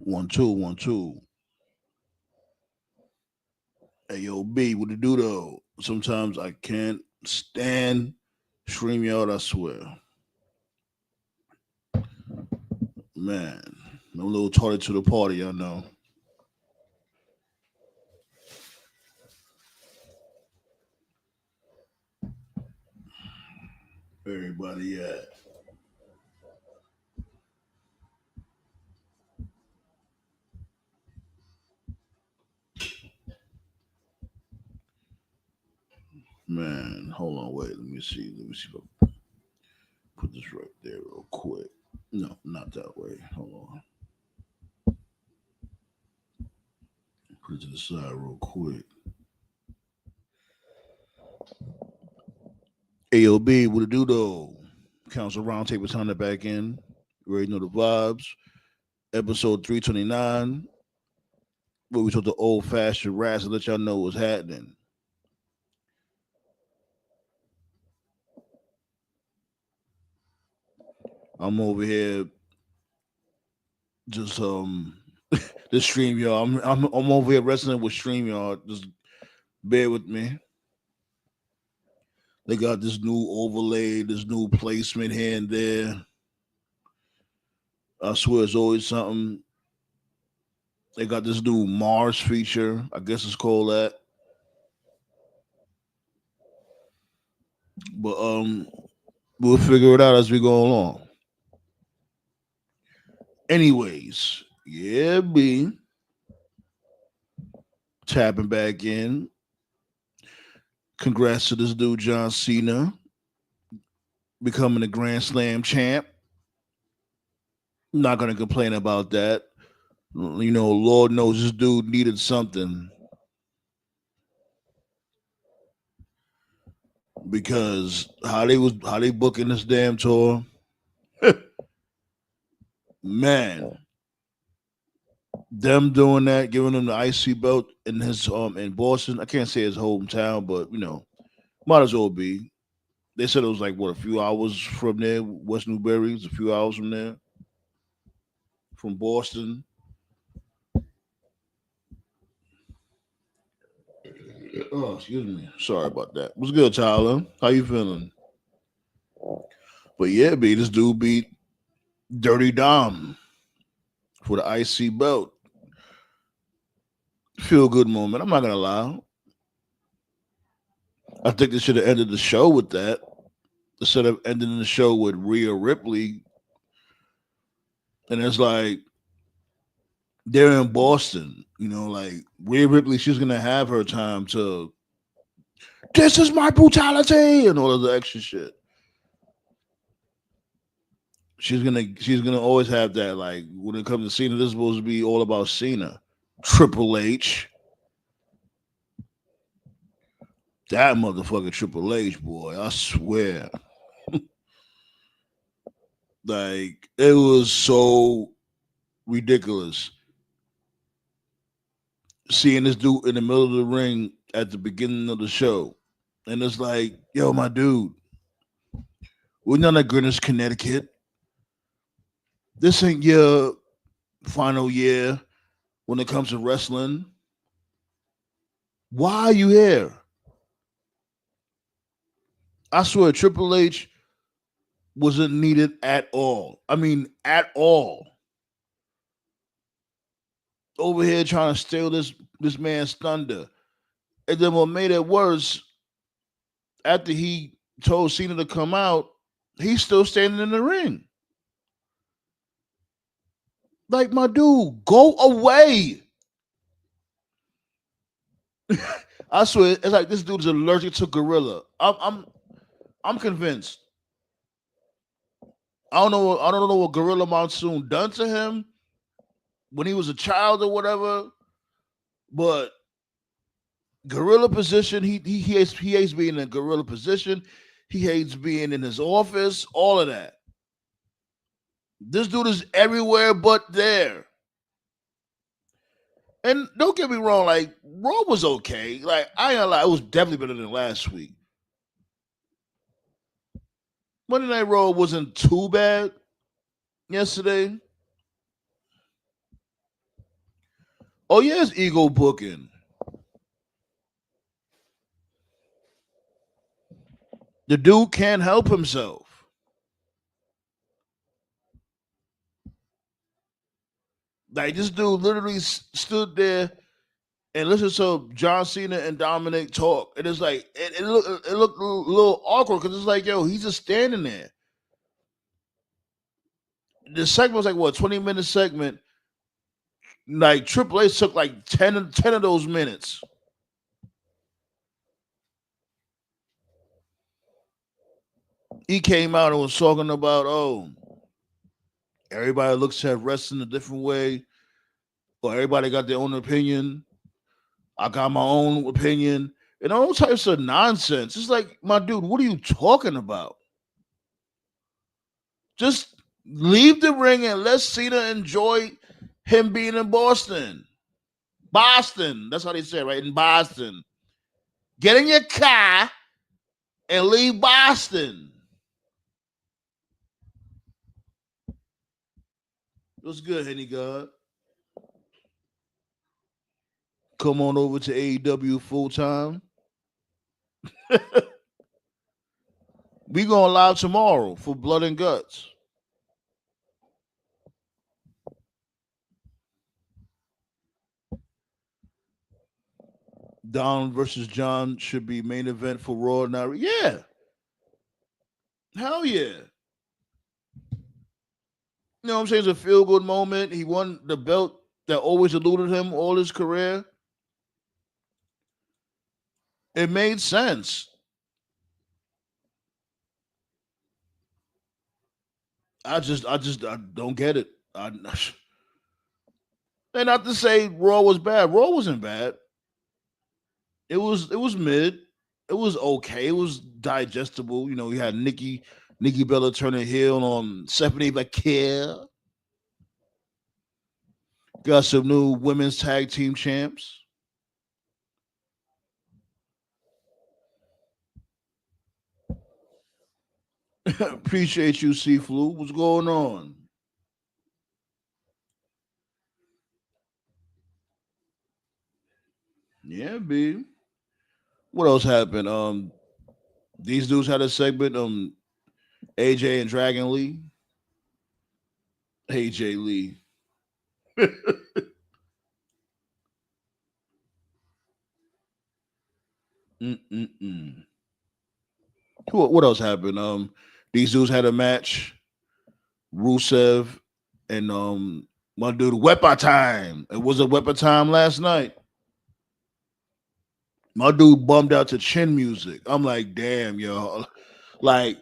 One, two, one, two. Hey, yo, B, what it do though? Sometimes I can't stand StreamYard, I swear. Man, no little tardy to the party, I know. Everybody at. Man, hold on, wait, let me see. Let me see if I put this right there real quick. No, not that way. Hold on. Put it to the side real quick. AOB, what it do though? Council Roundtable time to back in. You already know the vibes. Episode 329, where we talk the old fashioned rats and let y'all know what's happening. I'm over here just this stream y'all. I'm over here wrestling with stream y'all. Just bear with me. They got this new overlay, this new placement here and there. I swear it's always something. They got this new Mars feature. I guess it's called that. But we'll figure it out as we go along. Anyways, yeah, B. Tapping back in. Congrats to this dude, John Cena, becoming a Grand Slam champ. Not gonna complain about that. You know, Lord knows this dude needed something because how they booking this damn tour, man. Them doing that, giving him the IC belt in his in Boston. I can't say his hometown, but you know, might as well be. They said it was like what a few hours from there, West Newbury. It's a few hours from there, from Boston. Oh, excuse me. Sorry about that. What's good, Tyler? How you feeling? But yeah, B, this dude beat Dirty Dom for the IC belt. Feel good moment. I'm not gonna lie. I think they should have ended the show with that instead of ending the show with Rhea Ripley. And it's like they're in Boston, you know, like Rhea Ripley, she's gonna have her time to this is my brutality and all of the extra shit. She's gonna always have that. Like when it comes to Cena, this is supposed to be all about Cena. Triple H. That motherfucker Triple H, boy, I swear. Like it was so ridiculous seeing this dude in the middle of the ring at the beginning of the show. And it's like, yo, my dude, we're not at Greenwich, Connecticut. This ain't your final year when it comes to wrestling. Why are you here? I swear Triple H wasn't needed at all. I mean, at all. Over here trying to steal this man's thunder. And then what made it worse, after he told Cena to come out, he's still standing in the ring. Like my dude, go away. I swear, it's like this dude is allergic to gorilla. I'm convinced. I don't know what Gorilla Monsoon done to him when he was a child or whatever, but gorilla position, he hates being in a gorilla position. He hates being in his office, all of that. This dude is everywhere but there. And don't get me wrong, like Raw was okay. Like I ain't gonna lie, it was definitely better than last week. Monday Night Raw wasn't too bad yesterday. Oh yeah, it's ego booking. The dude can't help himself. Like this dude literally stood there and listened to John Cena and Dominic talk, and it's like it looked a little awkward because it's like, yo, he's just standing there. The segment was like what 20-minute segment. Like Triple H took like 10 of those minutes. He came out and was talking about, oh, everybody looks at wrestling a different way, or everybody got their own opinion. I got my own opinion, and all types of nonsense. It's like, my dude, what are you talking about? Just leave the ring and let Cena enjoy him being in Boston. Boston. That's how they say it, right? In Boston. Get in your car and leave Boston. What's good, Henny God? Come on over to AEW full time. We going live tomorrow for Blood and Guts. Don versus John should be main event for Raw now. Yeah. Hell yeah. You know what I'm saying? It's a feel good moment. He won the belt that always eluded him all his career. It made sense. I don't get it. And not to say Raw was bad. Raw wasn't bad. It was mid. It was okay. It was digestible. You know, you had Nikki Bella turning heel on Stephanie Vaquer. Got some new women's tag team champs. Appreciate you, C Flu. What's going on? Yeah, B. What else happened? These dudes had a segment. AJ and Dragon Lee. AJ Lee. Mm-mm-mm. What else happened? These dudes had a match. Rusev and my dude Weapon Time. It was a Weapon Time last night. My dude bummed out to chin music. I'm like, damn, yo. Like,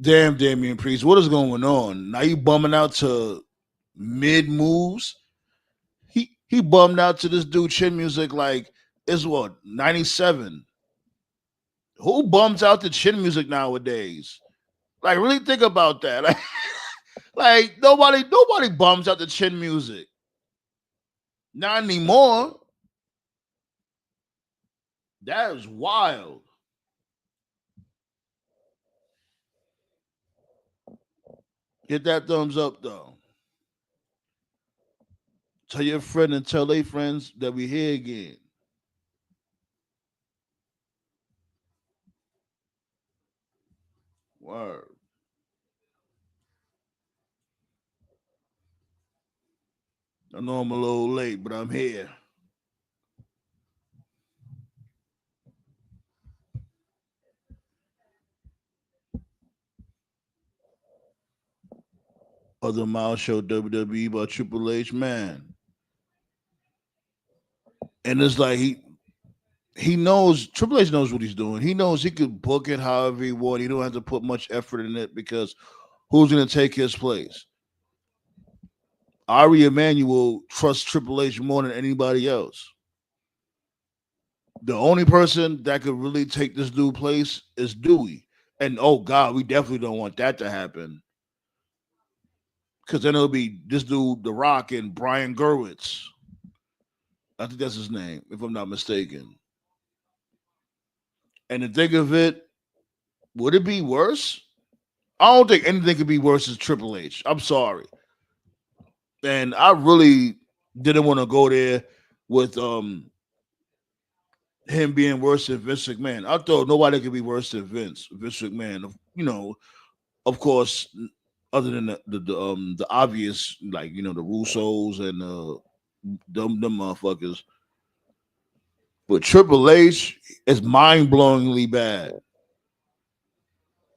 damn, Damian Priest, what is going on? Now you bumming out to mid moves. He bummed out to this dude chin music like it's what 97. Who bums out to chin music nowadays? Like, really think about that. Like nobody bums out the chin music. Not anymore. That is wild. Get that thumbs up though. Tell your friend and tell their friends that we here again. Word. I know I'm a little late, but I'm here. Other Miles show WWE about Triple H, man. And it's like he knows Triple H knows what he's doing. He knows he could book it however he wants. He don't have to put much effort in it because who's gonna take his place? Ari Emanuel trusts Triple H more than anybody else. The only person that could really take this dude place is Dewey. And oh God, we definitely don't want that to happen. Because then it'll be this dude, The Rock, and Brian Gerwitz. I think that's his name, if I'm not mistaken. And to think of it, would it be worse? I don't think anything could be worse as Triple H. I'm sorry. And I really didn't want to go there. with him being worse than Vince McMahon. I thought nobody could be worse than Vince McMahon. Of course, other than the obvious, like the Russos and them motherfuckers. But Triple H is mind blowingly bad.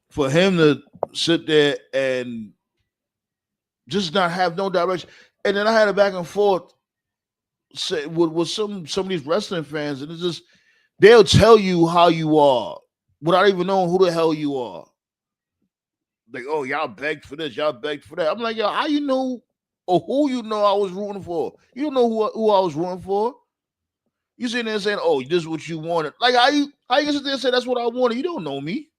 For him to sit there and just not have no direction, and then I had a back and forth with some of these wrestling fans, and it's just they'll tell you how you are without even knowing who the hell you are. Like, oh, y'all begged for this, y'all begged for that. I'm like, yo, how you know or who you know I was rooting for? You don't know who I was rooting for. You sitting there saying, oh, this is what you wanted. Like, how you sit there and say that's what I wanted? You don't know me.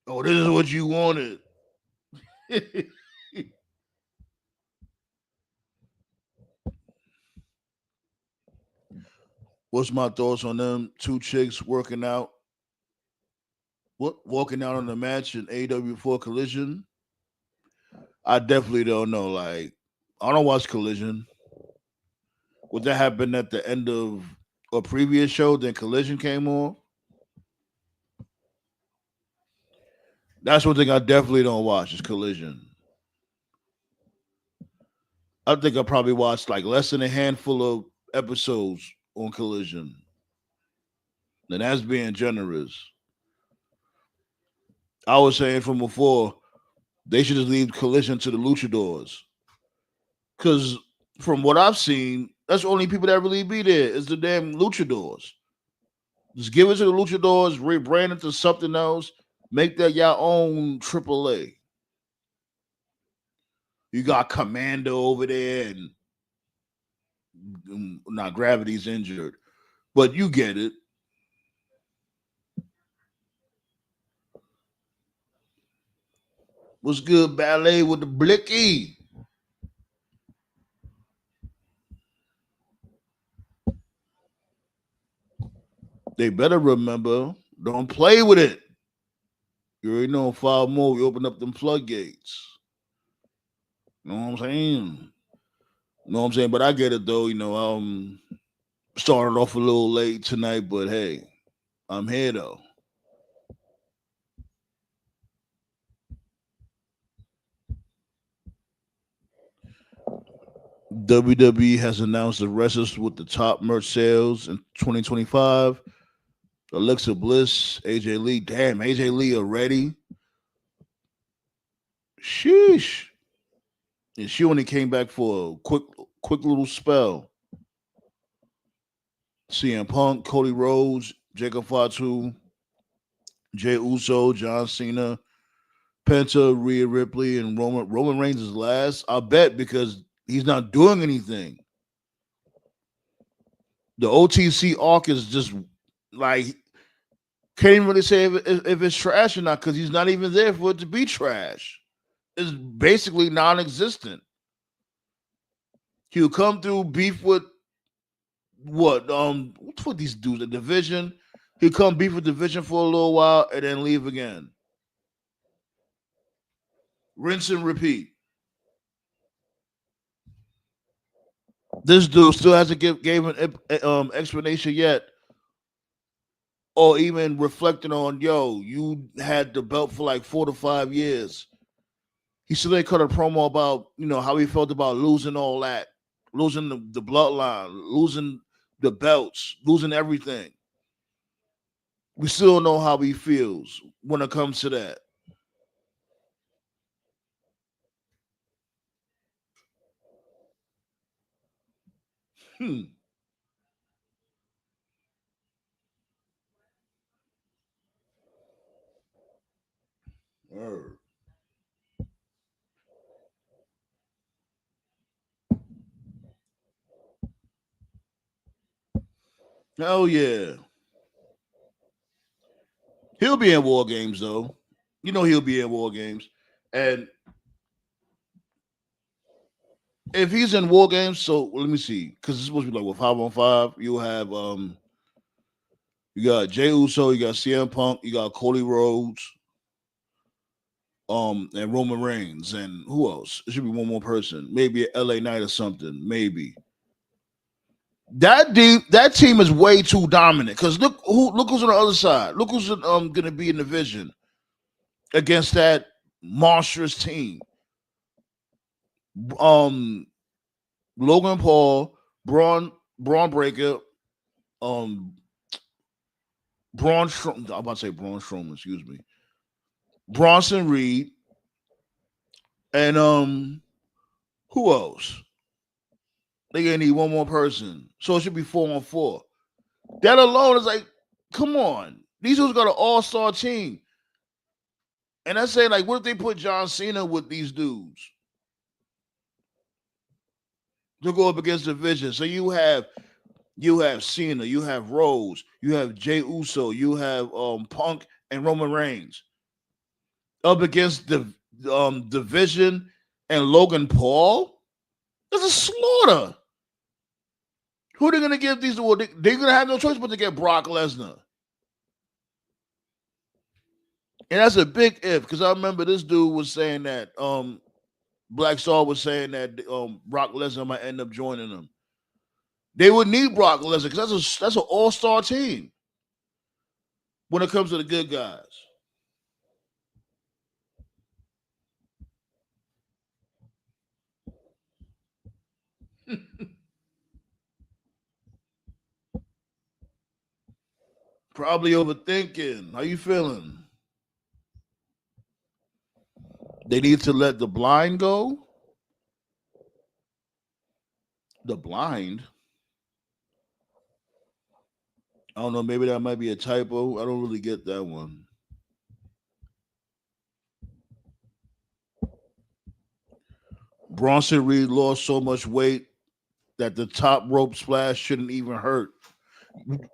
Oh, this is what you wanted. What's my thoughts on them two chicks working out? What walking out on the match in AW4 Collision? I definitely don't know. Like, I don't watch Collision. Would that happen at the end of a previous show? Then Collision came on. That's one thing I definitely don't watch is Collision. I think I probably watched like less than a handful of episodes on Collision. And that's being generous. I was saying from before, they should just leave Collision to the luchadors. Because from what I've seen, that's the only people that really be there is the damn luchadors. Just give it to the luchadors, rebrand it to something else, make that your own AAA. You got Commando over there, and now Gravity's injured, but you get it. What's good, ballet with the blicky? They better remember, don't play with it. You already know 5 more, we open up them floodgates. You know what I'm saying? You know what I'm saying? But I get it though, started off a little late tonight, but hey, I'm here though. WWE has announced the wrestlers with the top merch sales in 2025. Alexa Bliss, AJ Lee. Damn, AJ Lee already. Sheesh. And she only came back for a quick little spell. CM Punk, Cody Rhodes, Jacob Fatu, Jay Uso, John Cena, Penta, Rhea Ripley, and Roman Reigns is last. I bet because he's not doing anything. The OTC arc is just like can't even really say if it's trash or not because he's not even there for it to be trash. It's basically non-existent. He'll come through beef with what's what these dudes, the division. He'll come beef with division for a little while and then leave again. Rinse and repeat. This dude still hasn't gave an explanation yet, or even reflecting on, yo, you had the belt for like 4 to 5 years. He still ain't cut a promo about how he felt about losing all that, losing the bloodline, losing the belts, losing everything. We still know how he feels when it comes to that. Hmm. Word. Hell yeah. He'll be in war games though. He'll be in war games. And if he's in war games, so let me see, because it's supposed to be like with 5-on-5, you'll have you got Jay Uso, you got CM Punk, you got Cody Rhodes, and Roman Reigns, and who else? It should be one more person, maybe an LA Knight or something, maybe. That team is way too dominant. Because look who's on the other side. Look who's gonna be in the division against that monstrous team. Um, Logan Paul, Braun Breaker, um, I'm about to say Braun Strowman. Excuse me, Bronson Reed, and who else? They gonna need one more person, so it should be 4-on-4. That alone is like, come on, these dudes got an all-star team. And I say, like, what if they put John Cena with these dudes to go up against the Vision? So you have Cena, you have Rose, you have Jey Uso, you have Punk and Roman Reigns up against the Vision and Logan Paul. That's a slaughter. Who are they gonna give these to? They're gonna have no choice but to get Brock Lesnar. And that's a big if, because I remember this dude was saying that Black Star was saying that Brock Lesnar might end up joining them. They would need Brock Lesnar because that's an all-star team when it comes to the good guys. Probably overthinking. How you feeling? They need to let the blind go. The blind. I don't know. Maybe that might be a typo. I don't really get that one. Bronson Reed lost so much weight that the top rope splash shouldn't even hurt.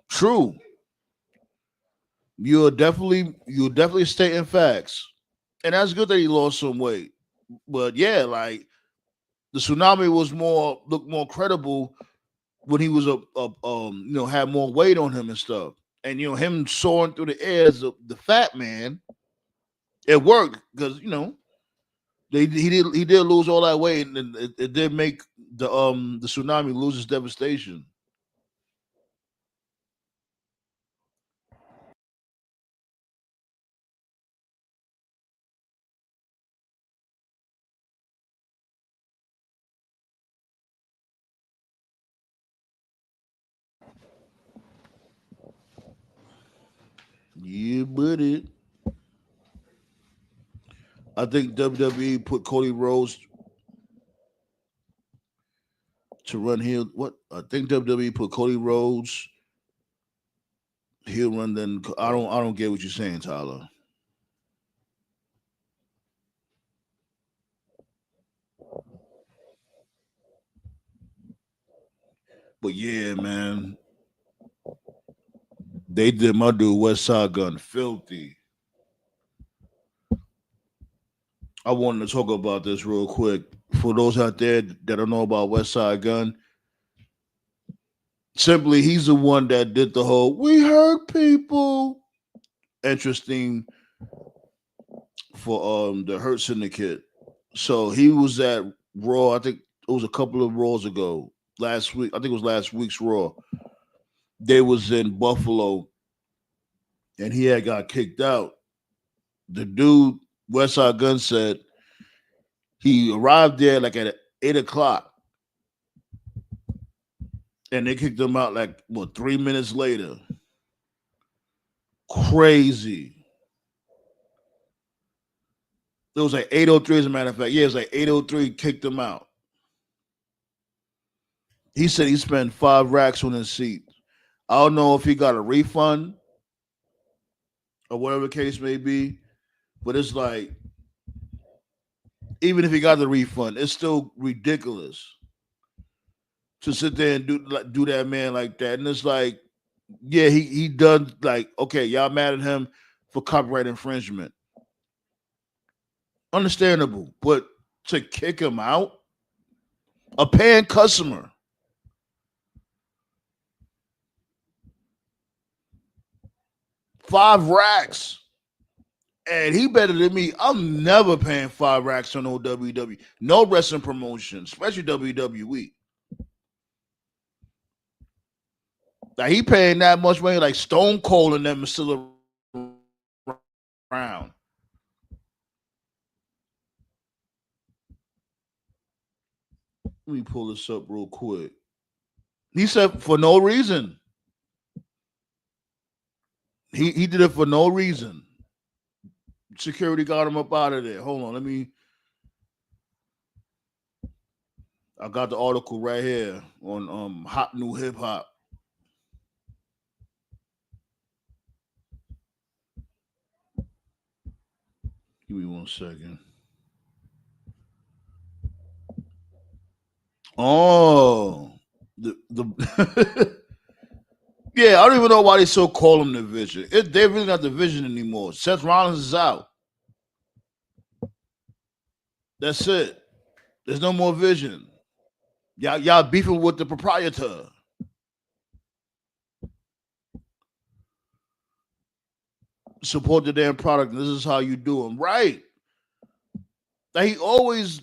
True. You're definitely stating facts. And that's good that he lost some weight. But yeah, like the tsunami looked more credible when he was had more weight on him and stuff. And him soaring through the air as the fat man, it worked because he did lose all that weight, and it did make the tsunami lose its devastation. Yeah, buddy. I think WWE put Cody Rhodes to run heel. What I think WWE put Cody Rhodes heel run. Then I don't get what you're saying, Tyler. But yeah, man, they did my dude Westside Gunn filthy. I wanted to talk about this real quick for those out there that don't know about Westside Gunn. Simply, he's the one that did the whole "we hurt people" interesting for the Hurt Syndicate. So he was at Raw. I think it was a couple of Raws ago. Last week, I think it was last week's Raw. They was in Buffalo, and he had got kicked out. The dude Westside Gunn said he arrived there like at 8 o'clock, and they kicked him out like 3 minutes later. Crazy. It was like 8:03, as a matter of fact. Yeah, it was like 8:03. Kicked him out. He said he spent 5 racks on his seat. I don't know if he got a refund or whatever the case may be, but it's like even if he got the refund, it's still ridiculous to sit there and do that man like that. And it's like, yeah, he done like, okay, y'all mad at him for copyright infringement. Understandable, but to kick him out, a paying customer, 5 racks. And he better than me. I'm never paying 5 racks on no WWE. No wrestling promotion, especially WWE. Like he paying that much money, like Stone Cold and them is still around. Let me pull this up real quick. He said for no reason. He did it for no reason. Security got him up out of there. Hold on, let me. I got the article right here on Hot New Hip Hop. Give me 1 second. Oh, the yeah, I don't even know why they still call him the Vision. They're really not the Vision anymore. Seth Rollins is out. That's it. There's no more Vision. Y'all beefing with the proprietor. Support the damn product. And this is how you do them, right? Like he always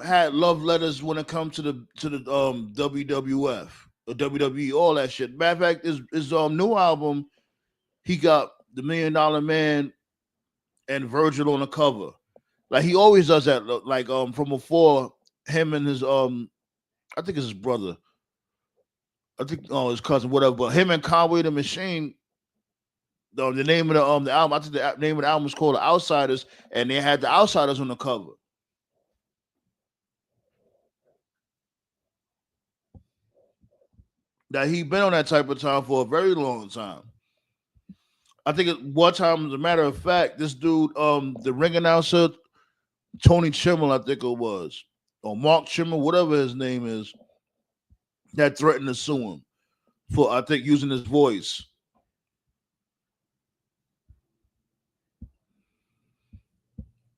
had love letters when it comes to the WWF or WWE, all that shit. Matter of fact, his new album, he got the $1 Million Man and Virgil on the cover. Like he always does that. Like from before him and his I think it's his brother. I think his cousin, whatever. But him and Conway the Machine. The name of the album. I think the name of the album was called The Outsiders, and they had the Outsiders on the cover. That he been on that type of time for a very long time. I think at one time, as a matter of fact, this dude, the ring announcer, Tony Chimmel, I think it was, or Mark Chimmel, whatever his name is, that threatened to sue him for, I think, using his voice.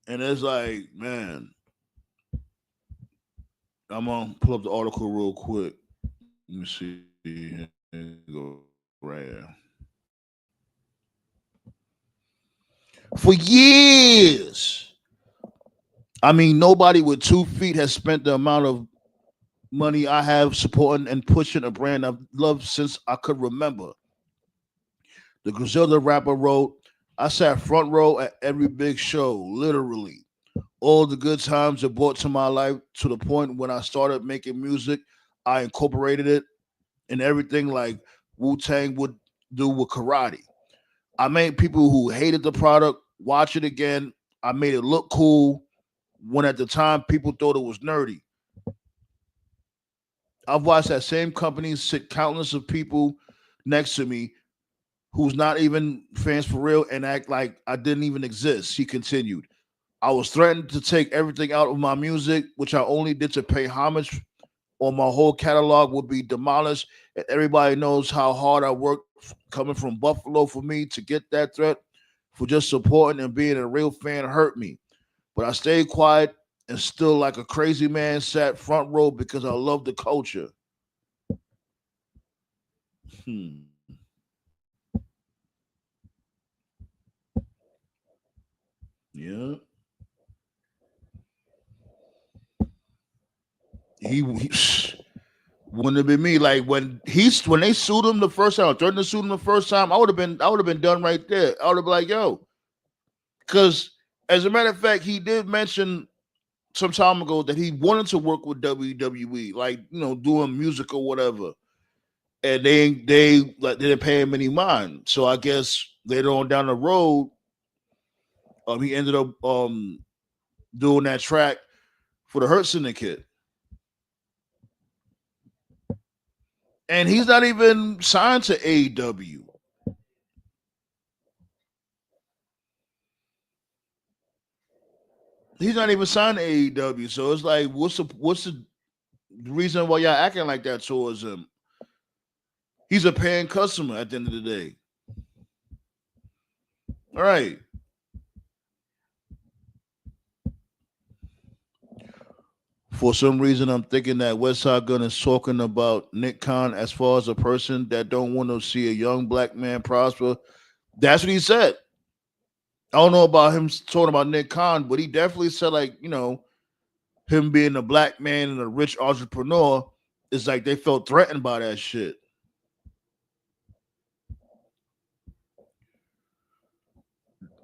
And it's like, man, I'm gonna pull up the article real quick. Let me see. Here you go right here. For years, I mean, nobody with 2 feet has spent the amount of money I have supporting and pushing a brand I've loved since I could remember. The Griselda rapper wrote, I sat front row at every big show, literally. All the good times it brought to my life to the point when I started making music, I incorporated it in everything like Wu Tang would do with karate. I made people who hated the product watch it again. I made it look cool when at the time people thought it was nerdy. I've watched that same company sit countless of people next to me who's not even fans for real and act like I didn't even exist. He continued. I was threatened to take everything out of my music, which I only did to pay homage, or my whole catalog would be demolished. And everybody knows how hard I worked coming from Buffalo for me to get that threat. For just supporting and being a real fan hurt me. But I stayed quiet and still, like a crazy man, sat front row because I love the culture. Hmm. Yeah. He wouldn't have been me. Like when they sued him the first time, threatened to sue him the first time, I would have been done right there. I would have been like, yo, because as a matter of fact, he did mention some time ago that he wanted to work with WWE, like doing music or whatever, and they didn't pay him any mind. So I guess later on down the road, he ended up doing that track for the Hurt Syndicate, and he's not even signed to AEW. He's not even signed to AEW. So it's like, what's the reason why y'all acting like that towards him? He's a paying customer at the end of the day. All right. For some reason, I'm thinking that Westside Gunn is talking about Nick Khan as far as a person that don't want to see a young black man prosper. That's what he said. I don't know about him talking about Nick Khan, but he definitely said like him being a black man and a rich entrepreneur is like they felt threatened by that shit.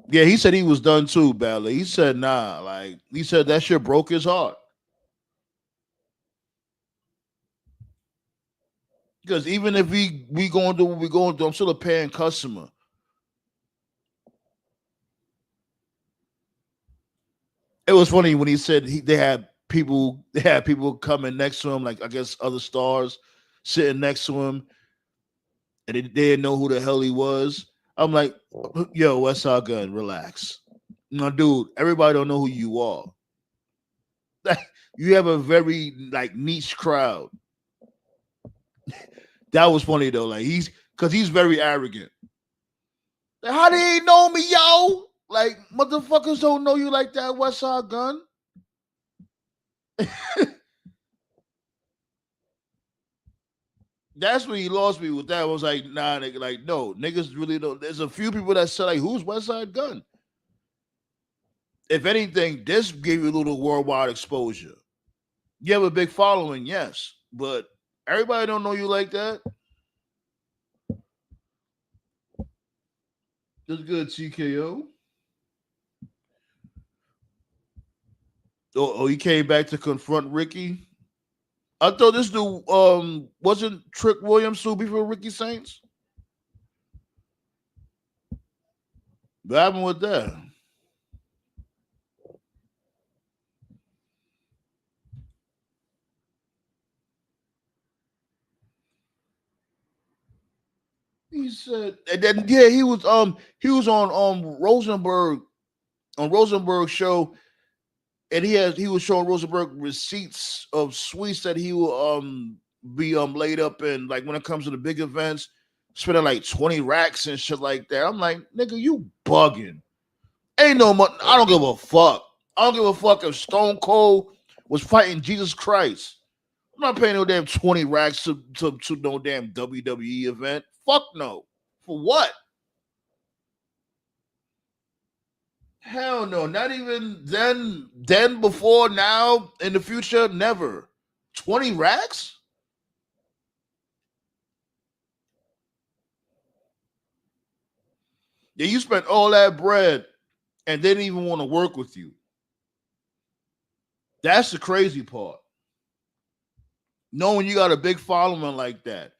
Yeah, he said he was done too, badly. He said nah, like he said that shit broke his heart. Because even if we going to do what we going to do, I'm still a paying customer. It was funny when he said they had people coming next to him, like I guess other stars sitting next to him, and they didn't know who the hell he was. I'm like, yo, Westside Gunn, relax. No, dude, everybody don't know who you are. You have a very like niche crowd. That was funny though. Like he's very arrogant. Like, how they ain't know me, yo? Like motherfuckers don't know you like that, Westside Gunn. That's when he lost me with that. I was like, nah, nigga, like, no, niggas really don't. There's a few people that said, like, who's Westside Gunn? If anything, this gave you a little worldwide exposure. You have a big following, yes, but everybody don't know you like that. That's good, TKO. Oh, he came back to confront Ricky. I thought this dude wasn't Trick Williams who before Ricky Saints. What happened with that? He said, and then yeah, he was on Rosenberg show, and he was showing Rosenberg receipts of suites that he will be laid up in, like when it comes to the big events, spending like 20 racks and shit like that. I'm like, nigga, you bugging. Ain't no money. I don't give a fuck. I don't give a fuck if Stone Cold was fighting Jesus Christ. I'm not paying no damn 20 racks to no damn WWE event. Fuck no. For what? Hell no. Not even then, before, now, in the future, never. 20 racks? Yeah, you spent all that bread and they didn't even want to work with you. That's the crazy part. Knowing you got a big following like that.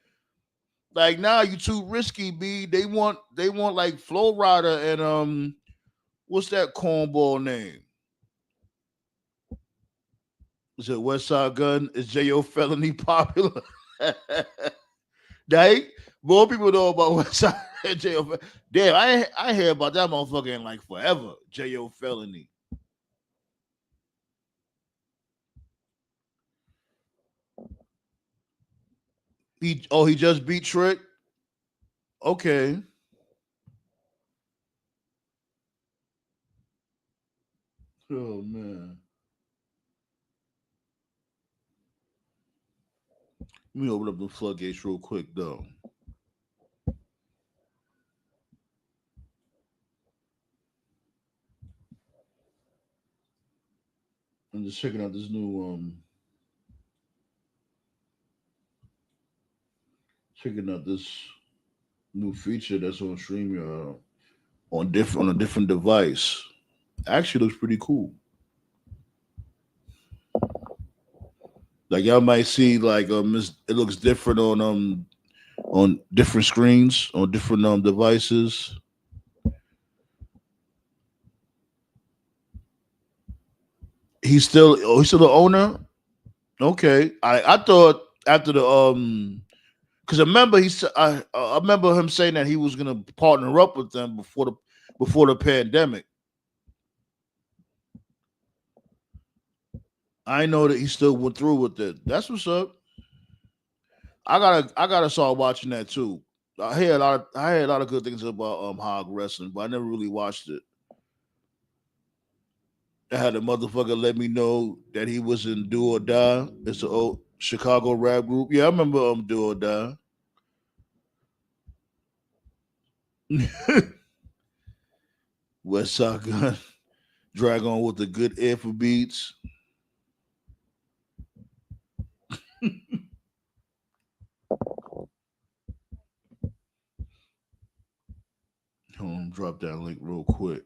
Like now you too risky, B. They want like Flow Rider and what's that cornball name? Is it Westside Gun? Is J.O. Felony popular? Right? More people know about Westside and J.O. Damn, I hear about that motherfucker in like forever. J.O. Felony. He just beat Trick? Okay. Oh man. Let me open up the floodgates real quick though. I'm just checking out this new feature that's on StreamYard on a different device. Actually looks pretty cool. Like y'all might see like it looks different on different screens on different devices. He's still the owner. Okay, I thought after the because I remember I remember him saying that he was gonna partner up with them before the pandemic. I know that he still went through with it. That's what's up. I gotta start watching that too. I hear a lot of good things about Hog Wrestling, but I never really watched it. I had a motherfucker let me know that he was in Do or Die. It's an old Chicago rap group. Yeah, I remember Do or Die. Westside Gunn drag on with the good air for beats. Hold on, drop that link real quick.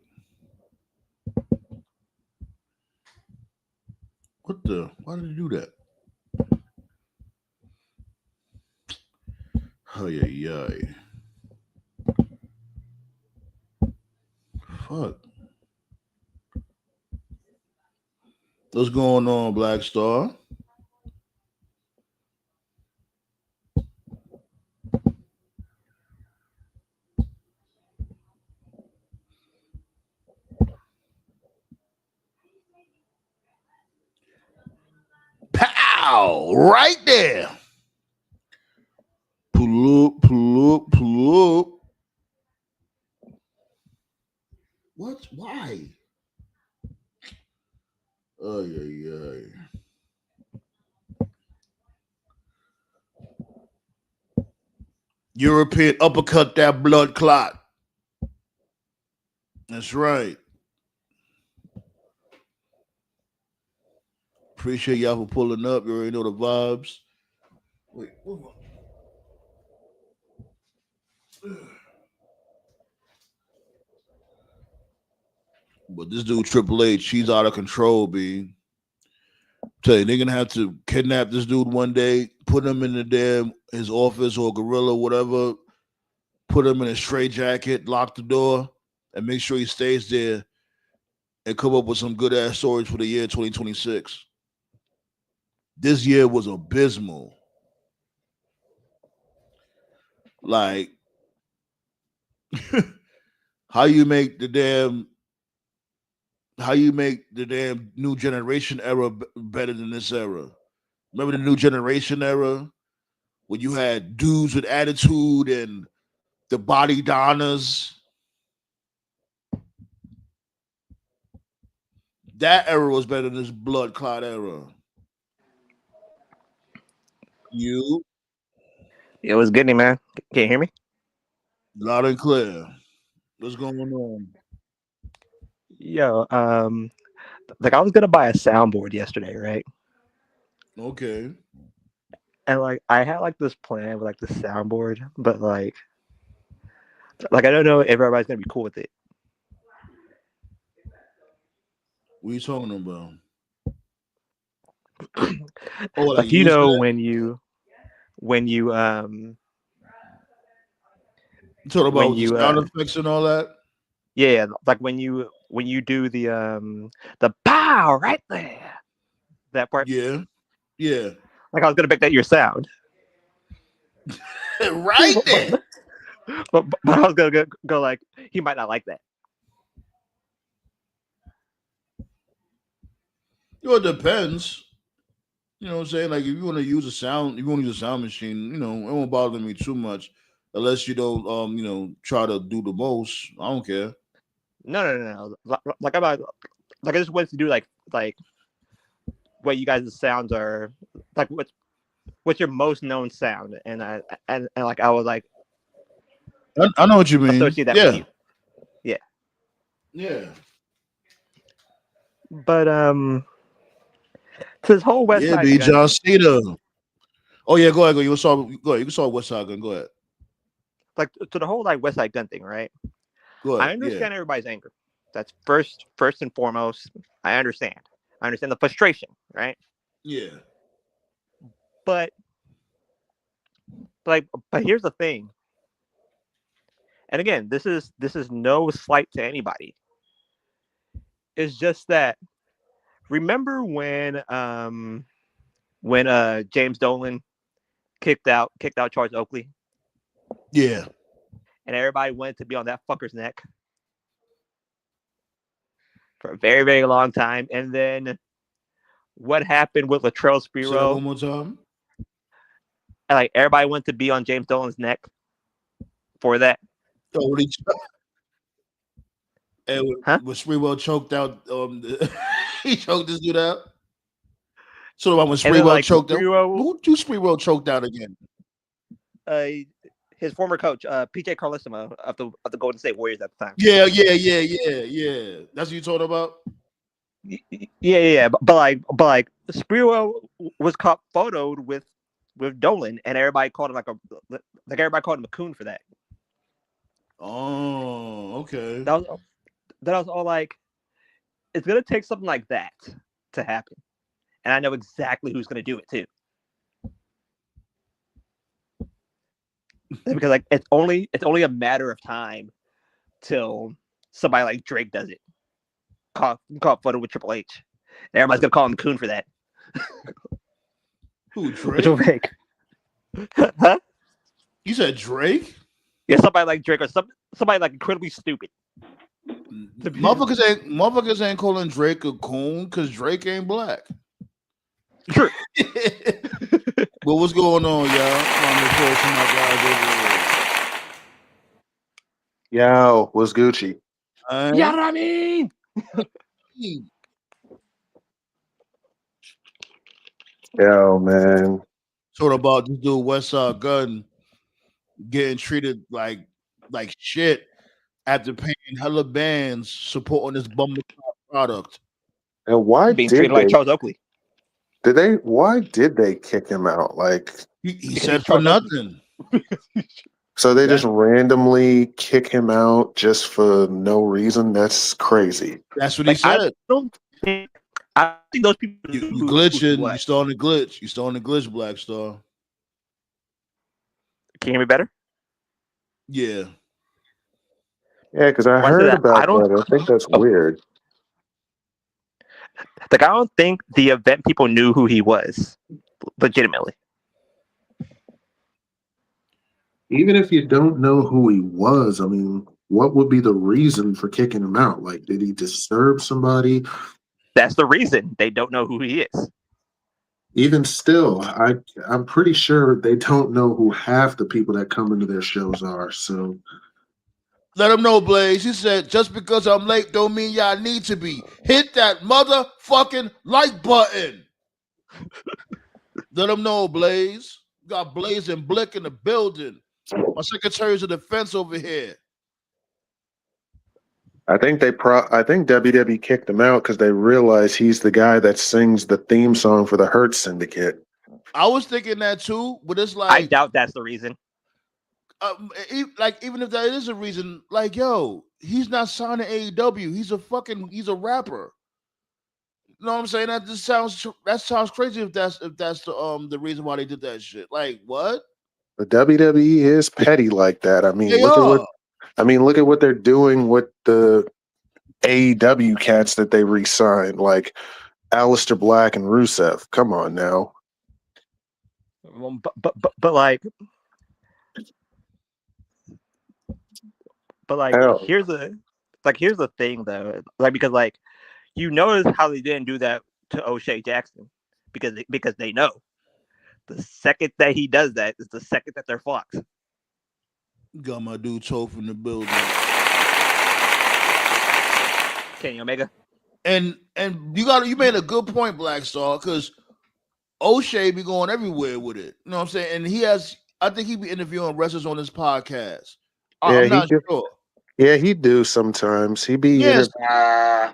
What the? Why did you do that? Oh yeah. Fuck. What's going on, Black Star? Pow! Right there. Pull up. What? Why? Oh yeah. European uppercut that blood clot. That's right. Appreciate y'all for pulling up. You already know the vibes. Wait, but this dude Triple H, he's out of control, B. Tell you, they're gonna have to kidnap this dude one day, put him in the damn his office or gorilla, whatever, put him in a straitjacket, lock the door, and make sure he stays there and come up with some good ass stories for the year 2026. This year was abysmal. Like how you make the damn new generation era better than this era. Remember the new generation era when you had dudes with attitude and the body donnas. That era was better than this blood clot era. You It was good, man. Can you hear me? loud and clear. What's going on? Yo, like I was gonna buy a soundboard yesterday, right? Okay. And like I had like this plan with like the soundboard, but like I don't know if everybody's gonna be cool with it. What are you talking about? Oh, like Like you using know it? when you You talking about when with the you sound effects and all that? yeah, like when you do the pow right there, that part. Yeah. Yeah. Like I was gonna make that your sound. Right there. But I was gonna go like he might not like that. It depends. You know what I'm saying? Like if you want to use a sound, if you want to use a sound machine, it won't bother me too much. Unless you don't try to do the most. I don't care. No. Like I'm not, like I just wanted to do like what you guys' sounds are like. What's your most known sound? And like I would like I know what you mean. associate that with Yeah. you. Yeah. Yeah. But to this whole West Yeah, Side be Gun John thing, Cena. Oh yeah, go ahead. Go. Go ahead. You can start West Side Gun. Go ahead. like to the whole like West Side Gun thing, right? Go I ahead. Yeah. understand everybody's anger. That's first and foremost. I understand. I understand the frustration, right? Yeah. But but here's the thing. And again, this is no slight to anybody. It's just that remember when James Dolan kicked out Charles Oakley Yeah. and everybody wanted to be on that fucker's neck for a very, very long time. And then what happened with Latrell Say that Sprewell? one more time. And, like everybody wanted to be on James Dolan's neck for that. Oh, and Huh? when Sprewell choked out, he choked this dude out. So about when And then Sprewell like choked out, Sprewell who do Sprewell choked out again? uh his former coach, PJ Carlesimo of the Golden State Warriors at the time. Yeah. That's what you talking about? Yeah. But Sprewell was caught photoed with Dolan, and everybody called him everybody called him a coon for that. Oh, okay. That was all like, it's gonna take something like that to happen, and I know exactly who's gonna do it too. Because like it's only a matter of time till somebody like Drake does it. Caught photo with Triple H. And everybody's gonna call him coon for that. Who, Drake? Which will make huh? You said Drake? Yeah, somebody like Drake or somebody like incredibly stupid. Motherfuckers ain't calling Drake a coon because Drake ain't black. True. But what's going on, y'all? I'm reporting my guys over here. Yo, what's Gucci? Yeah, I mean. Yo, man. Sort of about this dude Westside Gunn getting treated like shit after paying hella bands supporting this bum product. And why Being did treated they? like Charles Oakley. Why did they kick him out? Like he said for nothing. So they just randomly kick him out just for no reason? That's crazy. That's what he said. I think those people you glitching. You starting to glitch. You starting to glitch, Black Star. Can you hear me better? Yeah. Yeah, because I heard about that. I think that's weird. Like, I don't think the event people knew who he was, legitimately. Even if you don't know who he was, I mean, what would be the reason for kicking him out? Like, did he disturb somebody? That's the reason they don't know who he is. Even still, I'm pretty sure they don't know who half the people that come into their shows are. So let them know, Blaze. He said, just because I'm late don't mean y'all need to be. Hit that motherfucking like button. Let them know, Blaze. We got Blaze and Blick in the building. My secretaries of defense over here. I think WWE kicked him out because they realized he's the guy that sings the theme song for the Hurt Syndicate. I was thinking that too, but it's like, I doubt that's the reason. Even if that is a reason, like, yo, he's not signing AEW. He's a rapper. You know what I'm saying? That sounds crazy if that's the reason why they did that shit. Like, what? The WWE is petty like that. I mean, look at what they're doing with the AEW cats that they re-signed, like Aleister Black and Rusev. Come on now. Here's the thing though, like, because like, you notice how they didn't do that to O'Shea Jackson because they know the second that he does that is the second that they're fucked. Got my dude Toph in the building. Kenny Omega. And you made a good point, Black Star, because O'Shea be going everywhere with it. You know what I'm saying? And I think he be interviewing wrestlers on his podcast. I'm not sure. Yeah, he do sometimes. He be Nah.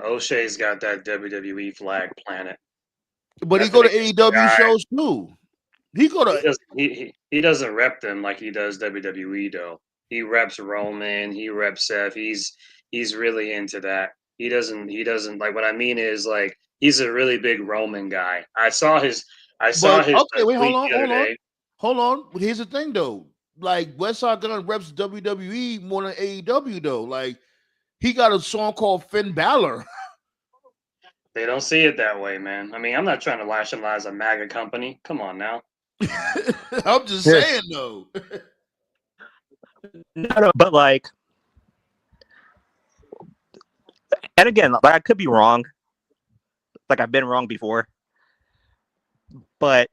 O'Shea's got that WWE flag planet. But he go to AEW shows too. He doesn't rep them like he does WWE though. He reps Roman, he reps Seth. He's really into that. He doesn't like, what I mean is, like, he's a really big Roman guy. I saw his okay, wait, hold on. But here's the thing though. Like, Westside Gunn reps WWE more than AEW though. Like, he got a song called Finn Balor. They don't see it that way, man. I mean, I'm not trying to rationalize a MAGA company. Come on now. I'm just saying though. No, but like, and again, like, I could be wrong. Like, I've been wrong before. But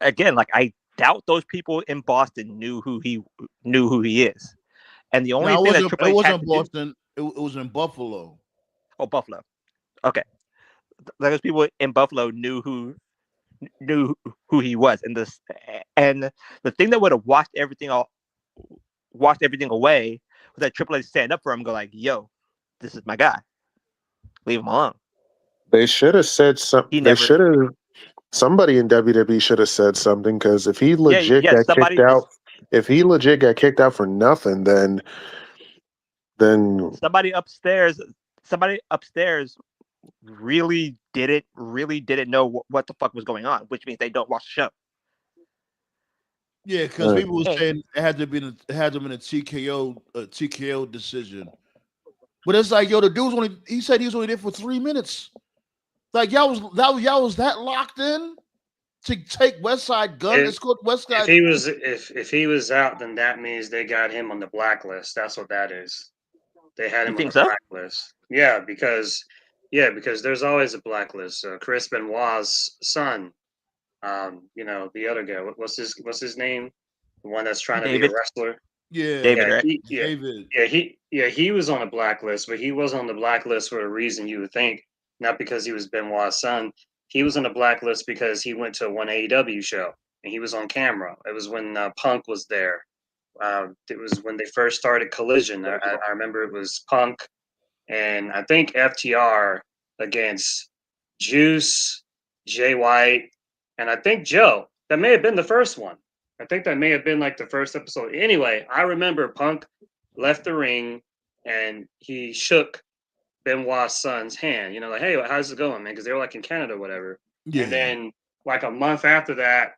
again, like, I doubt those people in Boston knew who he is. And the only thing that Triple H had to Boston. It was in Buffalo. Oh, Buffalo. Okay. Those people in Buffalo knew who knew who he was, and the thing that would have washed everything away was that Triple H stand up for him and go like, "Yo, this is my guy. Leave him alone." They should have said something. He They never. should have. Somebody in WWE should have said something, because if he legit Yeah. got kicked out, if he legit got kicked out for nothing, then somebody upstairs really didn't know what the fuck was going on, which means they don't watch the show. Yeah, because people were saying it had to be a TKO decision. But it's like, yo, the dude's he said he was only there for 3 minutes. Like y'all was that locked in to take Westside Gunn, escort Westside. If he was out, then that means they got him on the blacklist. That's what that is. They had him on the blacklist. Yeah, because there's always a blacklist. Chris Benoit's son, the other guy. What's his name? The one that's trying to be a wrestler. Yeah, David, right? David. He was on a blacklist, but he was on the blacklist for a reason you would think, not because he was Benoit's son. He was on the blacklist because he went to one AEW show and he was on camera. It was when Punk was there. It was when they first started Collision. I remember it was Punk and I think FTR against Juice, Jay White, and I think Joe. That may have been the first one. I think that may have been like the first episode. Anyway, I remember Punk left the ring and he shook Benoit's son's hand. Like, hey, how's it going, man? Because they were like in Canada or whatever. Yeah. And then like a month after that,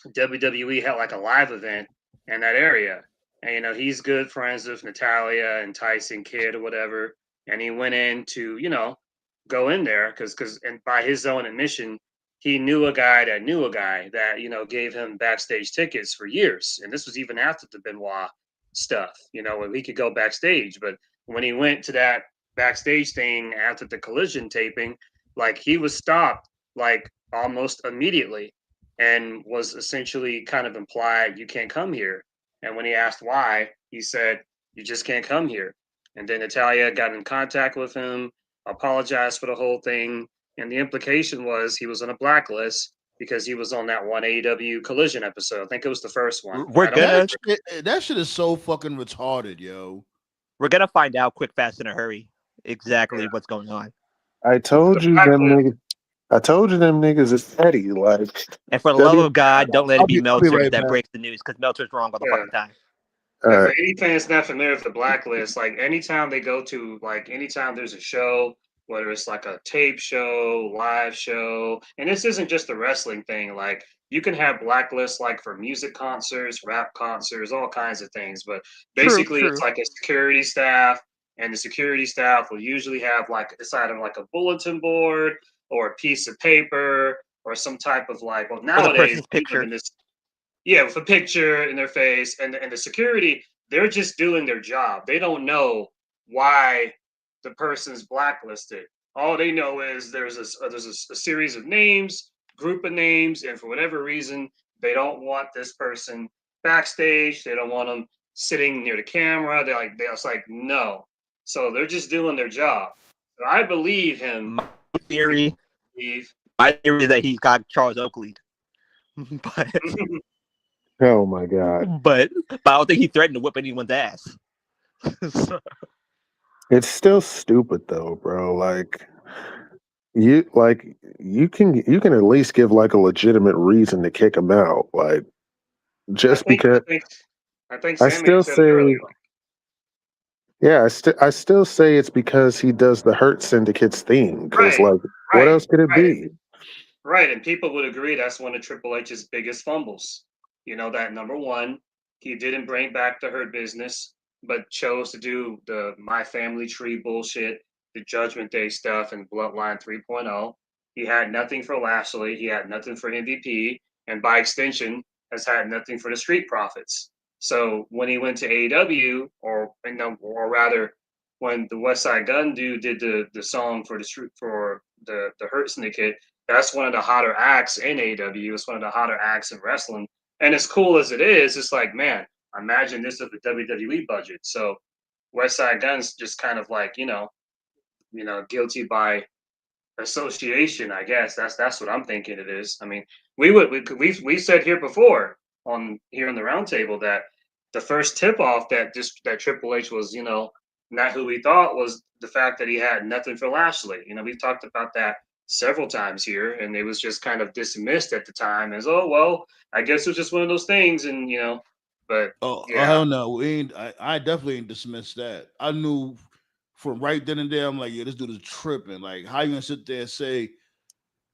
WWE had like a live event in that area. And, he's good friends with Natalia and Tyson Kidd or whatever. And he went in to, go in there because and by his own admission, he knew a guy that gave him backstage tickets for years. And this was even after the Benoit stuff, when he could go backstage. But when he went to that backstage thing after the Collision taping, like he was stopped like almost immediately and was essentially kind of implied, you can't come here. And when he asked why, he said, you just can't come here. And then Natalia got in contact with him, apologized for the whole thing. And the implication was he was on a blacklist because he was on that one AEW Collision episode. I think it was the first one. That shit is so fucking retarded, yo. We're gonna find out quick, fast, in a hurry exactly what's going on. I told you them niggas is petty. Like, and for the love of God, don't let it be Meltzer that breaks the news, because Meltzer's wrong all the fucking time. For any fans not familiar with the blacklist, like anytime they go to, like anytime there's a show, whether it's like a tape show, live show, and this isn't just a wrestling thing. Like you can have blacklists like for music concerts, rap concerts, all kinds of things. But basically, it's like a security staff, and the security staff will usually have like it's either like a bulletin board or a piece of paper or some type of like. Well, nowadays, picture. With a picture in their face, and the security, they're just doing their job. They don't know why the person's blacklisted. All they know is there's a series of names, group of names, and for whatever reason, they don't want this person backstage. They don't want them sitting near the camera. They're like no. So they're just doing their job. So I believe him. My theory is that he's got Charles Oakley. But oh my God. But I don't think he threatened to whip anyone's ass. So. It's still stupid though, bro. Like you can at least give like a legitimate reason to kick him out. Like just because I think Sammy still said earlier. Yeah, I still say it's because he does the Hurt Syndicate's theme. Because what else could it be? Right, and people would agree that's one of Triple H's biggest fumbles. That number one, he didn't bring back the Hurt Business, but chose to do the My Family Tree bullshit, the Judgment Day stuff, and Bloodline 3.0. He had nothing for Lashley. He had nothing for MVP, and by extension, has had nothing for the Street Profits. So when he went to AEW, or rather, when the Westside Gunn dude did the song for the Hurt Syndicate, that's one of the hotter acts in AEW. It's one of the hotter acts in wrestling. And as cool as it is, it's like, man, imagine this with the WWE budget. So Westside Gunn's just kind of like, guilty by association. I guess that's what I'm thinking it is. I mean, we said here before here on the roundtable that the first tip off that Triple H was not who we thought was the fact that he had nothing for Lashley. We've talked about that several times here, and it was just kind of dismissed at the time as, oh well, I guess it was just one of those things, and but Oh yeah, hell no, we ain't. I definitely ain't dismissed that. I knew from right then and there. I'm like, yeah, this dude is tripping. Like, how you gonna sit there and say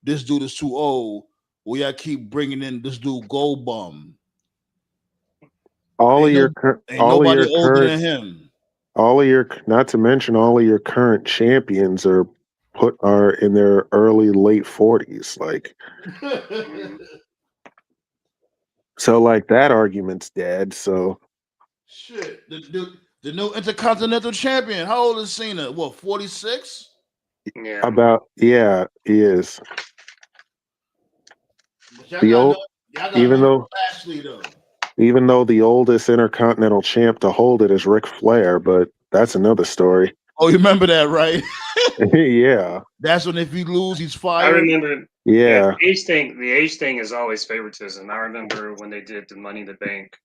this dude is too old? We gotta keep bringing in this dude Gold Bum. All Ain't, of your ain't all of nobody your older current than him. all of your not to mention all of your current champions are in their late 40s. Like, mm, so like that argument's dead. So Shit, the new Intercontinental Champion. How old is Cena? What, 46? yeah. he is. But y'all The got old even no though Lashley though. even though the oldest Intercontinental champ to hold it is Ric Flair, but that's another story. Oh, you remember that, right? Yeah. That's when if you lose, he's I fired. remember. Yeah, Yeah. the age thing is always favoritism. I remember when they did the Money in the Bank,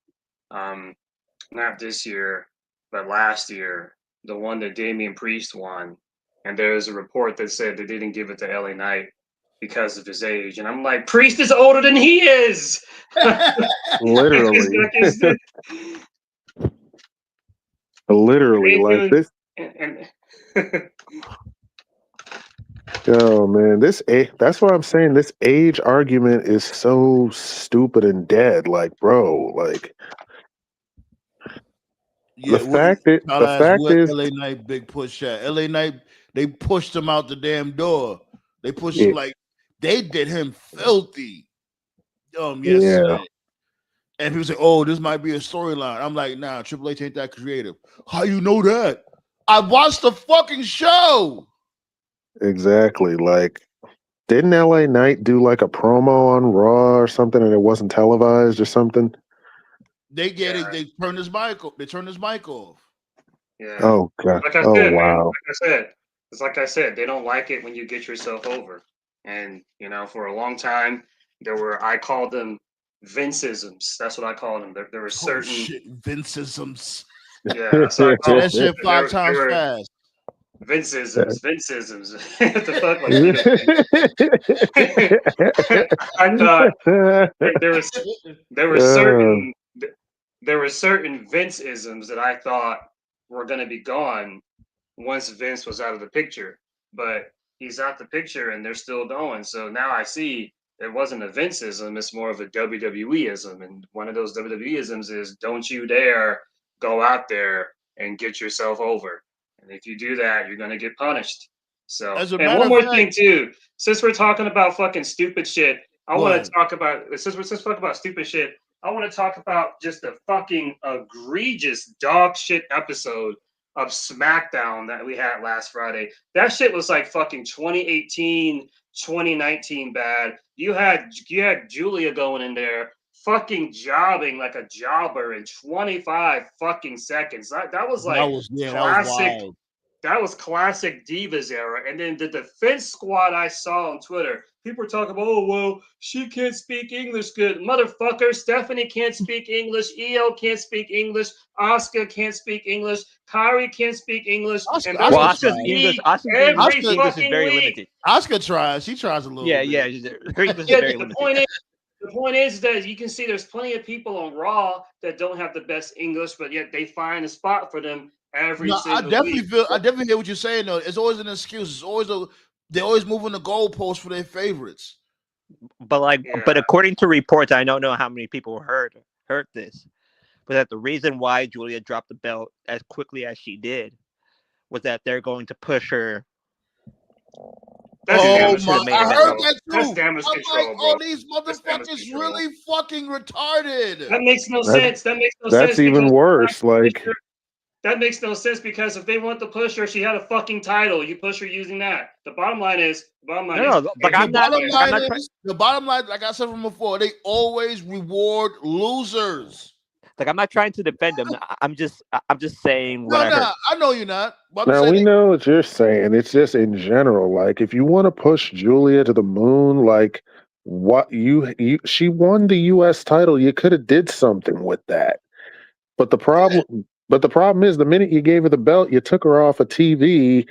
not this year, but last year, the one that Damian Priest won, and there was a report that said they didn't give it to LA Knight because of his age, and I'm like, Priest is older than he is. Literally. Literally, like doing, this. and Oh man, that's what I'm saying. This age argument is so stupid and dead. Like, bro, like Yeah, the fact what is, LA Knight big push at. LA Knight, they pushed him out the damn door. They pushed him yeah, like they did him filthy. yeah, Yesterday. And people say, oh, this might be a storyline. I'm like, nah, Triple H ain't that creative. How you know that? I watched the fucking show. exactly. Like, didn't LA Knight do like a promo on Raw or something, and it wasn't televised or something? They get yeah, it. They turned his mic off. They turned his mic off. yeah. Oh god. Like I Oh said, man. wow. Like I said, they don't like it when you get yourself over. And for a long time, I called them Vinceisms. That's what I called them. There were Oh certain, shit, Vinceisms. yeah. That's what I Say called that them. shit five times There were fast. Vinceisms. What the fuck? Like, I thought there was there were Uh, certain there were certain Vinceisms that I thought were going to be gone once Vince was out of the picture, but he's out the picture and they're still going. So now I see it wasn't a Vinceism; it's more of a WWEism, and one of those WWEisms is don't you dare go out there and get yourself over, and if you do that, you're going to get punished. So, As a and matter one of more fact, thing too, since we're talking about fucking stupid shit, I go want to ahead. talk about since we're talking about stupid shit. I want to talk about just the fucking egregious dog shit episode of SmackDown that we had last Friday. That shit was like fucking 2018, 2019 bad. You had Julia going in there fucking jobbing like a jobber in 25 fucking seconds. That was That like was that was classic. wild. That was classic Divas era. And then the defense squad I saw on Twitter, people were talking about, oh, well, she can't speak English good. Motherfucker, Stephanie can't speak English. Io can't speak English. Asuka can't speak English. Kyrie can't speak English. And they're Well, Oscar on Oscar's tried. English, TV Oscar's English, every Oscar English is fucking very week. limited. Oscar tries. She tries a little Yeah, bit. yeah, her English is Yeah, very but limited. the point is that you can see there's plenty of people on Raw that don't have the best English, but yet they find a spot for them every No, single week. I definitely hear what you're saying though. It's always an excuse. It's always they're always moving the goalposts for their favorites. But Yeah. according to reports, I don't know how many people heard this, but that the reason why Julia dropped the belt as quickly as she did was that they're going to push her That's Oh damage to the my! main I control, event heard bro. role. that That's too. damage I'm like, control, oh, bro. these That's damage motherfuckers control. really fucking retarded. That makes no that sense. That makes no that's sense even because worse. Like, that makes no sense because if they want to push her, she had a fucking title. You push her using that. The bottom line is, No, like The I'm not, bottom like I'm line not trying. is, the bottom line, like I said from before, they always reward losers. Like I'm not trying to defend him. I'm just saying what No, I heard. no, I know you're not. But I'm Now saying we know what you're saying. It's just in general. Like if you want to push Julia to the moon, like what she won the U.S. title. You could have did something with that. But the problem is the minute you gave her the belt, you took her off of TV,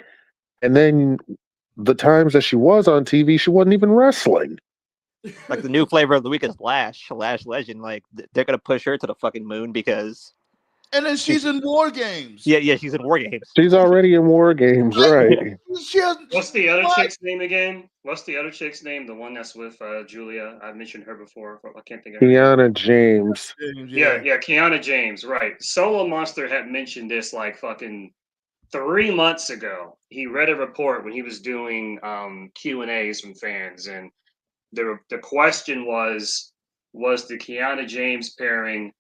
and then the times that she was on TV, she wasn't even wrestling. Like the new flavor of the week is Lash Legend. Like they're gonna push her to the fucking moon because. And then she's in War Games. Yeah, she's in War Games. She's already in War Games, right? She has, What's the other what? chick's name again? What's the other chick's name? The one that's with Julia. I mentioned her before. I can't think of her name. Kiana James. Yeah, Kiana James. Right. Solo Monster had mentioned this like fucking 3 months ago. He read a report when he was doing Q&As from fans, and the question was the Kiana James pairing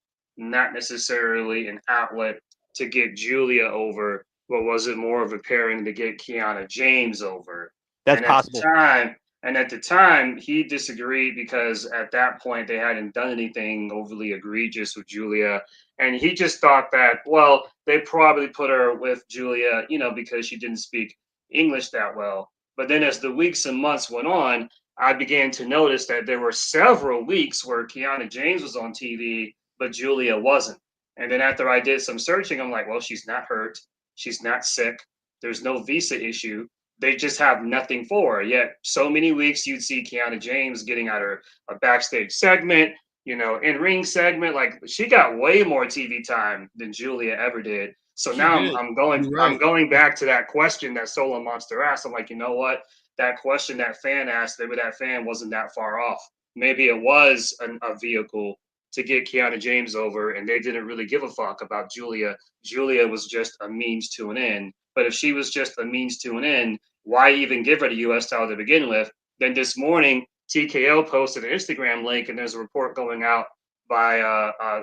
not necessarily an outlet to get Julia over, but was it more of a pairing to get Kiana James over? That's possible. At the time, he disagreed because at that point they hadn't done anything overly egregious with Julia, and he just thought that, well, they probably put her with Julia, because she didn't speak English that well. But then as the weeks and months went on, I began to notice that there were several weeks where Kiana James was on TV, but Julia wasn't. And then after I did some searching, I'm like, well, she's not hurt. She's not sick. There's no visa issue. They just have nothing for her. Yet so many weeks you'd see Kiana James getting out her a backstage segment, in-ring segment. Like she got way more TV time than Julia ever did. So now I'm going back to that question that Solo Monster asked. I'm like, you know what? That question that fan asked, maybe that fan wasn't that far off. Maybe it was a vehicle to get Kiana James over, and they didn't really give a fuck about Julia. Julia was just a means to an end. But if she was just a means to an end, why even give her the U.S. title to begin with? Then this morning, TKO posted an Instagram link, and there's a report going out by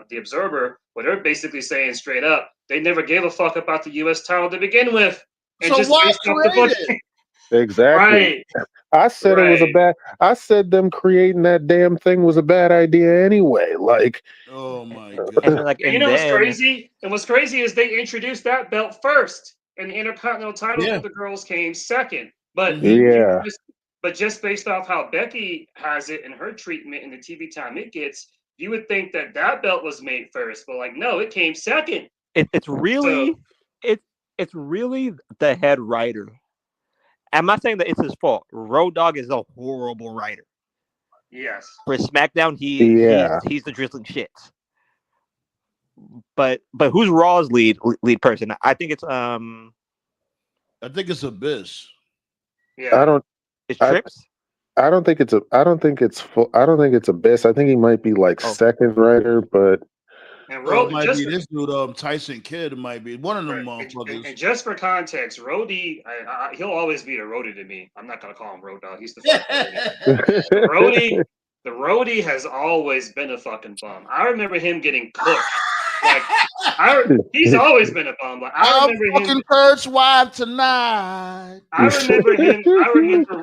the Observer where they're basically saying straight up, they never gave a fuck about the U.S. title to begin with. And So just why based off create the it? Exactly. Right. I said it was a Right. bad. I said them creating that damn thing was a bad idea anyway. Like, Oh my And god. then, like, And you know what's crazy? And what's crazy is they introduced that belt first, and the Intercontinental title Yeah. for the girls came second. But yeah, just based off how Becky has it and her treatment and the TV time it gets, you would think that belt was made first. But like, no, it came second. it's really it's really the head writer. I'm not saying that it's his fault. Road Dogg is a horrible writer. Yes. For SmackDown, Yeah. he's the drizzling shit. But who's Raw's lead person? I think it's I think it's Abyss. Yeah. It's Trips. I don't think it's Abyss. I think he might be like second writer, but And It might be this dude, Tyson Kidd. It might be one of them motherfuckers. And just for context, Rhodey, he'll always be the Rhodey to me. I'm not gonna call him Road Dogg. He's the fucking Rhodey. The Rhodey has always been a fucking bum. I remember him getting cooked. Like he's always been a bum. Like I remember fucking Kurt's wife tonight. I remember him.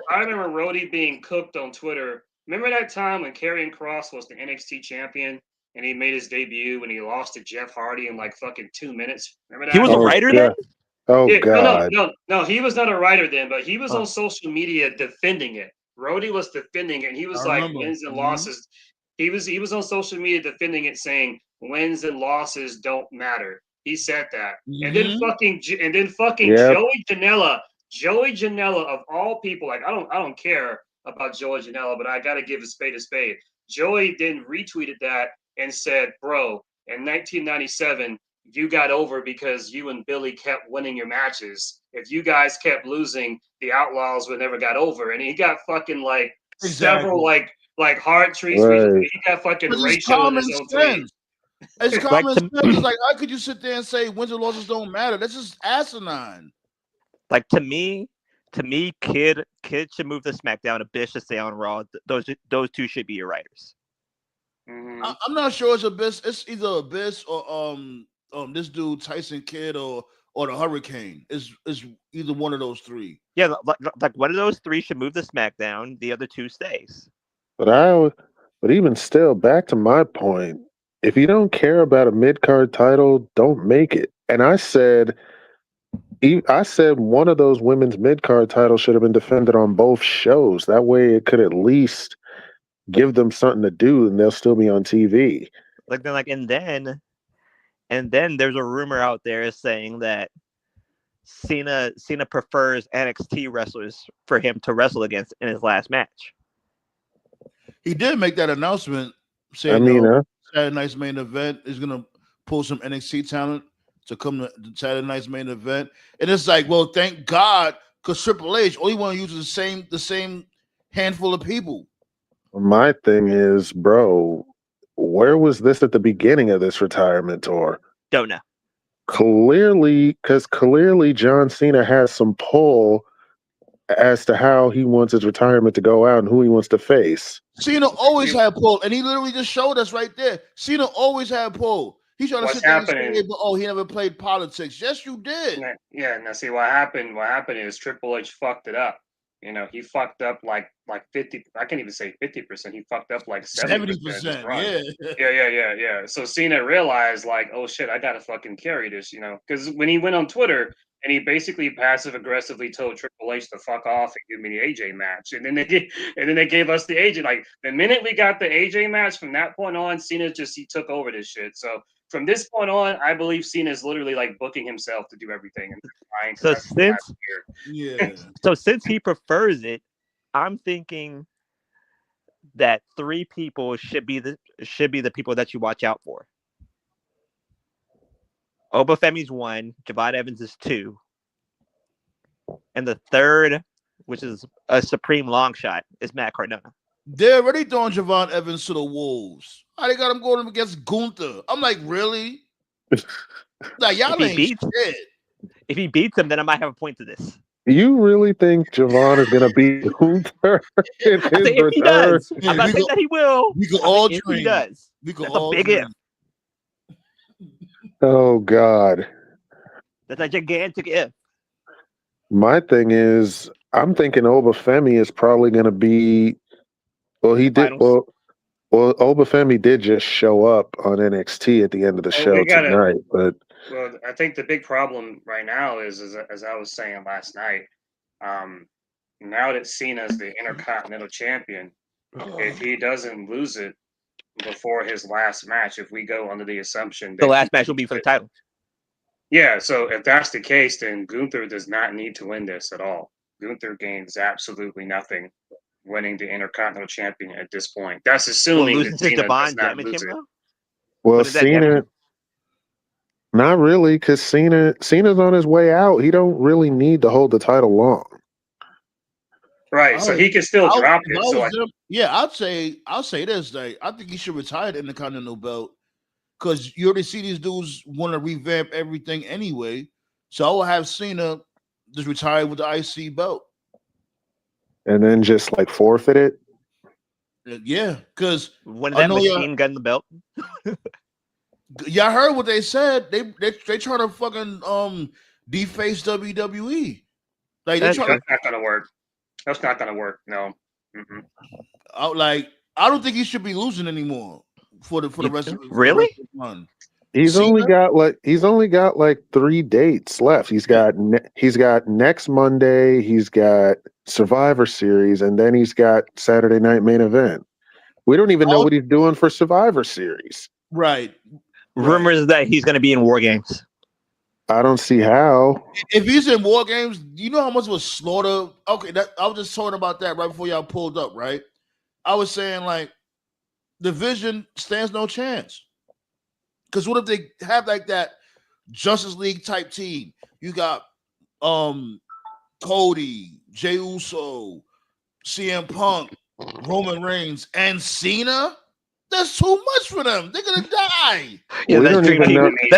I remember Rhodey being cooked on Twitter. Remember that time when Karrion Kross was the NXT champion and he made his debut when he lost to Jeff Hardy in like fucking 2 minutes? Remember that? He was a writer then? Oh yeah, God. No, he was not a writer then, but he was on social media defending it. Rhodey was defending it, and he was like wins and losses. He was on social media defending it, saying wins and losses don't matter. He said that, and then fucking Joey Janela of all people, like I don't care about Joey Janela, but I got to give a spade a spade. Joey then retweeted that and said, "Bro, in 1997, you got over because you and Billy kept winning your matches. If you guys kept losing, the Outlaws would never got over." And he got fucking like several like hard trees. Right. He got fucking ratio in his own tweet. It's common sense. It's like, how could you sit there and say wins and losses don't matter? That's just asinine. Like to me, Kid should move to SmackDown. Abyss should stay on Raw. Those two should be your writers. Mm-hmm. I'm not sure it's Abyss. It's either Abyss or this dude Tyson Kidd or the Hurricane. It's either one of those three. Yeah, like one of those three should move to SmackDown. The other two stays. But even still, back to my point, if you don't care about a mid-card title, don't make it. And I said one of those women's mid-card titles should have been defended on both shows. That way it could at least give them something to do and they'll still be on TV. And then there's a rumor out there saying that Cena prefers NXT wrestlers for him to wrestle against in his last match. He did make that announcement saying Saturday night's main event is gonna pull some NXT talent to come to Saturday night's main event. And it's like, well, thank God, because Triple H only want to use the same handful of people. My thing is, bro, where was this at the beginning of this retirement tour? Don't know. Clearly John Cena has some pull as to how he wants his retirement to go out and who he wants to face. Cena always had pull, and he literally just showed us right there. Cena always had pull. He's trying to sit there and say, "Oh, he never played politics." Yes, you did. Yeah. Now, see what happened. What happened is Triple H fucked it up. You know, he fucked up like 50. I can't even say 50%. He fucked up like 70%. Yeah. So Cena realized, like, oh shit, I gotta fucking carry this. You know, because when he went on Twitter and he basically passive aggressively told Triple H to fuck off and give me the AJ match, and then they gave us the AJ. Like the minute we got the AJ match, from that point on, Cena he took over this shit. So from this point on, I believe Cena is literally like booking himself to do everything. So since he prefers it, I'm thinking that 3 people should be the people that you watch out for. Obafemi's 1, Javon Evans is 2, and the third, which is a supreme long shot, is Matt Cardona. They're already throwing Javon Evans to the wolves. How they got him going against Gunther? I'm like, really? Like, y'all ain't shit. If he beats him, then I might have a point to this. You really think Javon is going to beat Gunther in his return? If he does, I'm not saying that he will. We can all dream. If he does, we can that's all a big dream. if. Oh God, that's a gigantic if. My thing is, I'm thinking Obafemi is probably going to be. Well, he did. Well, Obafemi did just show up on NXT at the end of the show tonight, but. Well, I think the big problem right now is as I was saying last night, now that Cena's the Intercontinental Champion, if he doesn't lose it before his last match, if we go under the assumption that the last match will be for the title. Yeah, so if that's the case, then Gunther does not need to win this at all. Gunther gains absolutely nothing winning the Intercontinental Champion at this point. That's assuming that Cena does not lose it. Well, Cena... Not really, because Cena's on his way out. He don't really need to hold the title long. Right, so he can still drop it. I'll say this. Like, I think he should retire the Intercontinental belt because you already see these dudes want to revamp everything anyway. So I will have Cena just retire with the IC belt. And then just like forfeit it? Yeah, because when that Machine Gun the belt. Y'all heard what they said. They try to fucking deface WWE. Like that's not gonna work. That's not gonna work. No. I don't think he should be losing anymore for the rest of the really. Run. He's only got like 3 dates left. He's got next Monday. He's got Survivor Series, and then he's got Saturday Night Main Event. We don't even know what he's doing for Survivor Series. Right. Rumors that he's going to be in War Games. I don't see how. If he's in War Games, you know how much of a slaughter. Okay, I was just talking about that right before y'all pulled up, right? I was saying like the Vision stands no chance. Because what if they have like that Justice League type team? You got Cody, Jey Uso, CM Punk, Roman Reigns, and Cena. That's too much for them. They're gonna die. Yeah, that's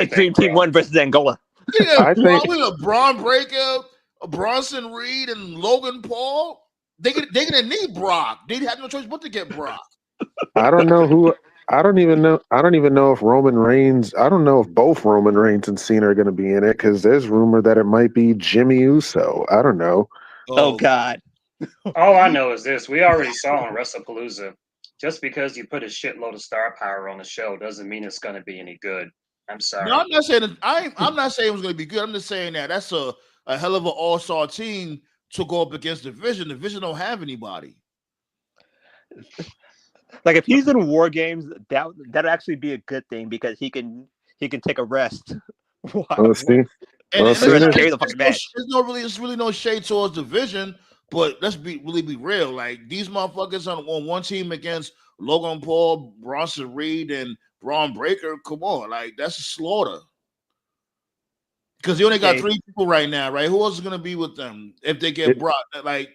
Dream Team 1 versus Angola. Yeah, I think a Braun Breaker, a Bronson Reed, and Logan Paul. They're gonna need Brock. They have no choice but to get Brock. I don't know who. I don't even know if Roman Reigns. I don't know if both Roman Reigns and Cena are going to be in it because there's rumor that it might be Jimmy Uso. I don't know. Oh God. All I know is this: we already saw on WrestlePalooza Just because you put a shitload of star power on the show doesn't mean it's going to be any good. I'm sorry. No, I'm not saying I'm not saying it was going to be good. I'm just saying that that's a hell of an all-star team to go up against the Vision. The Vision don't have anybody. Like if he's in War Games, that'd actually be a good thing because he can take a rest. Oh, see, And, well, and see, Rest that- carry the fucking match. it's really no shade towards the Vision, but let's be real. Like these motherfuckers on one team against Logan Paul, Bronson Reed, and Braun Breaker. Come on, like that's a slaughter. Because you only got Okay. 3 people right now, right? Who else is gonna be with them if they get brought? Like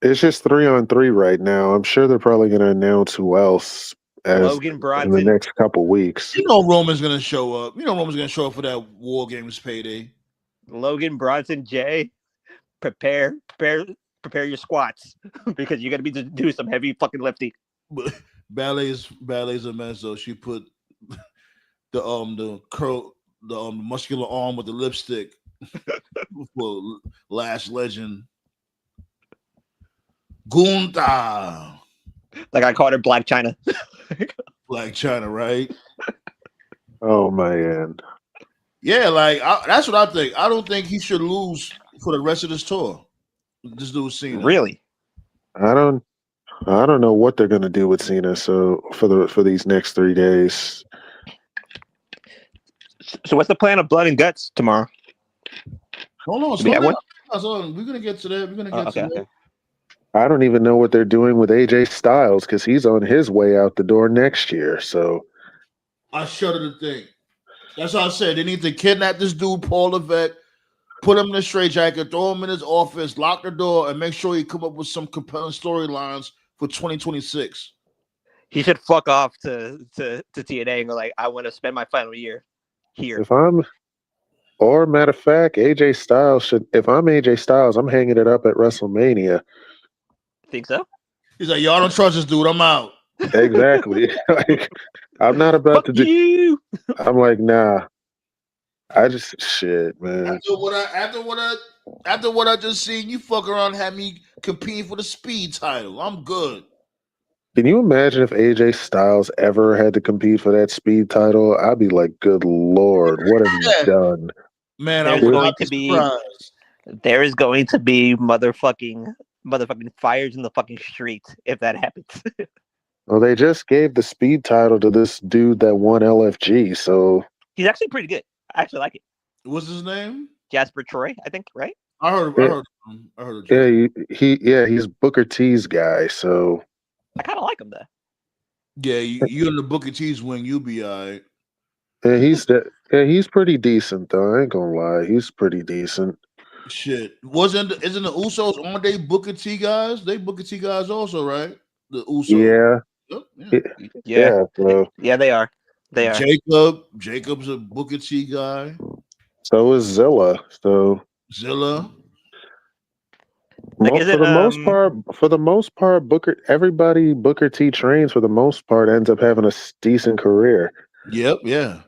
it's just 3-on-3 right now. I'm sure they're probably going to announce who else Logan in the Bronson. next couple weeks. Roman's gonna show up. Roman's gonna show up for that War Games payday. Logan Bronson, Jay, prepare your squats because you're gonna be doing some heavy fucking lifting. But ballet's a mess though. She put the muscular arm with the lipstick for Last Legend. Gunther. Like I called her Black China. Black China, right? Oh man, Yeah, like that's what I think. I don't think he should lose for the rest of this tour. This dude Cena. Really? I don't know what they're going to do with Cena. So for these next 3 days, So what's the plan of Blood and Guts tomorrow? Hold on, Do we have one? We're gonna get to that. We're gonna get to that. Okay. I don't even know what they're doing with AJ Styles because he's on his way out the door next year. So I shudder to think. That's what I said. They need to kidnap this dude, Paul Levesque, put him in a straitjacket, throw him in his office, lock the door, and make sure he come up with some compelling storylines for 2026. He should fuck off to TNA and go like, I want to spend my final year here. or matter of fact, AJ Styles should. If I'm AJ Styles, I'm hanging it up at WrestleMania. Think so? He's like, y'all don't trust this dude. I'm out. Exactly. Like, I'm not about to do. You. I'm like, nah. I just shit, man. After what I just seen, you fuck around and have me competing for the speed title. I'm good. Can you imagine if AJ Styles ever had to compete for that speed title? I'd be like, good lord, what have you done? Man, There's I would going not to be be surprised. there is going to be motherfucking fires in the fucking street if that happens. Well, they just gave the speed title to this dude that won LFG, so He's actually pretty good. I actually like it. What's his name? Jasper Troy, I think, right? I heard of him. he's Booker T's guy, so I kind of like him though. Yeah, you in the Booker T's wing, you'll be all right. yeah, he's pretty decent though. I ain't gonna lie, he's pretty decent. Shit. Isn't the Usos on they Booker T guys? They Booker T guys also, right? The Usos. Yeah. So Yeah, they are. They are. Jacob's a Booker T guy. so is Zilla. So Zilla. Like, for the most part, Booker T trains for the most part ends up having a decent career. Yep, yeah.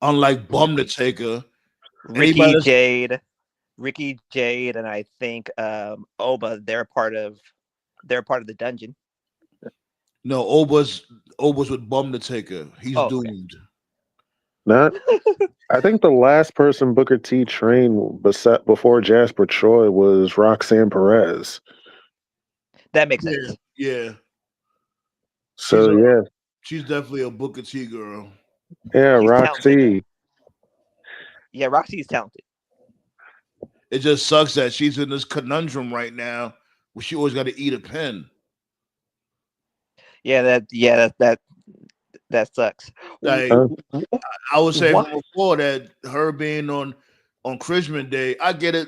Unlike Bum the Taker. Ricky Jade, and I think Oba, they're part of the dungeon. No, Oba's with Bum the Taker. He's doomed. Not, I think the last person Booker T trained before Jasper Troy was Roxanne Perez. That makes sense. Yeah. So she's definitely a Booker T girl. Yeah, She's Roxy. Talented. Yeah, Roxy's talented. It just sucks that she's in this conundrum right now where she always got to eat a pen. That sucks. Like, I was saying before that her being on Christmas Day, I get it.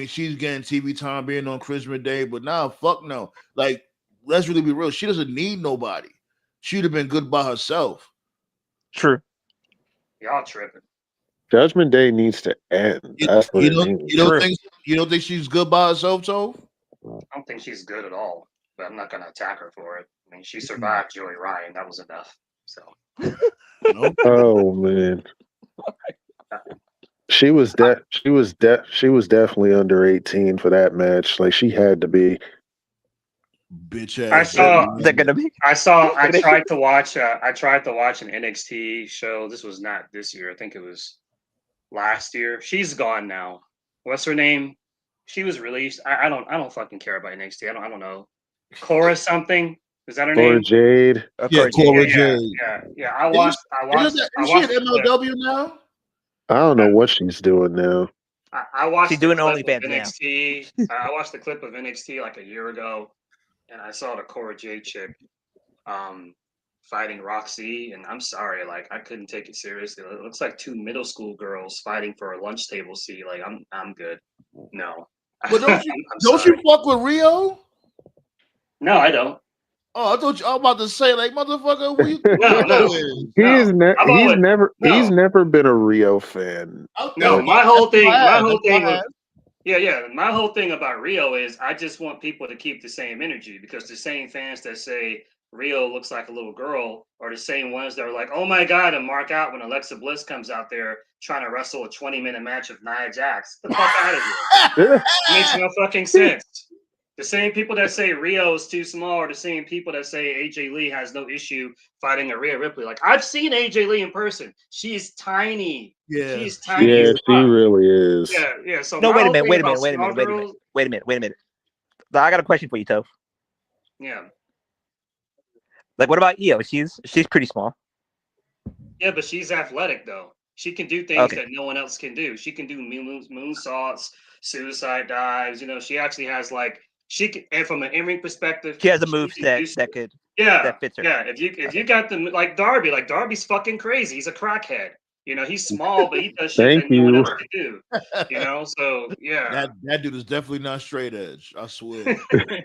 She's getting TV time being on Christmas Day, but now fuck no. Like, let's really be real. She doesn't need nobody. She'd have been good by herself. True. Y'all tripping. Judgment Day needs to end. That's what it means. You don't think she's good by herself, Toph? I don't think she's good at all, but I'm not going to attack her for it. I mean, she survived Joey Ryan. That was enough. So. Nope. Oh man. She was definitely under 18 for that match. Like she had to be. Bitch I ass. saw. They're gonna be. I tried to watch. I tried to watch an NXT show. This was not this year. I think it was last year. She's gone now. What's her name? She was released. I don't fucking care about NXT. I don't know. Cora something. Is that her Or name? Jade. Yeah, Cora Jade. Yeah. I watched Is she the at clip. MLW now? I don't know what she's doing now. I watched She's the doing clip of OnlyFans now. NXT. I watched the clip of NXT like a year ago, and I saw the Cora Jade chick fighting Roxy, and I'm sorry, like I couldn't take it seriously. It looks like two middle school girls fighting for a lunch table seat. Like I'm good. No. But don't you sorry. fuck with Rio? No, I don't. Oh, I thought you. I was about to say, like, motherfucker, who you? He's never been a Rio fan. My whole thing. Yeah. My whole thing about Rio is I just want people to keep the same energy, because the same fans that say Rio looks like a little girl are the same ones that are like, oh my God, and mark out when Alexa Bliss comes out there trying to wrestle a 20-minute match of Nia Jax. Get the fuck out of here. It makes no fucking sense. The same people that say Rio is too small are the same people that say AJ Lee has no issue fighting a Rhea Ripley. Like, I've seen AJ Lee in person. She's tiny. Yeah. She's tiny. Yeah, she really is. Yeah. So No, wait a minute. I got a question for you, Toph. Yeah. Like, what about Io? She's pretty small. Yeah, but she's athletic though. She can do things that no one else can do. She can do moonsaults, suicide dives. You know, she actually has like and from an in-ring perspective, she has a move set that fits her. Yeah, if you got them like Darby's fucking crazy. He's a crackhead. You know, he's small, but he does shit that no one else can do. You know, so yeah. That dude is definitely not straight edge. I swear.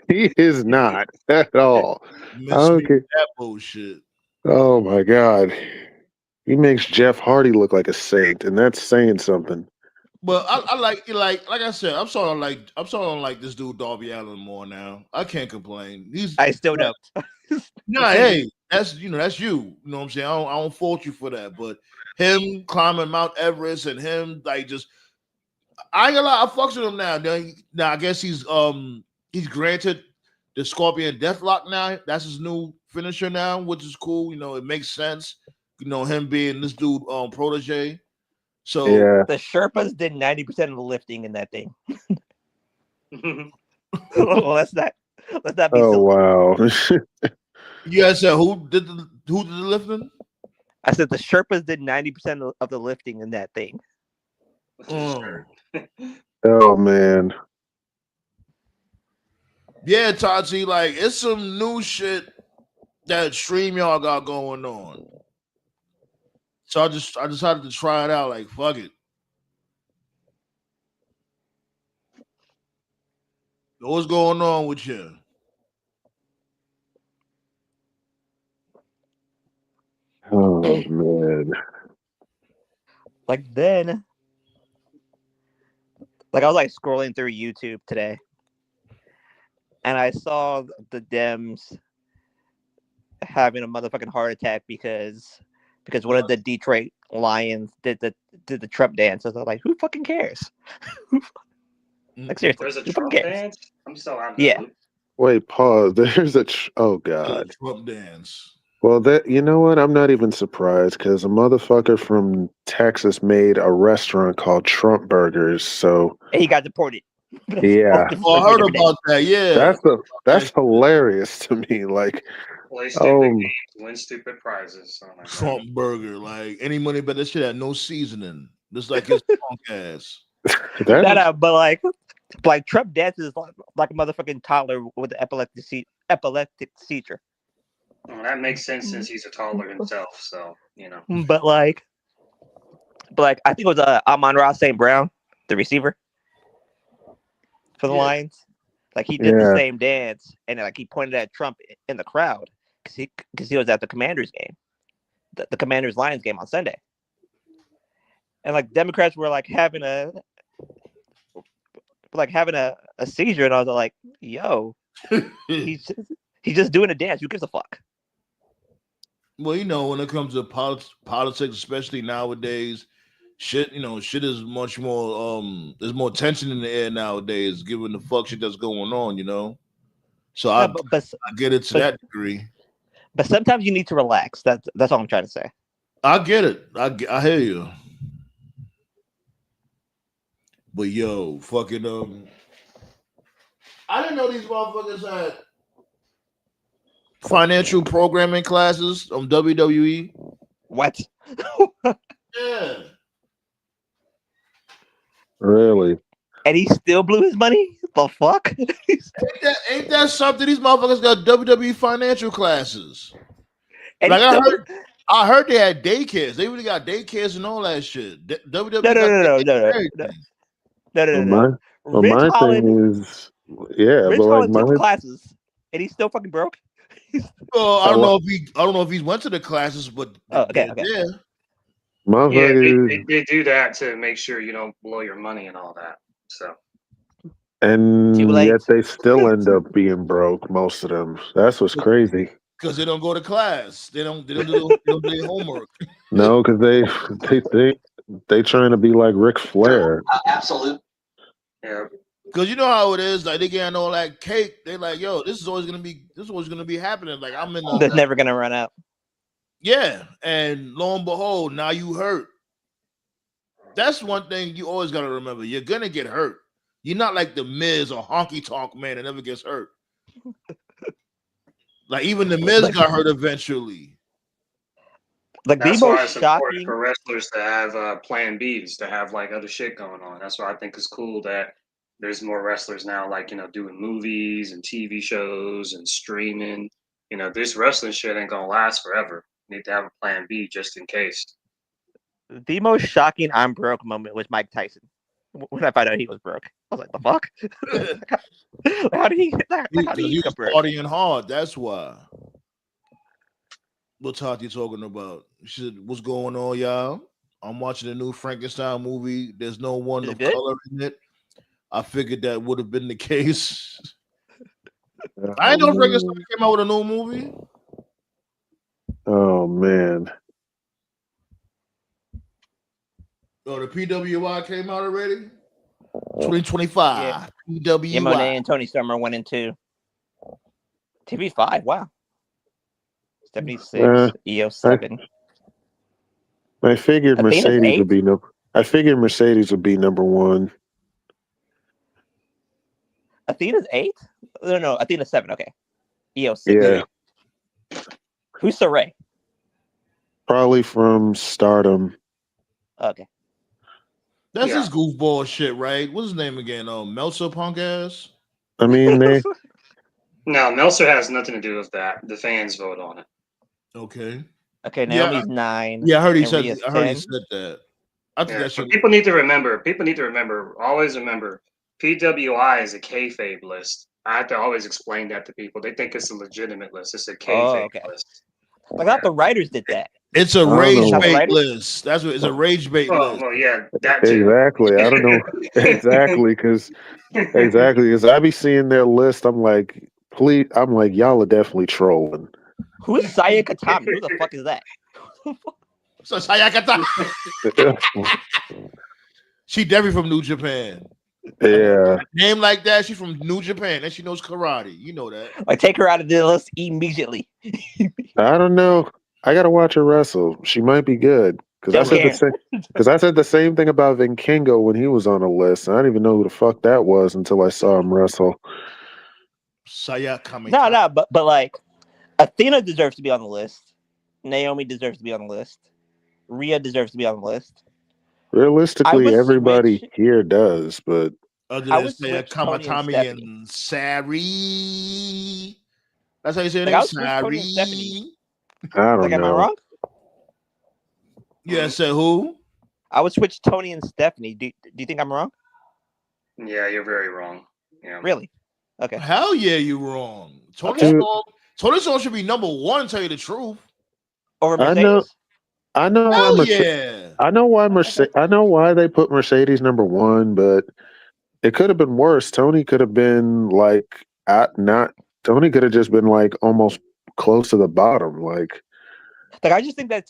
He is not at all. That bullshit. Oh my God. He makes Jeff Hardy look like a saint, and that's saying something. But I like I said, I'm starting to like this dude Darby Allin more now. I can't complain. I still don't. Nah, hey, that's you. You know what I'm saying? I don't fault you for that. But him climbing Mount Everest and him like just, I ain't gonna lie, I fucks with him now. Now I guess he's granted the Scorpion Deathlock now. That's his new finisher now, which is cool. You know, it makes sense. You know, him being this dude protege. So yeah. The Sherpas did 90% of the lifting in that thing. Well, let's not be silly. Wow. You guys said who did the lifting? I said the Sherpas did 90% of the lifting in that thing. Oh man. Yeah, Tati, like it's some new shit that StreamYard got going on. So I decided to try it out. Like, fuck it. What's going on with you? Oh man. Like then, like I was like scrolling through YouTube today, and I saw the Dems having a motherfucking heart attack because one of the Detroit Lions did the Trump dance. I was like, who fucking cares? Like seriously, there's a who Trump fucking cares? dance. I'm so out of Yeah. loop. Wait, pause. There's oh God. Trump dance. Well, you know what? I'm not even surprised because a motherfucker from Texas made a restaurant called Trump Burgers. So and he got deported. Yeah. Oh, I heard about that. Yeah, that's hilarious to me. Like, play stupid games, win stupid prizes. Oh my God. Trump burger, like any money, but that shit had no seasoning. Just like his punk ass. But like Trump dances like a motherfucking toddler with an epileptic seizure. Well, that makes sense since he's a toddler himself. So you know. But I think it was Amon-Ra St. Brown, the receiver for the Lions. Like he did the same dance, and like he pointed at Trump in the crowd because he was at the Commanders game, the Commanders Lions game on Sunday, and like Democrats were like having a seizure, and I was like, "Yo, he's just doing a dance. Who gives a fuck?" Well, you know, when it comes to politics, especially nowadays, shit is much more. There's more tension in the air nowadays, given the fuck shit that's going on. You know, So No, I but get it to but- that degree. but sometimes you need to relax. That's all I'm trying to say. I get it. I hear you. But yo, fucking I didn't know these motherfuckers had financial programming classes on WWE. What? Yeah. Really? And he still blew his money? The fuck? Ain't that something? These motherfuckers got WWE financial classes. And Like he still I heard they had daycares. They really got daycares and all that shit. WWE got no. everything. Well, Rich my Holland, thing is, yeah, Rich but like Holland took the classes, and he's still fucking broke. Well, I don't know if he's went to the classes, but Okay. yeah. my Yeah, thing is, they do that to make sure you don't blow your money and all that. So and Too late. yet they still end up being broke. Most of them. That's what's crazy. Because they don't go to class. They don't do their homework. No, because they trying to be like Ric Flair. Absolute. yeah, Because you know how it is, like they getting all that cake. They like, yo, this is always gonna be happening. Like I'm in That's never gonna run out. yeah, and lo and behold, now you hurt. That's one thing you always gotta remember. You're gonna get hurt. You're not like the Miz or Honky Tonk Man that never gets hurt. Like even the Miz got hurt eventually. Like that's the why most it's important shocking. for wrestlers to have plan Bs, to have like other shit going on. That's why I think it's cool that there's more wrestlers now, like doing movies and TV shows and streaming. This wrestling shit ain't gonna last forever. You need to have a plan B just in case. The most shocking I'm broke moment was Mike Tyson. When I found out he was broke, I was like, "The fuck? How did he? How did he was get broke?" partying hard. That's why. What talk you talking about? She said, "What's going on, y'all? I'm watching a new Frankenstein movie. There's no one Is it of good? color in it. I figured that would have been the case. I didn't know Frankenstein came out with a new movie. Oh man. Oh, the PWI came out already. 2025. Yeah. PWI. Monet and Tony Storm are 1 and 2. TV5. Wow. 76. EO 7. I figured Athena's Mercedes 8? would be number one. Athena's 8? No, Athena's 7. Okay. EO 6. Yeah. Who's Saray? Probably from Stardom. Okay. That's his goofball shit, right? What's his name again? Meltzer punk ass. I mean, No, Meltzer has nothing to do with that. The fans vote on it. Okay. Okay, Naomi's 9. Yeah, I heard he and said. Rhea's I heard he 10. said that. I think that should. People need to remember. Always remember. PWI is a kayfabe list. I have to always explain that to people. They think it's a legitimate list. It's a kayfabe list. I thought the writers did that. It's a rage bait list. That's what it's a rage bait list. Well, yeah, that too. Exactly. I don't know exactly because I be seeing their list. I'm like, please. I'm like, y'all are definitely trolling. Who's Saya Katami? Who the fuck is that? So Sayakata. She definitely from New Japan. Yeah. Name like that, she's from New Japan and she knows karate. You know that. Like, take her out of the list immediately. I don't know. I gotta watch her wrestle. She might be good because I said the same thing about Vinkingo when he was on a list. I didn't even know who the fuck that was until I saw him wrestle. Sayakami. No, but like, Athena deserves to be on the list. Naomi deserves to be on the list. Rhea deserves to be on the list. Realistically, everybody here does, but other than Kamatami and Sari. That's how you say it. Like, Sari. I don't know. Am I wrong? Yeah, said who? I would switch Tony and Stephanie. Do you think I'm wrong? Yeah, you're very wrong. Yeah. Really? Okay. Hell yeah, you wrong. Tony Storm should be number one, to tell you the truth. Over Mercedes? I know why they put Mercedes number one, but it could have been worse. Tony could have been like Tony could have just been like almost close to the bottom. Like I just think that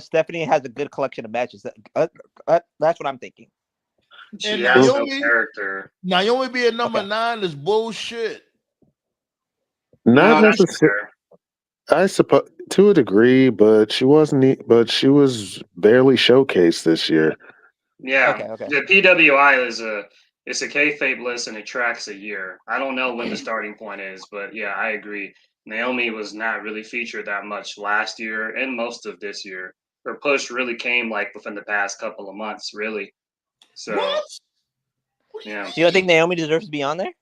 Stephanie has a good collection of matches. That's what I'm thinking. She has no character. Naomi being number 9 is bullshit. Not No, that's necessarily. fair. I suppose to a degree, but she wasn't. But she was barely showcased this year. Yeah, Okay. the PWI is it's a kayfabe list and it tracks a year. I don't know when the starting point is, but yeah, I agree. Naomi was not really featured that much last year and most of this year. Her push really came like within the past couple of months, really. So What? What do you yeah, You don't think mean? Naomi deserves to be on there?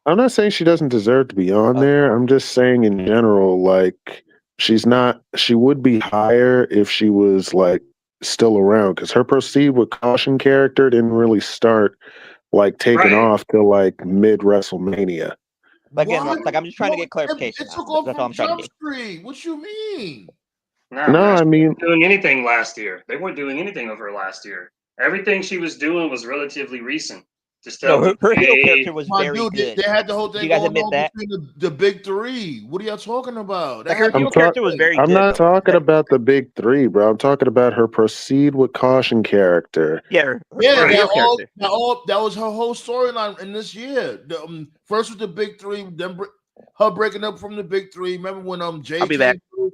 I'm not saying she doesn't deserve to be on Okay. there. I'm just saying in general, like she's not. She would be higher if she was like still around because her proceed with caution character didn't really start like taking right. off till like mid WrestleMania. But again, What? like I'm just trying to No, get clarification. it took off That's all from I'm trying to Jump get. Street. What you mean? No, No, man, I she mean, wasn't doing anything last year. They weren't doing anything of her last year. Everything she was doing was relatively recent. Just No, with her heel character Jay, was My very dude, good. they had the whole Do thing you guys going admit on that? between the big three. What are y'all talking about? That Like her happened heel I'm talking. character was very I'm good not though. talking Like, about the big three, bro. I'm talking about her proceed with caution character. yeah, Yeah, her right? heel character. that was her whole storyline in this year. First with the big three, then her breaking up from the big three. Remember when I'll Jay be back. came through?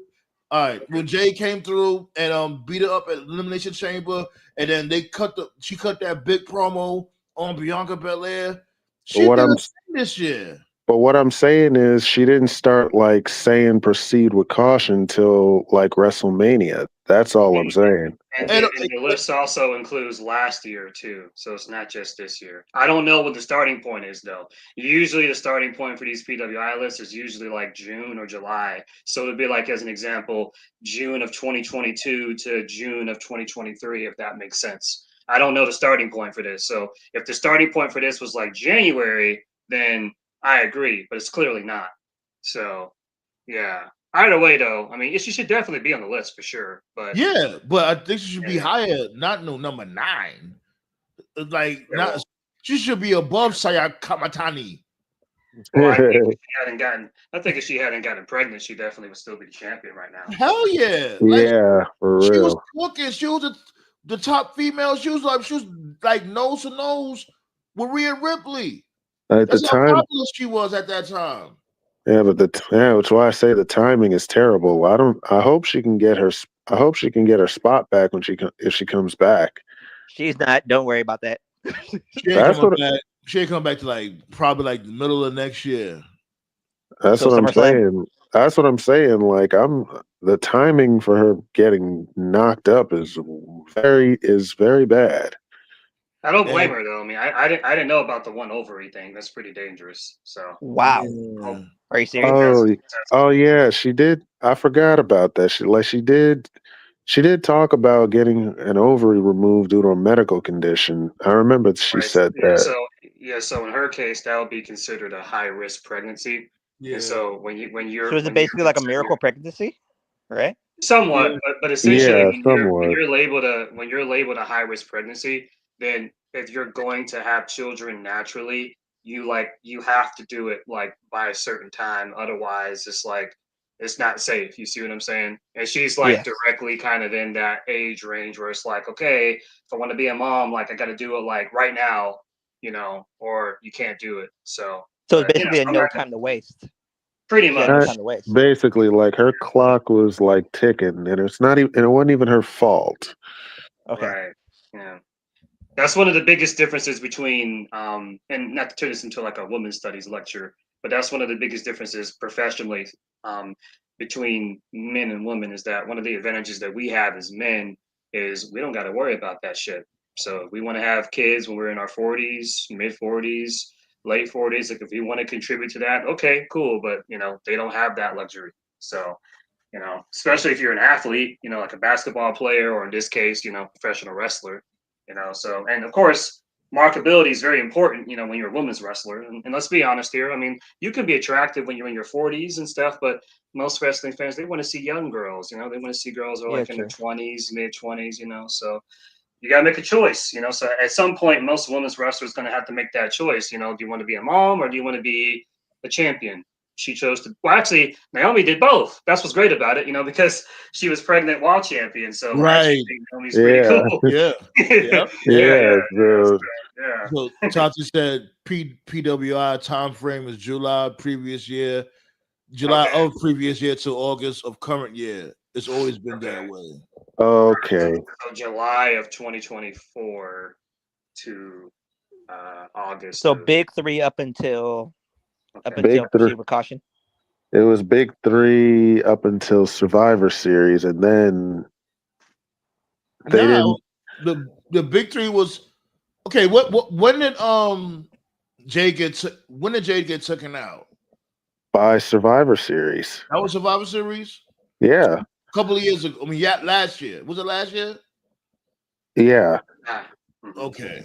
All right, when Jay came through and beat her up at Elimination Chamber, and then she cut that big promo on Bianca Belair. But She what did I'm the same this year. but what I'm saying is she didn't start like saying proceed with caution till like WrestleMania. That's all I'm saying. And And the list also includes last year too, so it's not just this year. I don't know what the starting point is though. Usually, the starting point for these PWI lists is usually like June or July. So it'd be like, as an example, June of 2022 to June of 2023, if that makes sense. I don't know the starting point for this. So if the starting point for this was like January, then I agree, but it's clearly not. So yeah. Either way, though, I mean, she should definitely be on the list for sure. But yeah, but I think she should be yeah, higher, not no number 9. Like yeah, not she should be above Saya Kamatani. well, I think if she hadn't gotten, I think if she hadn't gotten pregnant, she definitely would still be the champion right now. Hell yeah. Like Yeah, for she was real. cooking. She was the top female. She was like nose to nose with Rhea Ripley. At the That's how time, popular she was at that time. yeah, but that's why I say the timing is terrible. I don't. I hope she can get her. I hope she can get her spot back when if she comes back. She's not. Don't worry about that. She ain't That's coming what. back. She ain't coming back to like probably like the middle of next year. That's So what I'm SummerSlam. saying. That's what I'm saying. Like the timing for her getting knocked up is very bad. I don't blame And her though. I mean, I didn't know about the one ovary thing. That's pretty dangerous. So Wow. yeah. hope, Are you serious? hope that's Oh yeah, she did. I forgot about that. She did talk about getting an ovary removed due to a medical condition. I remember she right. said Yeah. that. So in her case, that would be considered a high risk pregnancy. And Yeah. so So is it basically like a miracle pregnancy, right? Yeah. somewhat, but essentially, Yeah, somewhat. when you're labeled a high risk pregnancy, then if you're going to have children naturally, you have to do it like by a certain time. Otherwise, it's like it's not safe. You see what I'm saying? And she's like Yeah. directly kind of in that age range where it's like, okay, if I want to be a mom, like I got to do it like right now, or you can't do it. So, So it's but basically a I'm no not time to waste. pretty She had no Uh, much. time to waste. Basically, like her clock was like ticking, and it's not even. And it wasn't even her fault. Okay. Right. Yeah. That's one of the biggest differences between and not to turn this into like a women's studies lecture, but that's one of the biggest differences professionally um between men and women is that one of the advantages that we have as men is we don't got to worry about that shit. So if we want to have kids when we're in our 40s, mid 40s, late 40s, like if we want to contribute to that, okay, cool, but they don't have that luxury. So especially if you're an athlete, like a basketball player, or in this case, professional wrestler, so, and of course, markability is very important, when you're a women's wrestler. And let's be honest here. I mean, you can be attractive when you're in your 40s and stuff, but most wrestling fans, they want to see young girls, they want to see girls who are Yeah, like in their true. 20s, mid 20s, so you got to make a choice, so at some point, most women's wrestlers going to have to make that choice. Do you want to be a mom or do you want to be a champion? She chose to. Well, actually, Naomi did both. That's what's great about it, because she was pregnant while champion. So I actually Right. think Naomi's pretty Yeah, cool. Yeah. yeah, Yep. yeah, Yeah. yeah. yeah, So yeah. So Tati said PWI time frame is July previous year. July Okay. of previous year to August of current year. It's always been that way. Okay. So July of 2024 to August So of big three up until okay. Big three. Proceed with Caution. It was big three up until Survivor Series, and then they Now didn't. the big three was okay. What when did Jay get when did Jay get taken out? By Survivor Series. That was Survivor Series Yeah. a couple of years ago. I mean, yeah, last year. Was it last year? Yeah. Okay.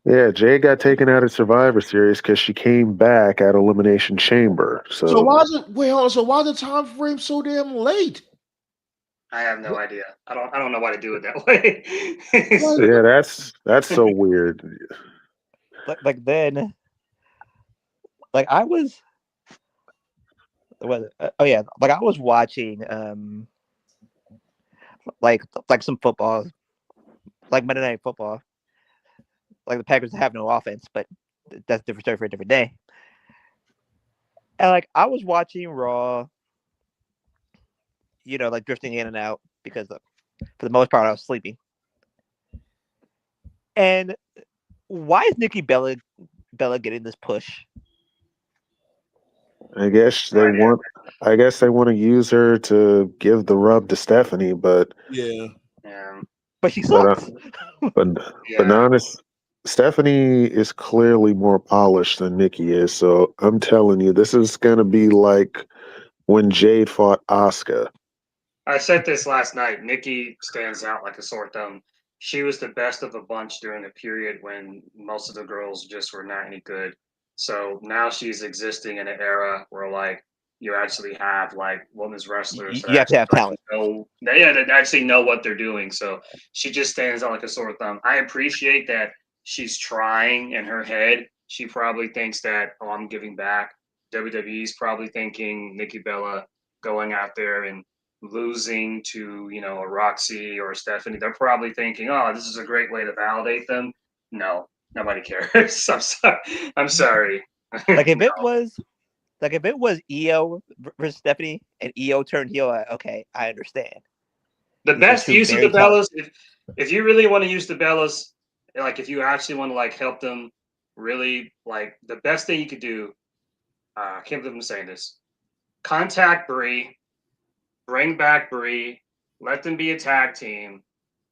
Yeah, Jay got taken out of Survivor Series because she came back at Elimination Chamber. So So why is it wait hold on? So why the time frame so damn late? I have no idea. I don't know why to do it that way. yeah, that's so weird. Like then, like I was. Oh yeah, like I was watching like some football, like Monday Night Football. Like the Packers have no offense, but that's a different story for a different day. And like I was watching Raw, like drifting in and out because for the most part I was sleeping. And why is Nikki Bella getting this push? I guess they want to use her to give the rub to Stephanie, but Yeah. But she but sucks. but honest, Stephanie is clearly more polished than Nikki is. So I'm telling you, this is gonna be like when Jade fought Asuka. I said this last night. Nikki stands out like a sore thumb. She was the best of a bunch during a period when most of the girls just were not any good. So now she's existing in an era where like you actually have like women's wrestlers that You have to actually have talent. that actually know what they're doing. So she just stands out like a sore thumb. I appreciate that she's trying in her head. She probably thinks that, oh, I'm giving back. WWE's probably thinking Nikki Bella going out there and losing to a Roxy or a Stephanie, they're probably thinking, "Oh, this is a great way to validate them." No, nobody cares. I'm sorry. I'm sorry. Like if No. it was Io versus Stephanie and Io turned heel, okay, I understand. The These are best two use of the very talented. Bellas, if you really want to use the Bellas, like if you actually want to like help them, really like the best thing you could do. I can't believe I'm saying this. Contact Brie, bring back Brie, let them be a tag team,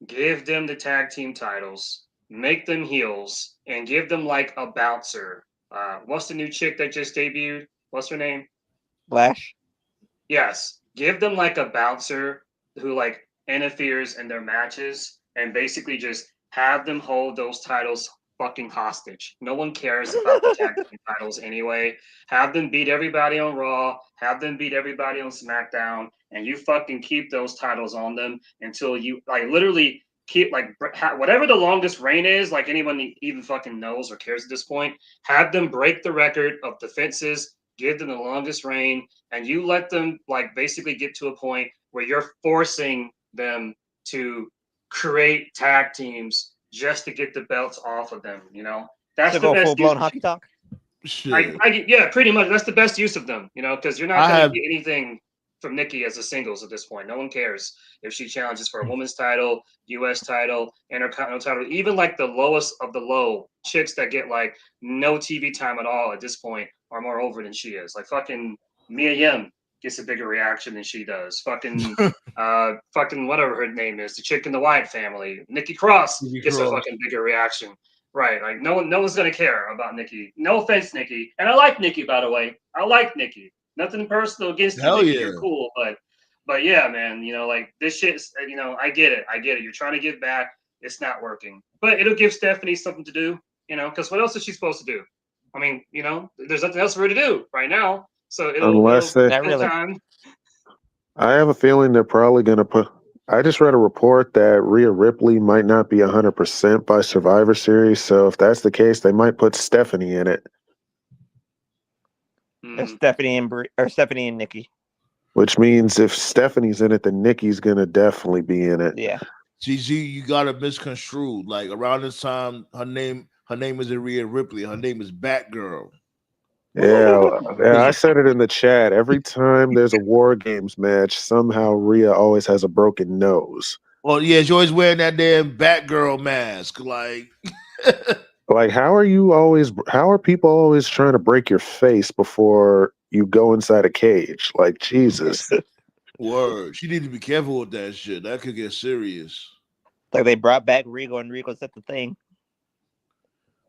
give them the tag team titles, make them heels, and give them like a bouncer. What's the new chick that just debuted? What's her name? Lash. Yes, give them like a bouncer who like interferes in their matches and basically just have them hold those titles fucking hostage. No one cares about the tag team titles anyway. Have them beat everybody on Raw, have them beat everybody on SmackDown, and you fucking keep those titles on them until you like literally keep like whatever the longest reign is, like anyone even fucking knows or cares at this point. Have them break the record of defenses, give them the longest reign, and you let them like basically get to a point where you're forcing them to create tag teams just to get the belts off of them. That's So the go best full blown use. hockey talk. Shit. Yeah, pretty much. That's the best use of them. Because you're not I going have to get anything from Nikki as a singles at this point. No one cares if she challenges for a women's title, U.S. title, Intercontinental title, even like the lowest of the low chicks that get like no TV time at all at this point are more over than she is. Like fucking Mia Yim gets a bigger reaction than she does. Fucking whatever her name is, the chick in the Wyatt family, Nikki Cross gets a fucking bigger reaction. Right, like no one's gonna care about Nikki. No offense, Nikki, and I like Nikki, by the way. I like Nikki. Nothing personal against you, Hell Nikki. yeah. You're cool, but yeah, man. Like this shit's. I get it. You're trying to give back. It's not working, but it'll give Stephanie something to do. Because what else is she supposed to do? I mean, there's nothing else for her to do right now. So Unless they, Not really. time. I have a feeling they're probably going to put. I just read a report that Rhea Ripley might not be 100% by Survivor Series. So if that's the case, they might put Stephanie in it. Stephanie and Nikki. Which means if Stephanie's in it, then Nikki's going to definitely be in it. Yeah. GG, you got it misconstrued. Like around this time, her name isn't Rhea Ripley. Her name is Batgirl. Yeah, I said it in the chat. Every time there's a War Games match, somehow Rhea always has a broken nose. Well, yeah, she's always wearing that damn Batgirl mask. Like, Like, how are people always trying to break your face before you go inside a cage? Like, Jesus. word. She need to be careful with that shit. That could get serious. Like they brought back Regal and Regal said the thing.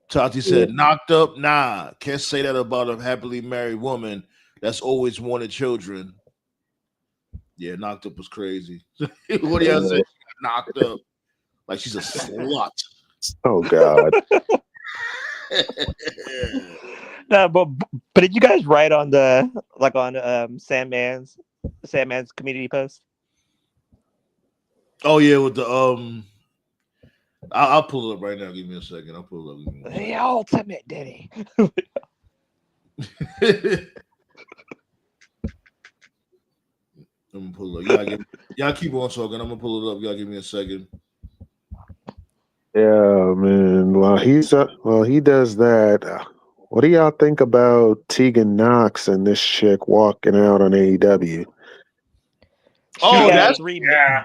Tati said, knocked up? Nah. Can't say that about a happily married woman that's always wanted children. Yeah, knocked up was crazy. What do y'all say? She got knocked up. Like she's a slut. Oh, God. No, but did you guys write on the Sandman's community post? Oh yeah, with the I'll pull it up right now. Give me a second. I'll pull it up. The ultimate Diddy. I'm gonna pull it up. Y'all keep on talking. I'm gonna pull it up. Y'all give me a second. Yeah, man. Well, he does that. What do y'all think about Tegan Knox and this chick walking out on AEW? Oh, that's yeah.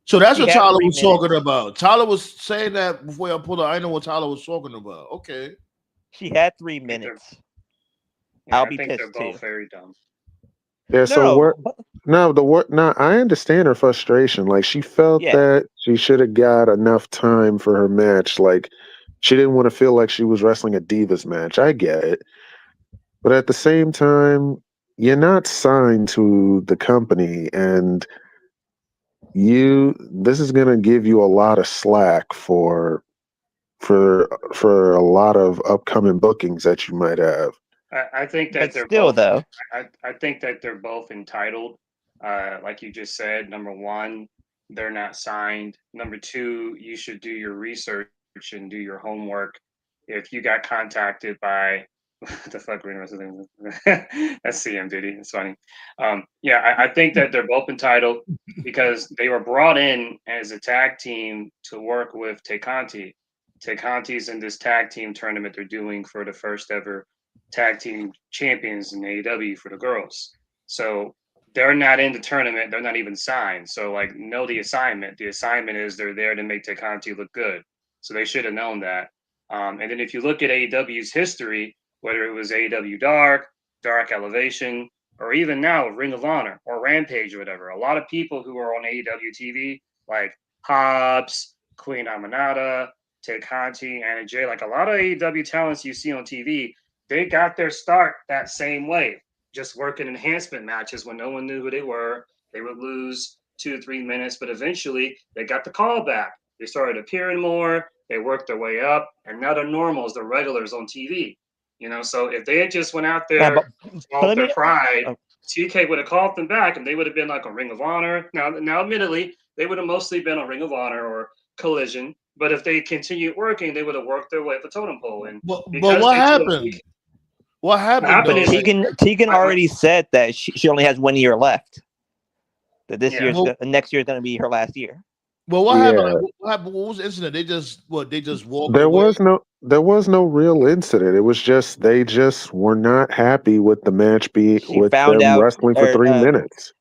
So that's what Tyler was 3 minutes. talking about. Tyler was saying that before y'all pulled it. I know what Tyler was talking about. Okay. She had 3 minutes. I'll be I think pissed they're both too. very dumb. Yeah, I understand her frustration. Like, she felt that she should have got enough time for her match. Like, she didn't want to feel like she was wrestling a Divas match. I get it. But at the same time, you're not signed to the company, and this is going to give you a lot of slack for a lot of upcoming bookings that you might have. I think that they're still both, though. I think that they're both entitled. Like you just said, number one, they're not signed. Number two, you should do your research and do your homework. If you got contacted by what the fuck, that's CM Diddy. It's funny. I think that they're both entitled because they were brought in as a tag team to work with Tay Conti. Tay Conti's in this tag team tournament they're doing for the first ever tag team champions in AEW for the girls. So they're not in the tournament. They're not even signed. So like, know the assignment. The assignment is they're there to make Tay Conti look good. So they should have known that. And then if you look at AEW's history, whether it was AEW Dark Elevation, or even now Ring of Honor or Rampage or whatever, a lot of people who are on AEW TV, like Hobbs, Queen Aminata, Tay Conti, Anna Jay, like a lot of AEW talents you see on TV, they got their start that same way, just working enhancement matches when no one knew who they were. They would lose 2 to 3 minutes, but eventually they got the call back. They started appearing more. They worked their way up, and now they're normals, they're regulars on TV. So if they had just went out there off their pride, TK would have called them back, and they would have been like a Ring of Honor. Now, admittedly, they would have mostly been a Ring of Honor or Collision. But if they continued working, they would have worked their way up the totem pole. And but what happened? What happened? Tegan already said that she only has 1 year left. That next year is going to be her last year. Well, what happened? Like, what happened? What was the incident? They just walked There away? was no real incident. It was just they just were not happy with the match with them wrestling for 3 minutes.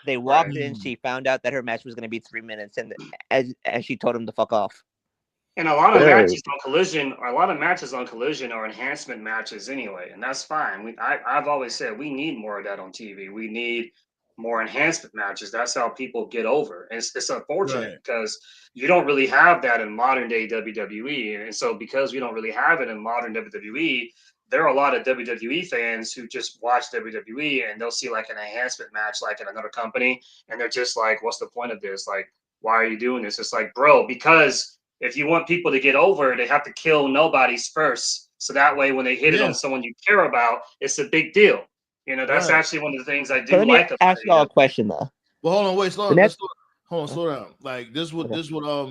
They walked in. She found out that her match was going to be 3 minutes, and as she told him to fuck off. And a lot of matches on Collision are enhancement matches anyway, and that's fine. I've always said we need more of that on TV. We need more enhancement matches. That's how people get over. And it's unfortunate because you don't really have that in modern day WWE. And so because we don't really have it in modern WWE, there are a lot of WWE fans who just watch WWE and they'll see like an enhancement match like in another company. And they're just like, what's the point of this? Like, why are you doing this? It's like, bro, because if you want people to get over, they have to kill nobodies first. So that way, when they hit it on someone you care about, it's a big deal. That's actually one of the things I do let like. Me ask y'all a question though. Well, hold on, wait, slow down. Slow down. Like this, what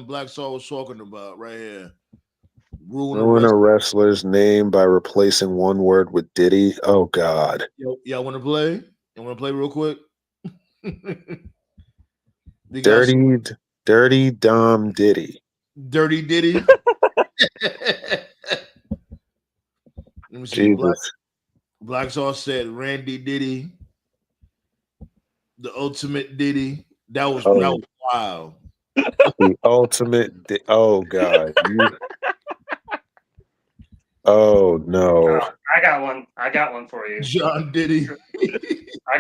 Black Star was talking about right here. Ruin a wrestler's name by replacing one word with Diddy. Oh God. Y'all want to play? You want to play real quick? Dirty Dom Diddy. Dirty Diddy. Let me see. Black Sauce said Randy Diddy, the ultimate Diddy. That was Oh, wild. the ultimate. Oh God, you. Oh no. I got one. I got one for you. John Diddy. I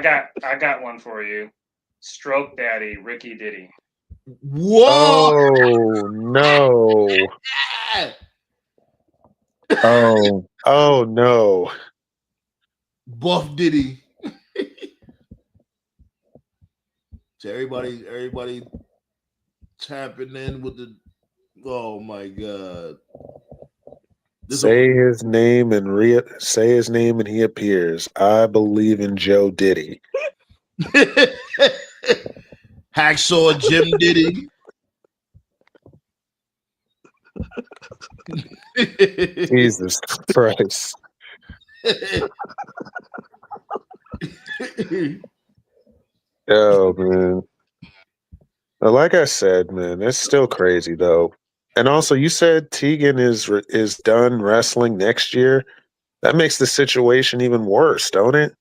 got one for you. Stroke Daddy, Ricky Diddy. Whoa! Oh no. Oh no. Buff Diddy. So everybody tapping in with the. Oh my god! Say his name and say his name and he appears. I believe in Joe Diddy. Hacksaw Jim Diddy. Jesus Christ. Oh man. But like I said, man, that's still crazy though. And also, you said Tegan is done wrestling next year. That makes the situation even worse, don't it?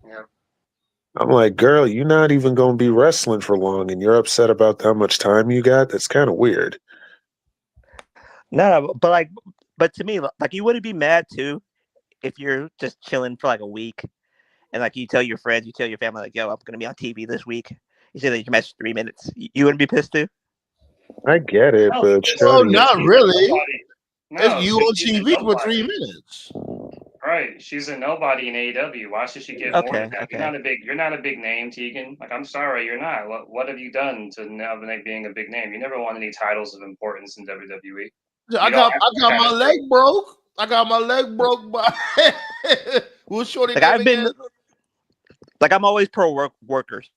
Yeah. I'm like, girl, you're not even going to be wrestling for long, and you're upset about how much time you got. That's kind of weird. No, but to me, like, you wouldn't be mad too if you're just chilling for like a week, and like you tell your friends, you tell your family, like, yo, I'm gonna be on TV this week. You say that you can match 3 minutes. You wouldn't be pissed too? I get it, No, but because Well, Shuddy, not she's a really. nobody. It's No, you because on she's a TV for 3 nobody. minutes. Right. She's a nobody in AEW. Why should she get more than that? You're not a big name, Tegan. Like, I'm sorry, you're not. What have you done to now being a big name? You never won any titles of importance in WWE. I You don't got have I that got kind my of leg thing. broke. I got my leg broke by what's shorty Like name I've been, again? like I'm always pro workers.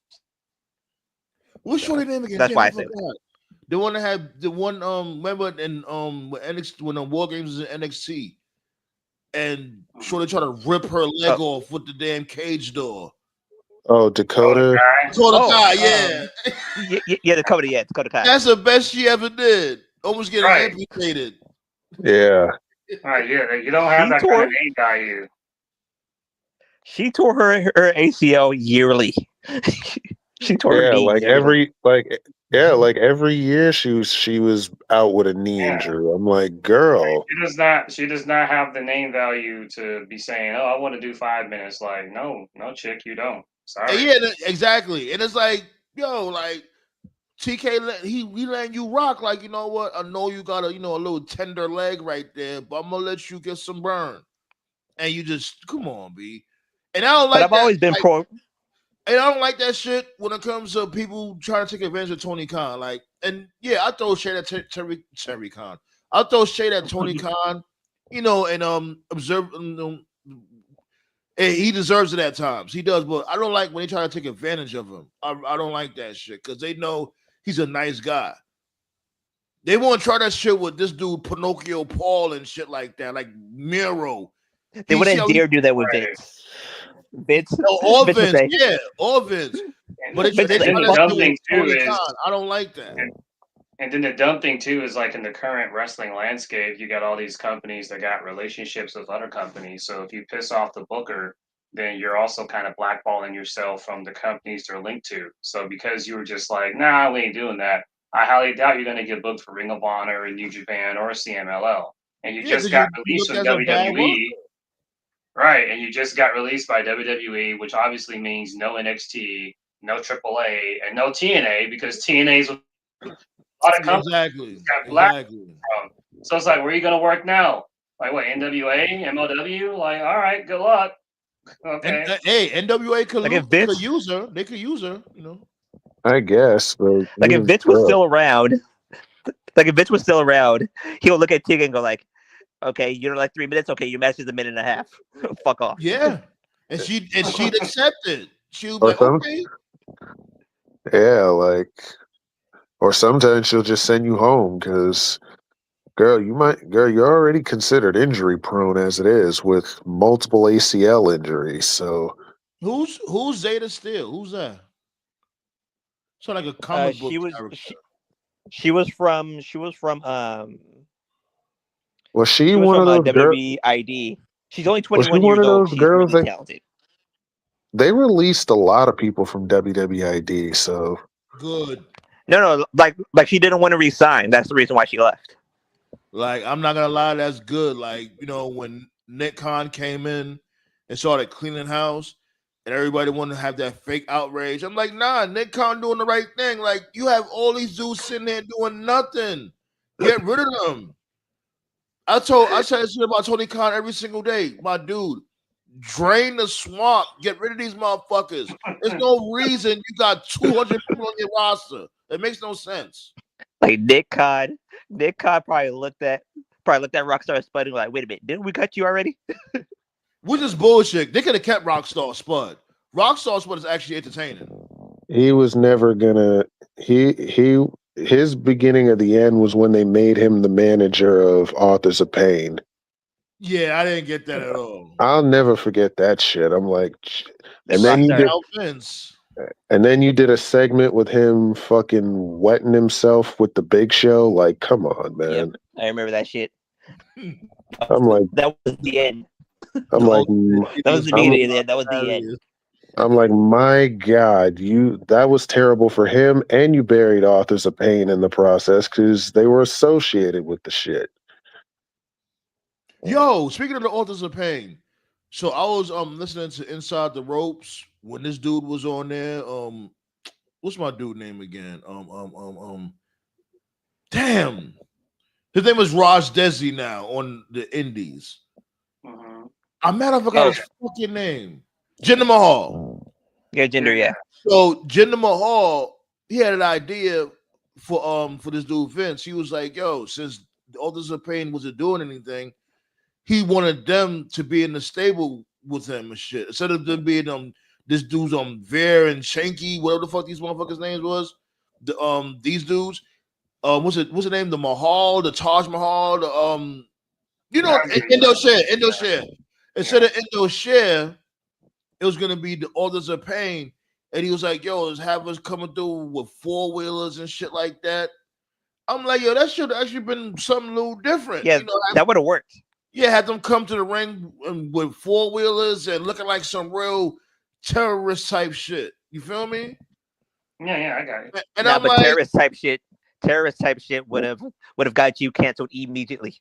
What's So shorty name again? that's Damn, why I I said forgot. The one that had the one remember in when NXT when the War Games was in NXT and shorty tried to rip her leg off with the damn cage door. oh, Oh, Dakota. guy. Dakota Kai, yeah. yeah, Dakota Kai. That's the best she ever did. Almost getting Right. amputated. Yeah. Right. Yeah. You don't have that kind of name value. She tore her ACL yearly. She tore her Yeah, knee yearly. like every year she was out with a knee Yeah. injury. I'm like, girl. She does not have the name value to be saying, "Oh, I want to do 5 minutes." Like, no, chick, you don't. Sorry. Yeah, exactly. And it's like, yo, like TK, he letting you rock. Like, you know what? I know you got a little tender leg right there, but I'm gonna let you get some burn. And you just come on, B. And I don't But like I've that. always been pro. And I don't like that shit when it comes to people trying to take advantage of Tony Khan. Like, and yeah, I throw shade at Terry Khan. I throw shade at Tony Khan. And observe. He deserves it at times. He does, but I don't like when they try to take advantage of him. I don't like that shit because they know he's a nice guy. They won't try that shit with this dude Pinocchio Paul and shit like that, like Miro. They wouldn't dare do that with Right. Vince. Vince, Or Vince would Vince, say, yeah, or Vince. But Vince would they say, try the that fuck dumb shit you. thing with too Tony is, Khan. I don't like that. and then the dumb thing too is like in the current wrestling landscape, you got all these companies that got relationships with other companies. So if you piss off the booker, then you're also kind of blackballing yourself from the companies they're linked to. So because you were just like, nah, we ain't doing that, I highly doubt you're going to get booked for Ring of Honor or New Japan or CMLL. And you Yeah, just because got you released look from as a bad worker. WWE. Right, and you just got released by WWE, which obviously means no NXT, no AAA, and no TNA because TNA's a lot of companies Exactly. got black from. So it's like, where are you going to work now? Like what? NWA, MLW? Like, all right, good luck. And Okay. hey, NWA could, Like if could Vince, use her. They could use her. I guess, but like if even Vince was still. still around, he would look at Tig and go like, okay, you don't like 3 minutes? Okay, your match is a minute and a half. Fuck off. Yeah, and she'd accept it. She'd be Or like, some okay. yeah, like or sometimes she'll just send you home because girl, you're already considered injury prone as it is with multiple ACL injuries. So Who's Zeta Steel? Who's that? Sound like a comic book character. She was from was she she was one from of those girls? WWE ID. She's only Was she 21 one years of old. those She's girls really that talented. they released a lot of people from WWID? So Good. No, like she didn't want to resign. That's the reason why she left. Like, I'm not gonna lie, that's good. Like, when Nick Khan came in and started cleaning house and everybody wanted to have that fake outrage. I'm like, nah, Nick Khan doing the right thing. Like, you have all these dudes sitting there doing nothing. Get rid of them. I say this shit about Tony Khan every single day. My dude, drain the swamp. Get rid of these motherfuckers. There's no reason you got 200 people on your roster. It makes no sense. Like Nick Khan probably looked at Rockstar Spud and like, wait a minute, didn't we cut you already? Which is bullshit. They could have kept Rockstar Spud. Rockstar Spud is actually entertaining. he was never gonna. He his beginning of the end was when they made him the manager of Authors of Pain. Yeah, I didn't get that at all. I'll never forget that shit. I'm like, and then you Rockstar. did, Vince. and then you did a segment with him fucking wetting himself with the Big Show. Like, come on, man. Yep, I remember that shit. I'm like, that was the end. I'm No, like, That was the beginning of the end. That was the end. I'm like, my God, that was terrible for him, and you buried Authors of Pain in the process because they were associated with the shit. Yo, speaking of the Authors of Pain, so I was listening to Inside the Ropes when this dude was on there. What's my dude name again? Damn, his name is Raj Desi now on the Indies. Mhm. I'm mad I forgot his fucking name. Jinder Mahal. Yeah, Jinder, yeah. So Jinder Mahal, he had an idea for this dude Vince. He was like, yo, since the Authors of Pain wasn't doing anything, he wanted them to be in the stable with him and shit. Instead of them being this dude's Veer and Shanky, whatever the fuck these motherfuckers' names was. These dudes. What's the name? The Mahal, the Taj Mahal, the Indoshare. Instead of Indoshare, it was gonna be the Authors of Pain. And he was like, yo, let's have us coming through with 4-wheelers and shit like that. I'm like, yo, that should have actually been something a little different. Yeah, that would have worked. Yeah, had them come to the ring with 4-wheelers and looking like some real terrorist type shit. You feel me? Yeah, I got it. And I'm like, terrorist type shit would have got you canceled immediately.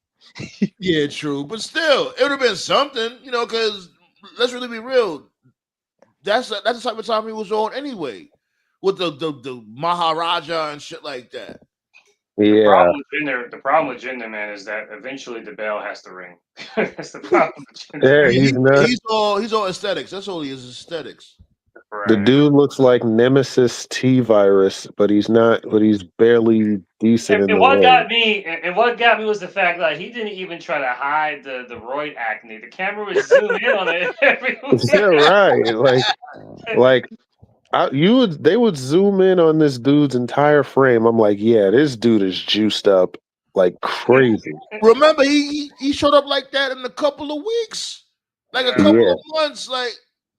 yeah, true, but still, it would have been something, because let's really be real. That's the type of time he was on anyway, with the Maharaja and shit like that. Yeah. The problem with Jinder, man, is that eventually the bell has to ring. That's the problem with Yeah, Jinder. he's He's all aesthetics. That's all he is aesthetics. the dude looks like Nemesis T virus, but he's not. But he's barely decent in And the what ring. got me was the fact that he didn't even try to hide the roid acne. The camera would zoom in on it every Yeah, right. Like they would zoom in on this dude's entire frame. I'm like, yeah, this dude is juiced up like crazy. Remember, he showed up like that in a couple of weeks, like a couple of months. Like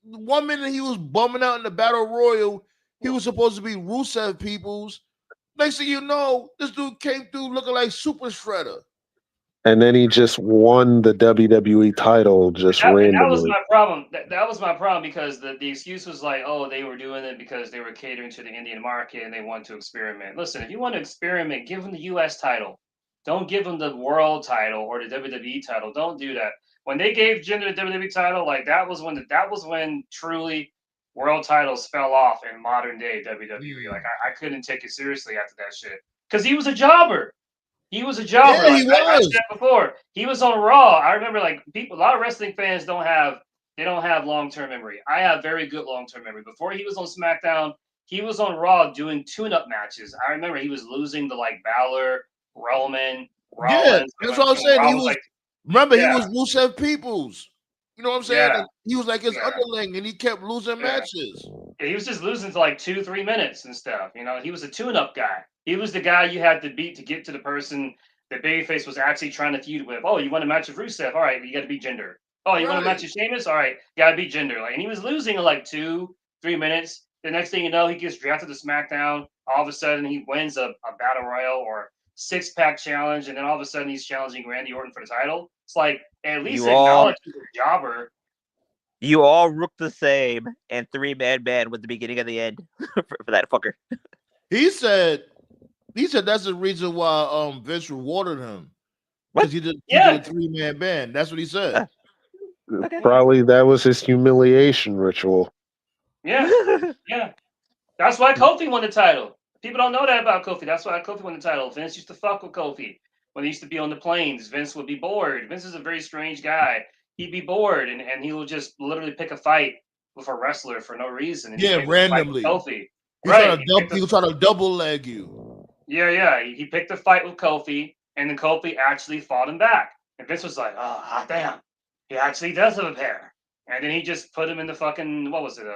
1 minute he was bumming out in the Battle Royal. He was supposed to be Rusev Peoples. Next thing you know, this dude came through looking like Super Shredder. And then he just won the WWE title randomly. That was my problem. That was my problem because the excuse was like, oh, they were doing it because they were catering to the Indian market and they wanted to experiment. Listen, if you want to experiment, give them the U.S. title. Don't give them the world title or the WWE title. Don't do that. When they gave Jinder the WWE title, like that was when truly world titles fell off in modern day WWE. Like I couldn't take it seriously after that shit because he was a jobber. He was a jobber. Yeah, like he I've was. said before. He was on Raw. I remember a lot of wrestling fans don't have long-term memory. I have very good long-term memory. Before he was on SmackDown, he was on Raw doing tune-up matches. I remember he was losing to like Balor, Roman, Rollins. Yeah, that's what I was saying. He was. Remember, yeah. he was Rusev Peoples. You know what I'm saying? Yeah. And he was like his underling, and he kept losing matches. Yeah, he was just losing to like 2-3 minutes and stuff. He was a tune-up guy. He was the guy you had to beat to get to the person that Babyface was actually trying to feud with. Oh, you want a match with Rusev? All right, you got to beat Jinder. Oh, you want a match with Sheamus? All right, you got to beat Jinder. Like, and he was losing in like 2-3 minutes. The next thing you know, he gets drafted to SmackDown. All of a sudden, he wins a battle royal or six-pack challenge, and then all of a sudden he's challenging Randy Orton for the title. It's like at least You all- acknowledge he's a jobber. You all look the same, and 3-man band was the beginning of the end for that fucker. He said that's the reason why Vince rewarded him. Because he did a 3-man band. That's what he said. Okay. Probably that was his humiliation ritual. Yeah, yeah. That's why Kofi won the title. People don't know that about Kofi. That's why Kofi won the title. Vince used to fuck with Kofi when he used to be on the planes. Vince would be bored. Vince is a very strange guy. He'd be bored, and he would just literally pick a fight with a wrestler for no reason. And Yeah, randomly. Kofi. He was trying to double leg you. Yeah. He picked a fight with Kofi, and then Kofi actually fought him back. And Vince was like, "Oh, hot damn, he actually does have a pair." And then he just put him in the fucking, what was it?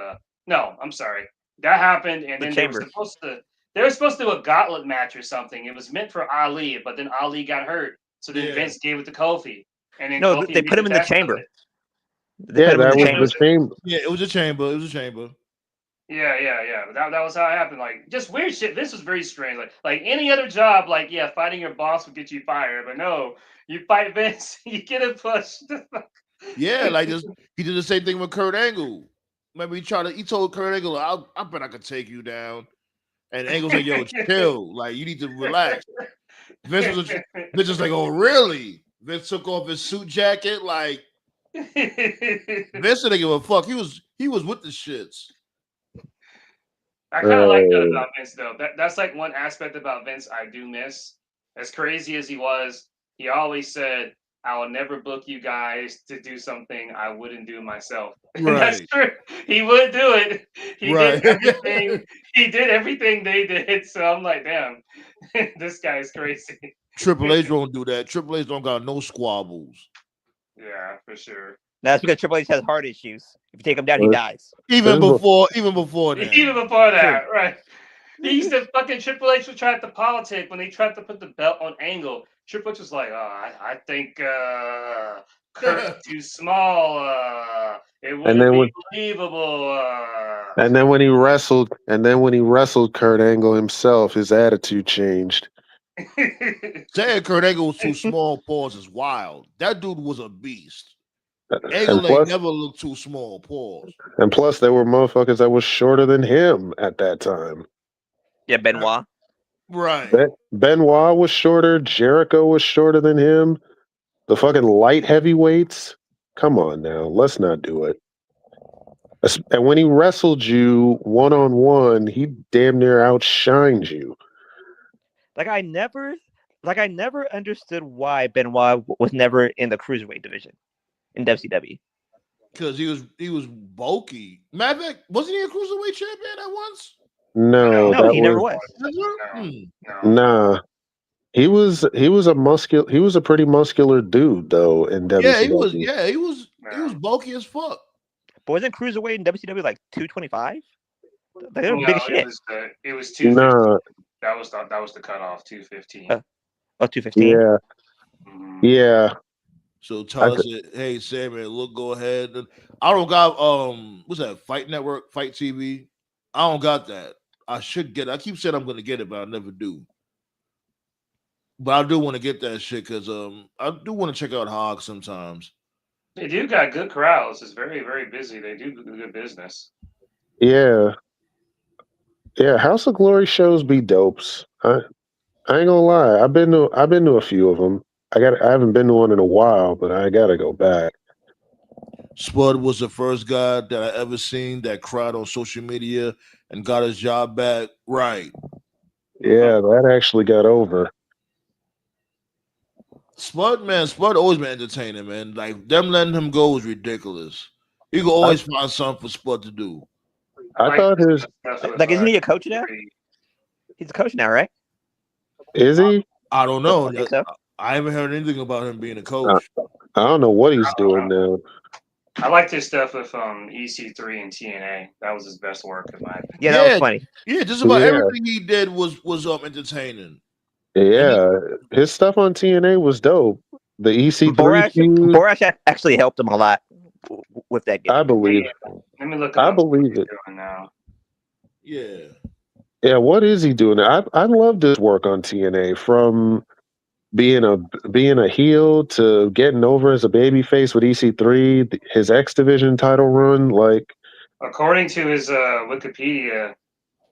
No, I'm sorry. That happened, and then they were supposed to do a gauntlet match or something. It was meant for Ali, but then Ali got hurt. So then Vince gave it to Kofi. And then Kofi they put him in the chamber. Yeah, that was the chamber. Yeah, it was a chamber. Yeah. But that was how it happened. Like, just weird shit. This was very strange. Like any other job, like, yeah, fighting your boss would get you fired. But no, you fight Vince, you get it pushed. Yeah, like this. He did the same thing with Kurt Angle. Remember, he told Kurt Angle, I bet I could take you down. And Angle's like, yo, chill. Like, you need to relax. Vince was like, oh, really? Vince took off his suit jacket. Like, Vince didn't give a fuck. He was with the shits. I kind of like that about Vince, though. That's like one aspect about Vince I do miss. As crazy as he was, he always said, I will never book you guys to do something I wouldn't do myself. Right. That's true. He would do it. He did everything. He did everything they did. So I'm like, damn, this guy is crazy. Triple H won't do that. Triple H don't got no squabbles. Yeah, for sure. That's because Triple H has heart issues. If you take him down, he dies. Even before that. Even before that, right. He used to fucking Triple H would try to politic when they tried to put the belt on Angle. Triple H was like, I think Kurt's too small. It wouldn't be believable. And then when he wrestled Kurt Angle himself, his attitude changed. Saying Kurt Angle was too small, pause, is wild. That dude was a beast. Angle ain't never looked too small, pause. And plus, there were motherfuckers that was shorter than him at that time. Yeah, Benoit. Right. Benoit was shorter. Jericho was shorter than him. The fucking light heavyweights. Come on now. Let's not do it. And when he wrestled you one-on-one, he damn near outshined you. I never understood why Benoit was never in the cruiserweight division in WCW. Because he was bulky. Maverick, wasn't he a cruiserweight champion at once? No, he never was. Nah. He was a pretty muscular dude though in WCW. He was bulky as fuck. But wasn't cruiserweight in WCW like 225? They were big shit. It was 215. Nah. That was the cutoff, 215. 215. Yeah. Yeah. So Tyler said, "Hey Sam, look, go ahead." I don't got what's that? Fight Network, Fight TV. I don't got that. I should get it. I keep saying I'm gonna get it, but I never do. But I do want to get that shit because I do want to check out Hog sometimes. They do got good crowds. It's very, very busy. They do good business. Yeah. Yeah, House of Glory shows be dopes. I ain't gonna lie. I've been to a few of them. I haven't been to one in a while, but I gotta go back. Spud was the first guy that I ever seen that cried on social media and got his job back. Right. Yeah, that actually got over. Spud always been entertaining, man. Like them letting him go was ridiculous. You can always find something for Spud to do. I thought his isn't he a coach now? He's a coach now, right? Is he? I don't know. I think so. I haven't heard anything about him being a coach. I don't know what he's doing now. I liked his stuff with EC3 and TNA. That was his best work, in my opinion. Yeah, that was funny. Yeah, just about everything he did was entertaining. Yeah, his stuff on TNA was dope. The EC3 Borash actually helped him a lot with that game. I believe. Let me look. I believe it. Now. Yeah. Yeah, what is he doing? I love this work on TNA from being a heel to getting over as a babyface with EC3, his X Division title run. Like, According to his Wikipedia,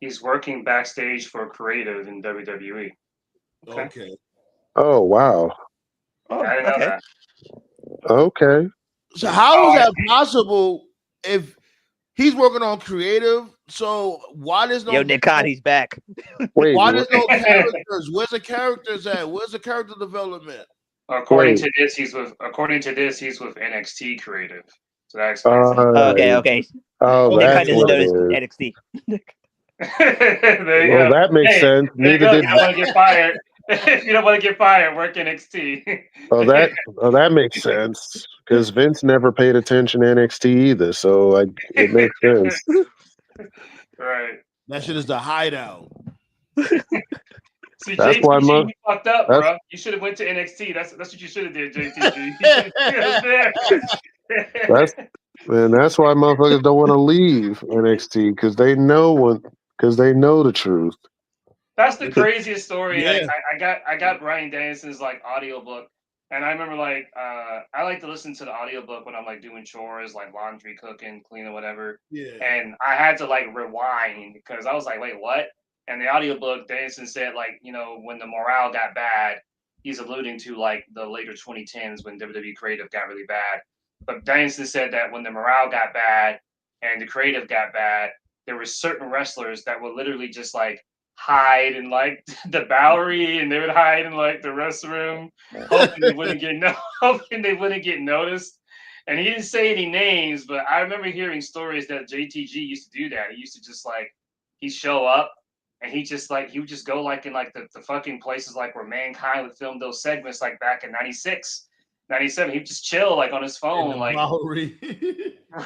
he's working backstage for creative in WWE. Okay. Okay. oh wow, Oh, I didn't know okay. that. okay, So how Oh, is I that see. possible if he's working on creative? So why there's Yo, no Nick Khan, he's back. wait, why there's no characters? Where's the characters at? Where's the character development? According wait, to this, he's with NXT Creative. So that explains it. Okay, uh, okay. oh, Nick Okay. Khan that's doesn't what it notice is. NXT. There you Well, go. that makes Hey, sense. there you Neither go. If did you don't want to get fired, if you don't want to get fired, work NXT. that makes sense because Vince never paid attention to NXT either, so it makes sense. Right. That shit is the hideout. See, That's why JTG, you fucked up, that's bro. You should have went to NXT. That's what you should have did, JTG. You should have there. that's and that's why motherfuckers don't want to leave NXT because they know the truth. That's the craziest story. Yeah. Like I got Bryan Danielson's like audiobook, and I remember like I like to listen to the audiobook when I'm like doing chores, like laundry, cooking, cleaning, whatever. Yeah. And I had to like rewind because I was like, wait, what? And the audiobook, Danielson said like, when the morale got bad, he's alluding to like the later 2010s when WWE creative got really bad. But Danielson said that when the morale got bad and the creative got bad, there were certain wrestlers that would literally just like hide in like the Bowery, and they would hide in like the restroom, hoping they wouldn't get hoping they wouldn't get noticed. And he didn't say any names, but I remember hearing stories that JTG used to do that. He used to just like he'd show up and he would just go like in like the fucking places like where Mankind would film those segments like back in 96, 97. He'd just chill like on his In phone, the like Bowery.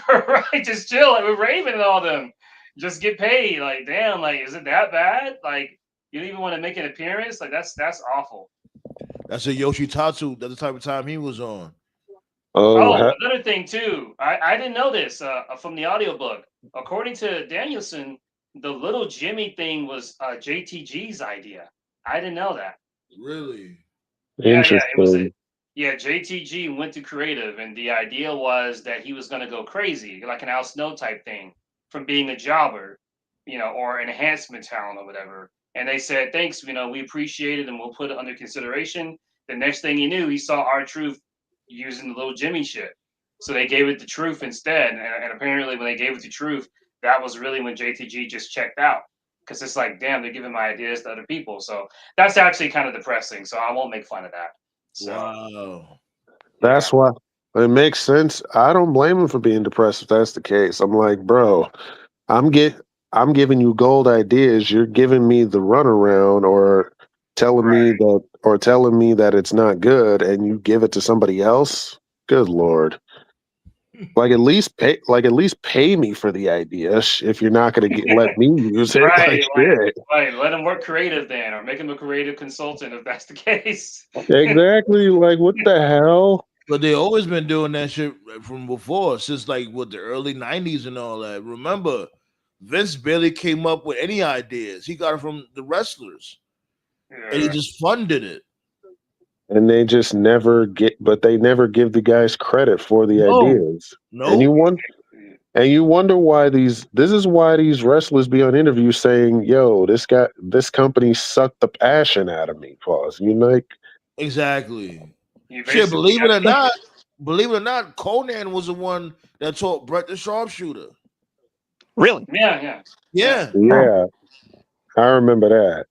right, just chill like with Raven and all them. Just get paid. Like, damn, like, is it that bad? Like, you don't even want to make an appearance? Like, that's awful. That's a Yoshitatsu. That's the type of time he was on. Oh, Oh, another thing too. I didn't know this from the audiobook. According to Danielson, the little Jimmy thing was JTG's idea. I didn't know that. Really? Yeah, it was interesting. JTG went to creative, and the idea was that he was going to go crazy, like an Al Snow type thing, from being a jobber, or an enhancement talent or whatever. And they said, thanks, we appreciate it, and we'll put it under consideration. The next thing he knew, he saw R-Truth using the little Jimmy shit. So they gave it the truth instead. And apparently, when they gave it the truth, that was really when JTG just checked out. Because it's like, damn, they're giving my ideas to other people. So that's actually kind of depressing. So I won't make fun of that. So, Wow. That's why it makes sense. I don't blame him for being depressed if that's the case. I'm like, bro, I'm get I'm giving you gold ideas. You're giving me the runaround or telling me that it's not good and you give it to somebody else. Good Lord. Like at least pay me for the idea if you're not going to let me use it. right, Like shit. right. Let him work creative then, or make him a creative consultant if that's the case. Exactly. Like what the hell? But they always been doing that shit from before, since like the early '90s and all that. Remember, Vince barely came up with any ideas. He got it from the wrestlers, and he just funded it. And they just never they never give the guys credit for the ideas. No. And you wonder why this is why these wrestlers be on interviews saying, yo, this company sucked the passion out of me. Pause. You like Exactly. You Shit, basically believe it or not, Conan was the one that taught Brett the sharpshooter. Really? yeah. yeah, I remember that.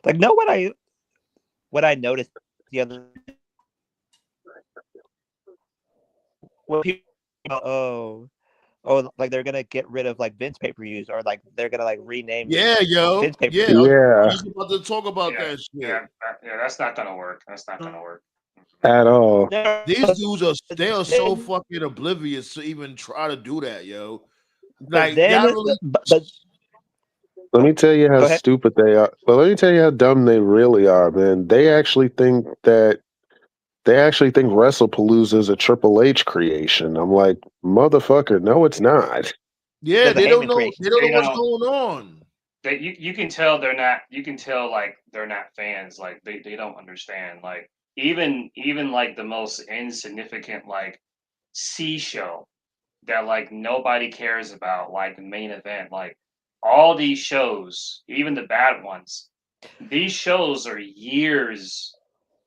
Like, no, what I noticed the other when people like they're gonna get rid of like Vince pay-per-views or like they're gonna like rename Yeah, yo. Vince pay-per-views. Yeah. Yeah. I was about to talk about that shit. Yeah, that's not gonna work. That's not gonna work. At all. These dudes are so fucking oblivious to even try to do that, yo. Like, but let me tell you how Go ahead. stupid they are. Well, let me tell you how dumb they really are, man. They actually think WrestlePalooza is a Triple H creation. I'm like, motherfucker, no, it's not. yeah, There's a they don't Heyman know. creation. They don't know what's going on. that you can tell they're not. You can tell like they're not fans. Like they don't understand. Like even like the most insignificant like C show that like nobody cares about, like the main event, like all these shows, even the bad ones, these shows are years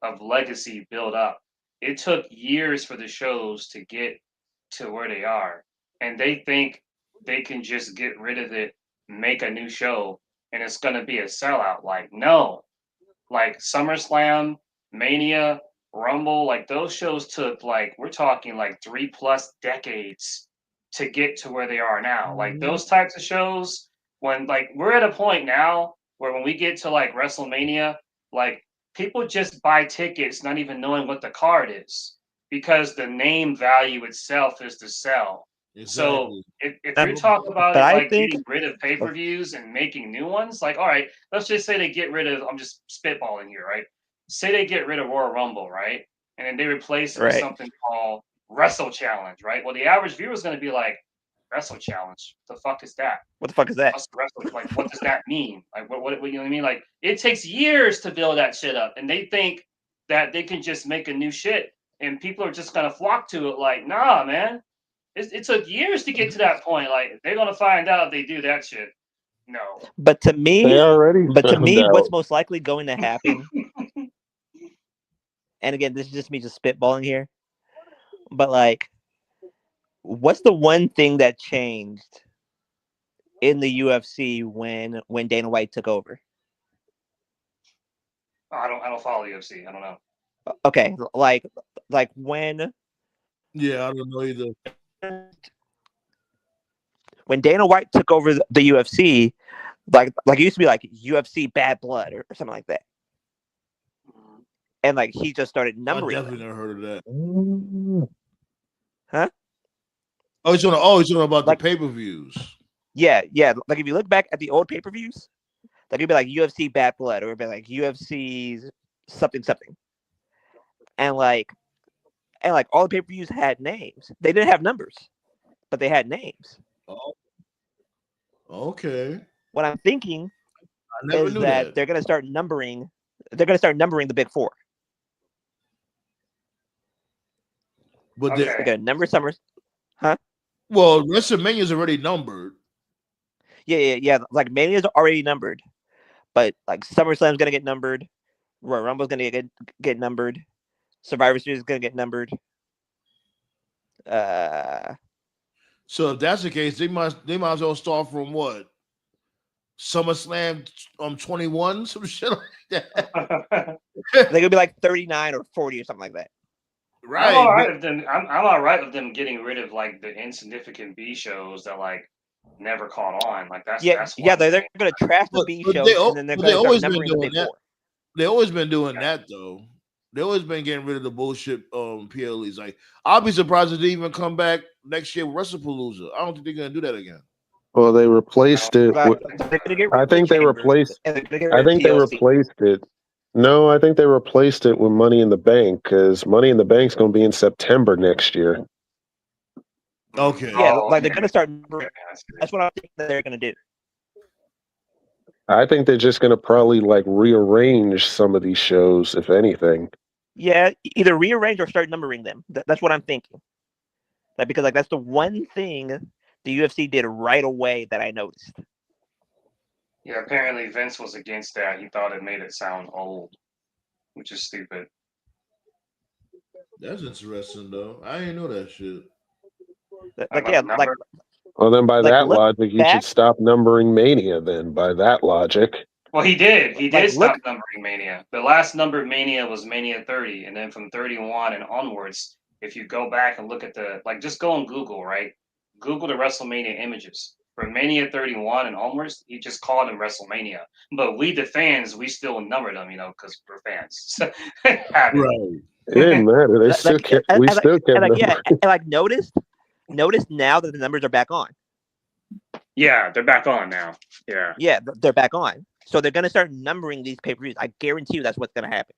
of legacy built up. It took years for the shows to get to where they are, and they think they can just get rid of it, make a new show, and it's gonna be a sellout. Like no, like SummerSlam, Mania, Rumble, like those shows took like we're talking like 3+ decades to get to where they are now. Like those types of shows, when like we're at a point now where when we get to like WrestleMania, like people just buy tickets not even knowing what the card is because the name value itself is to sell. So Exactly. if you're talking about But it I like think getting rid of pay-per-views and making new ones, like all right, let's just say they get rid of, I'm just spitballing here, right? Say they get rid of Royal Rumble, right? And then they replace it with right. something called Wrestle Challenge, right? Well, the average viewer is going to be like, Wrestle Challenge, the fuck is that? What the fuck is that? What's the wrestle? Like, what does that mean? Like, what you know what I mean? Like, it takes years to build that shit up, and they think that they can just make a new shit, and people are just gonna flock to it. Like, nah, man, it took years to get to that point. Like, they're gonna find out if they do that shit. No. But to They me, already found what's out. most likely going to happen, and again, this is just me just spitballing here, but like, what's the one thing that changed in the UFC when Dana White took over? I don't follow UFC. I don't know. Okay, like when Yeah, I don't know either. Dana White took over the UFC, like it used to be like UFC Bad Blood or something like that, and like he just started I numbering definitely them. never heard of that. Huh? Oh, he's talking about Like- the pay-per-views. Yeah. Like if you look back at the old pay-per-views, like it'd be like UFC Bad Blood or it'd be like UFC something, and like all the pay-per-views had names. They didn't have numbers, but they had names. Oh, okay. What I'm thinking I never is knew that that. they're gonna start numbering. They're gonna start numbering the big four. But Okay. They're gonna number Summers. well, WrestleMania is already numbered. Yeah. Like Mania's already numbered, but like SummerSlam's gonna get numbered. Royal Rumble's gonna get numbered. Survivor Series is gonna get numbered. So if that's the case, they might as well start from what? SummerSlam 21, some shit like that. They could be like 39 or 40 or something like that. Right. I'm all right with them. I'm all right with them getting rid of like the insignificant B shows that like never caught on. Like that's Yeah. They're thing. gonna trash the But- B but shows they and then they're but gonna they start always been numbering the doing big that. four. They always been doing that though. They always been getting rid of the bullshit PLEs. Like I'll be surprised if they even come back next year with WrestlePalooza. I don't think they're gonna do that again. Well, they replaced it. Like, With, they're gonna get rid I of the think they Chamber, replaced. and they're gonna get I rid of think they TLC. replaced it. No, I think they replaced it with Money in the Bank because Money in the Bank's going to be in September next year. Okay. Yeah, Oh, like they're okay. gonna start numbering. That's what I think that they're gonna do. I think they're just going to probably like rearrange some of these shows, if anything. Yeah, either rearrange or start numbering them. That's what I'm thinking. Like because like that's the one thing the UFC did right away that I noticed. Yeah, apparently Vince was against that. He thought it made it sound old, which is stupid. That's interesting though. I didn't know that shit. Like yeah, like Well, then by Like, that look logic, you back- should stop numbering Mania. Then by that logic, Well, he did. He did Like, stop look- numbering Mania. The last numbered Mania was Mania 30, and then from 31 and onwards, if you go back and look at the just go on Google, right? Google the WrestleMania images. From Mania 31 and onwards, he just called them WrestleMania. But we, the fans, we still number them, because we're fans. Right. it didn't matter. They Like, still kept. We still kept and like numbering. yeah, and like notice now that the numbers are back on. Yeah, they're back on now. Yeah. Yeah, they're back on. So they're gonna start numbering these pay-per-views. I guarantee you that's what's gonna happen.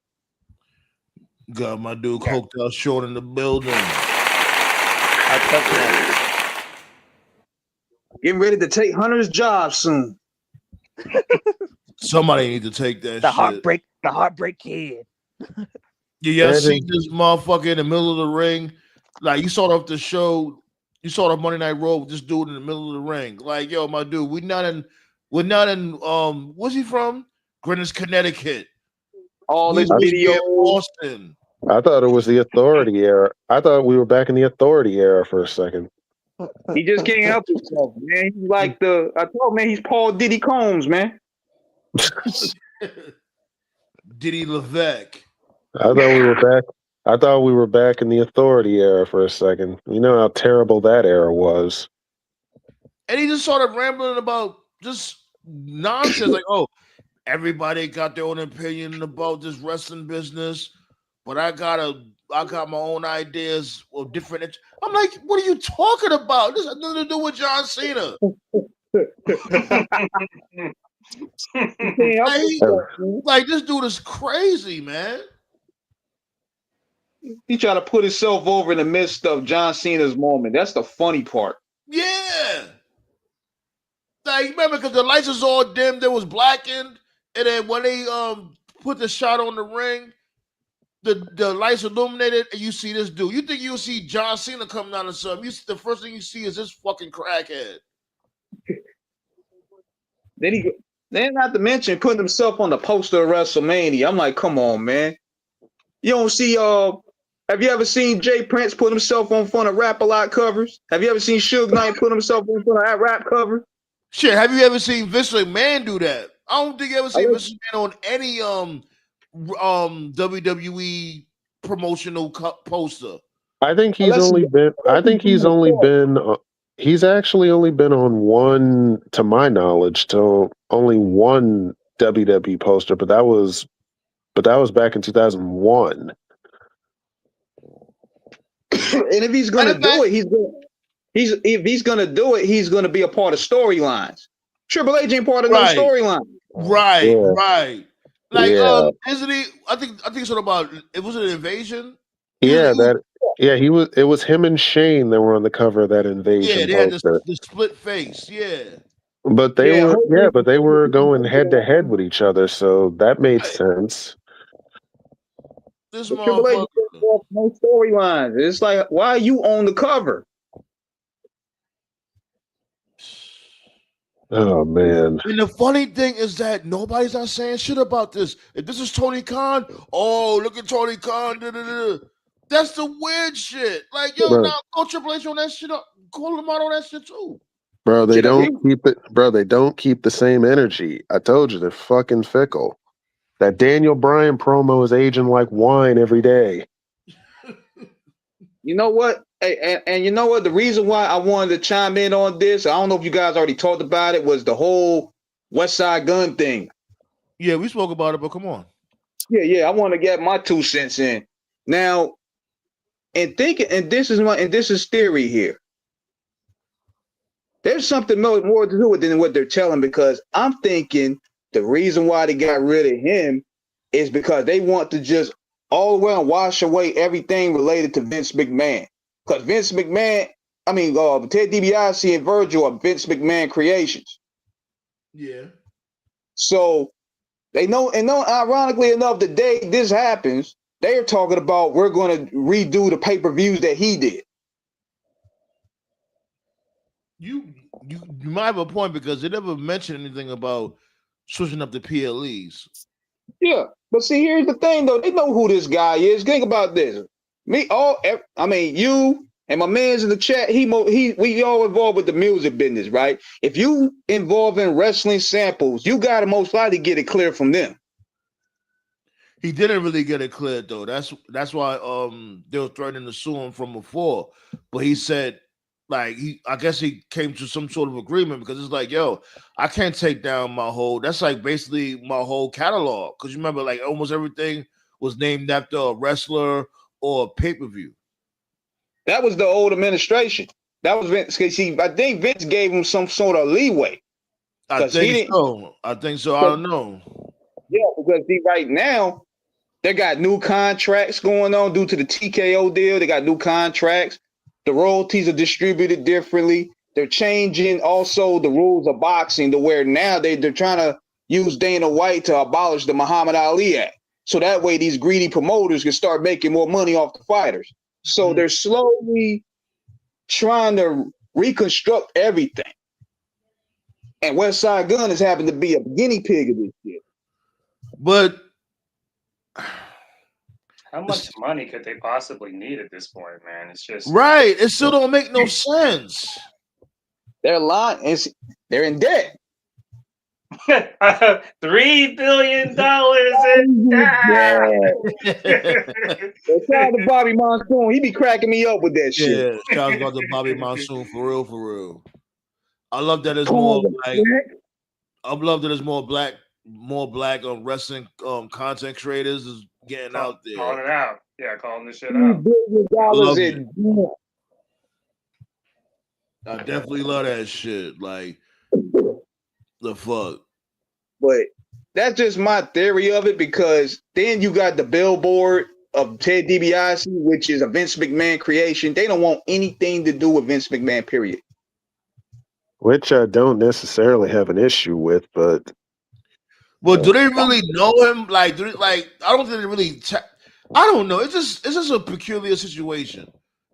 Got my dude Yeah. coked out short in the building. Getting ready to take Hunter's job soon. Somebody need to take that The shit. heartbreak kid. Yeah, see this motherfucker in the middle of the ring. Like you saw off the show, you saw the Monday Night Raw with this dude in the middle of the ring. Like, yo, my dude, we're not in where's he from? Greenwich, Connecticut. All We this was video. in Boston. I thought it was the Authority era. I thought we were back in the Authority era for a second. He just can't help himself, man. He's like I told man, he's Paul Diddy Combs, man. Diddy Levesque. I thought we were back. I thought we were back in the Authority era for a second. You know how terrible that era was. And he just started rambling about just nonsense. Like, oh, everybody got their own opinion about this wrestling business, but I got my own ideas of different. I'm like, what are you talking about? This has nothing to do with John Cena. Like this dude is crazy, man. He tried to put himself over in the midst of John Cena's moment. That's the funny part. Yeah. Like, remember, because the lights was all dim, there was blackened, and then when they put the shot on the ring, the lights illuminated, and you see this dude. You think you'll see John Cena coming down or something? The first thing you see is this fucking crackhead. Then not to mention putting himself on the poster of WrestleMania. I'm like, come on, man. You don't see have you ever seen Jay Prince put himself on front of Rap-A-Lot covers? Have you ever seen Suge Knight put himself in front of rap covers? Shit, have you ever seen Vince McMahon do that? I don't think you ever seen Vince McMahon on any WWE promotional poster. I think he's only been. He's actually only been on one, to my knowledge, to only one WWE poster, but that was back in 2001. And if he's gonna do it, if he's gonna do it, he's gonna be a part of storylines. Triple H ain't part of no storyline. Right, right. Like, isn't he? I think it's all about. It was an invasion. He was. It was him and Shane that were on the cover of that Invasion. Yeah, they had the split face. Yeah, but they were going head to head with each other, so that made sense. This motherfucker. No storylines. It's like, why are you on the cover? Oh man! And the funny thing is that nobody's not saying shit about this. If this is Tony Khan, oh look at Tony Khan. That's the weird shit. Like, yo, now go Triple H on that shit. Call him out on that shit too. Bro, they don't keep it. Bro, they don't keep the same energy. I told you, they're fucking fickle. That Daniel Bryan promo is aging like wine every day. You know what? And you know what? The reason why I wanted to chime in on this, I don't know if you guys already talked about it, was the whole Westside Gunn thing. Yeah, we spoke about it, but come on. Yeah. I want to get my 2 cents in. Now, and this is theory here. There's something more to it than what they're telling, because I'm thinking the reason why they got rid of him is because they want to just all around wash away everything related to Vince McMahon. Because Vince McMahon, Ted DiBiase and Virgil are Vince McMahon creations. Yeah. So they know, ironically enough, the day this happens, they are talking about we're going to redo the pay-per-views that he did. You might have a point, because they never mentioned anything about switching up the PLEs. Yeah, but see, here's the thing, though. They know who this guy is. Think about this. You and my man's in the chat. We all involved with the music business, right? If you involved in wrestling samples, you got to most likely get it clear from them. He didn't really get it cleared, though. That's why they were threatening to sue him from before. But he said, like, I guess he came to some sort of agreement, because it's like, yo, I can't take down that's like basically my whole catalog. Because you remember, like, almost everything was named after a wrestler or a pay-per-view. That was the old administration. That was Vince. I think Vince gave him some sort of leeway. I think so. I don't know. Yeah, because right now, they got new contracts going on due to the TKO deal. They got new contracts. The royalties are distributed differently. they're changing also the rules of boxing to where now they're trying to use Dana White to abolish the Muhammad Ali Act. So that way these greedy promoters can start making more money off the fighters. So they're slowly trying to reconstruct everything. And Westside Gunn has happened to be a guinea pig of this shit. But how much money could they possibly need at this point, man? It's just right. It still don't make no sense. They're lying. They're in debt. $3 billion in debt. Shout out to Bobby Monsoon. He be cracking me up with that shit. Yeah, shout out to Bobby Monsoon for real, for real. I love that it's more like I love that it's more black wrestling content creators is getting out there. Calling it out. Yeah, calling this shit $3 out. billion I definitely love that shit. Like the fuck. But that's just my theory of it, because then you got the billboard of Ted DiBiase, which is a Vince McMahon creation. They don't want anything to do with Vince McMahon, period. Which I don't necessarily have an issue with, but do they really know him? Like, I don't think they really. I don't know. It's just a peculiar situation.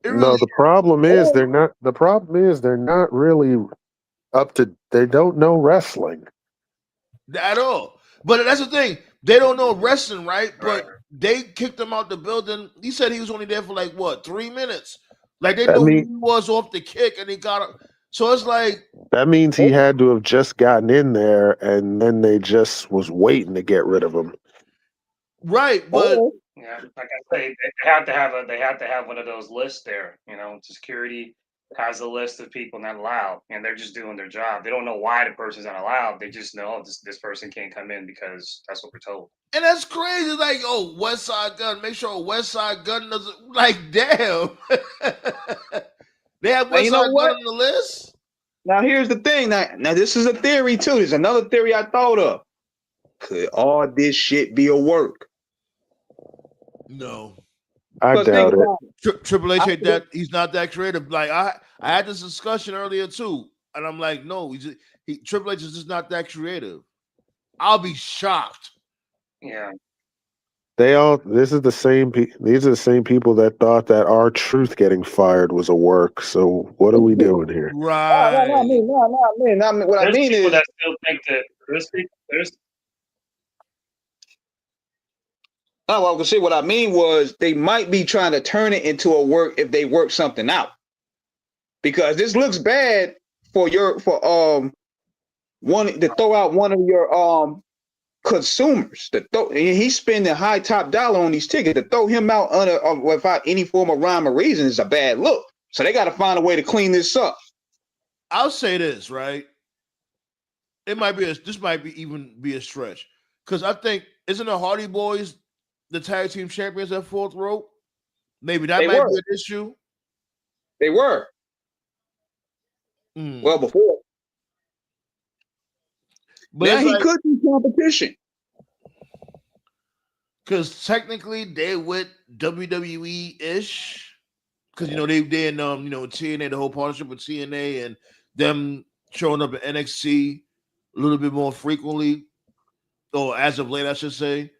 No, the problem is they're not. The problem is they're not really up to. They don't know wrestling at all. But that's the thing. They don't know wrestling, right? But they kicked him out the building. He said he was only there for like what, 3 minutes? Like they knew who he was off the kick, and he got him. So it's like that means he had to have just gotten in there, and then they just was waiting to get rid of him. Right, but yeah, like I say, they have to have one of those lists there. You know, security has a list of people not allowed, and they're just doing their job. They don't know why the person's not allowed. They just know this person can't come in because that's what we're told. And that's crazy. Like, oh, Westside Gunn. Make sure Westside Gunn doesn't. Like, damn. They have Westside Gunn on the list. Now here's the thing. Now this is a theory too. There's another theory I thought of. Could all this shit be a work? No, I doubt it. Triple H ain't that. He's not that creative. Like I had this discussion earlier too, and I'm like, no, Triple H is just not that creative. I'll be shocked. Yeah. This is the same. These are the same people that thought that R-Truth getting fired was a work. So what are we doing here? Right. No, what I mean people is that still think that there's. No, I was gonna say what I mean was they might be trying to turn it into a work if they work something out. Because this looks bad for one to throw out one of your consumers. He's spending high top dollar on these tickets. To throw him out without any form of rhyme or reason is a bad look. So they got to find a way to clean this up. I'll say this, right? This might even be a stretch, because I think isn't the Hardy Boys the tag team champions at Fourth Rope? Maybe that might be an issue. They were. Well, before. But now he could be competition. Because technically they with WWE-ish. Because they in TNA, the whole partnership with TNA, and them showing up at NXT a little bit more frequently, or as of late, I should say.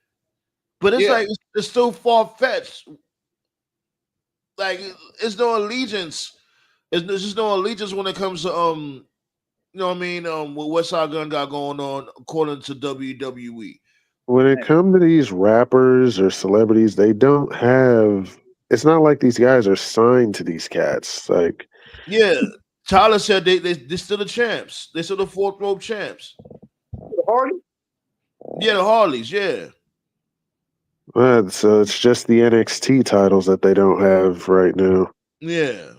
But it's like it's still far-fetched. Like it's no allegiance. There's just no allegiance when it comes to what Westside Gunn got going on according to WWE. When it comes to these rappers or celebrities, they don't have. It's not like these guys are signed to these cats. Like, yeah, Tyler said they're still the champs. They're still the Fourth Rope champs. The Harleys? Yeah, the Harleys. Yeah. So it's just the NXT titles that they don't have right now. Yeah.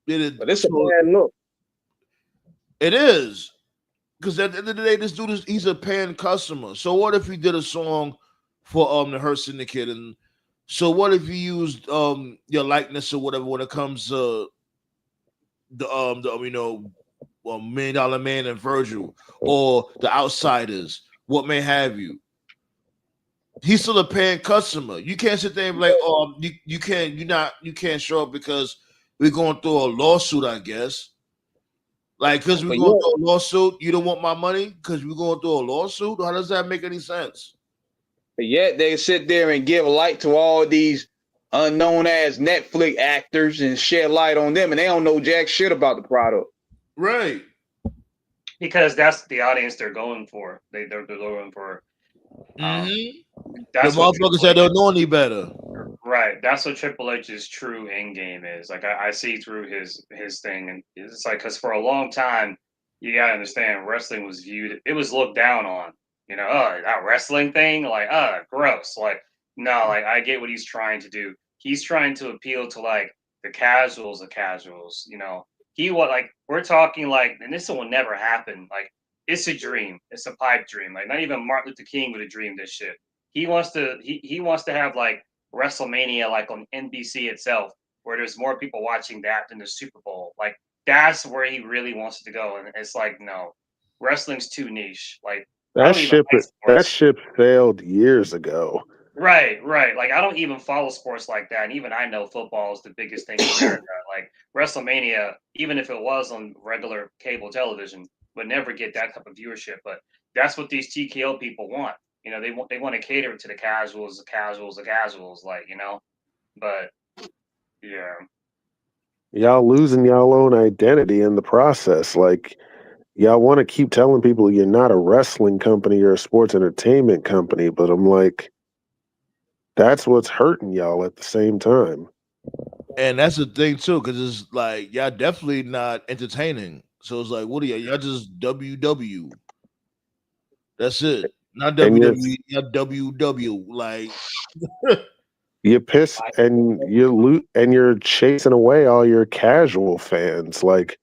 But it's a bad look. It is. Because at the end of the day, this dude he's a paying customer. So what if he did a song for the Hurt Syndicate? And so what if you used your likeness or whatever when it comes to the $1 Million Man and Virgil or the Outsiders, what may have you? He's still a paying customer. You can't sit there and be like, you can't show up because we're going through a lawsuit, I guess. Like, because we're But going yeah, through a lawsuit, you don't want my money because we're going through a lawsuit? How does that make any sense? but yet they sit there and give light to all these unknown ass Netflix actors and shed light on them, and they don't know jack shit about the product. Right. Because that's the audience they're going for. They're going for. The That's what motherfuckers that don't know any better. Right. That's what Triple H's true end game is. Like I see through his thing, and it's like because for a long time, you gotta understand, wrestling was viewed. It was looked down on. You know, oh, that wrestling thing, like, gross. Like, no, like I get what he's trying to do. He's trying to appeal to like the casuals of casuals. You know, we're talking like, and this will never happen. Like, it's a dream. It's a pipe dream. Like, not even Martin Luther King would have dreamed this shit. He wants to have like WrestleMania like on NBC itself, where there's more people watching that than the Super Bowl. Like that's where he really wants to go, and it's like no, wrestling's too niche. Like That ship sailed years ago. Right. Like I don't even follow sports like that, and even I know football is the biggest thing in America. Like WrestleMania, even if it was on regular cable television, would never get that type of viewership. But that's what these TKO people want. You know, they want to cater to the casuals, like, you know. But yeah. Y'all losing y'all own identity in the process. Like, y'all want to keep telling people you're not a wrestling company or a sports entertainment company, but I'm like, that's what's hurting y'all at the same time. And that's the thing too, because it's like y'all definitely not entertaining. So it's like, what are y'all just WW? That's it. Not And WWE, y'all WW. Like you piss and you're chasing away all your casual fans. Like,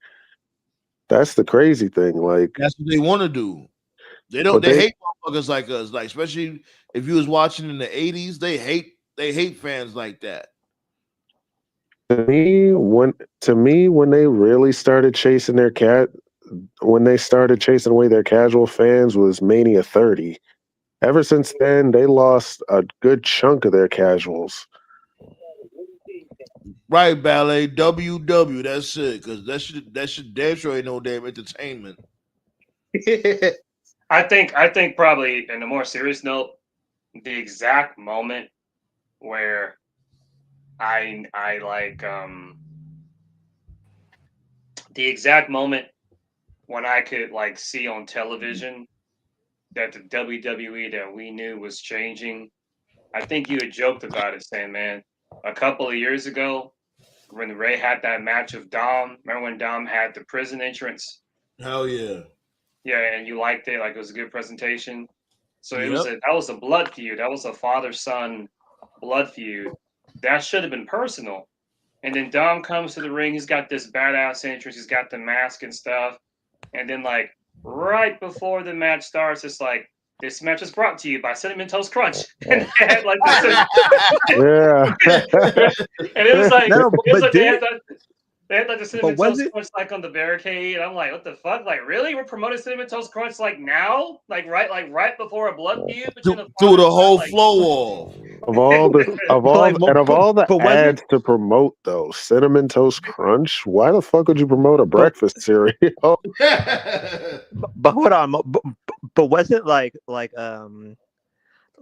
that's the crazy thing. Like, that's what they want to do. They don't. They hate motherfuckers like us. Like, especially if you was watching in the '80s, they hate fans like that. To me, when they really started chasing when they started chasing away their casual fans was Mania 30. Ever since then, they lost a good chunk of their casuals. Right, ballet WW. That's it. Because that should damn sure ain't no damn entertainment. I think probably in a more serious note, the exact moment where I like the exact moment when I could like see on television that the WWE that we knew was changing. I think you had joked about it, saying, man, a couple of years ago when Ray had that match of Dom. Remember when Dom had the prison entrance? Hell yeah. Yeah, and you liked it, like it was a good presentation. So Yep. that was a blood feud. That was a father-son blood feud. That should have been personal. And then Dom comes to the ring. He's got this badass entrance. He's got the mask and stuff. And then, like, right before the match starts, it's like, this match is brought to you by Cinnamon Toast Crunch. And they had, like, Yeah. and it was like, they had like the Cinnamon was Toast it- Crunch like on the barricade. And I'm like, what the fuck? Like, really? We're promoting Cinnamon Toast Crunch like now? Like right before a blood feud between the Threw the whole like, flow off. Of all the but was ads to promote though, Cinnamon Toast Crunch. Why the fuck would you promote a breakfast cereal? But hold on, but wasn't I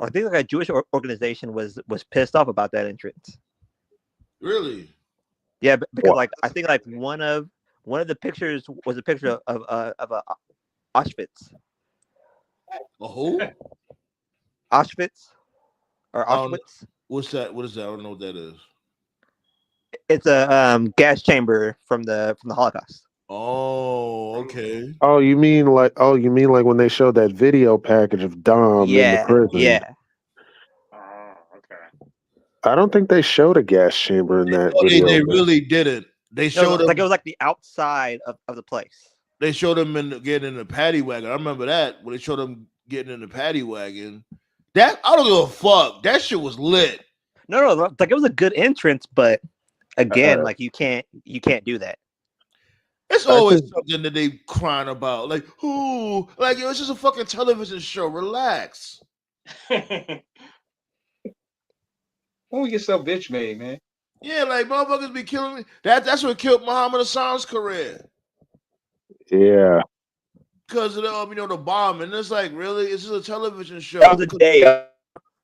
think like a Jewish organization was pissed off about that entrance. Really? Yeah, because What? like I think like one of the pictures was a picture of a Auschwitz. A who? Auschwitz or I don't know. Auschwitz. What's that? What is that? I don't know what that is. It's a gas chamber from the Holocaust. Oh, okay. Oh, you mean like when they showed that video package of Dom in the prison? Yeah. oh, okay. I don't think they showed a gas chamber in that Oh, video. they really didn't. They No, showed like it them. was like the outside of the place. They showed them getting in the paddy wagon. I remember that when they showed them getting in the paddy wagon. That I don't give a fuck. That shit was lit. No, like it was a good entrance, but again, like you can't do that. It's always something that they crying about. Like, who? Like, yo, it's just a fucking television show. Relax. Don't get so bitch made, man. Yeah, like motherfuckers be killing me. That's what killed Muhammad Hassan's career. Yeah. Because of the the bomb, and it's like, really, it's just a television show. That was the day. That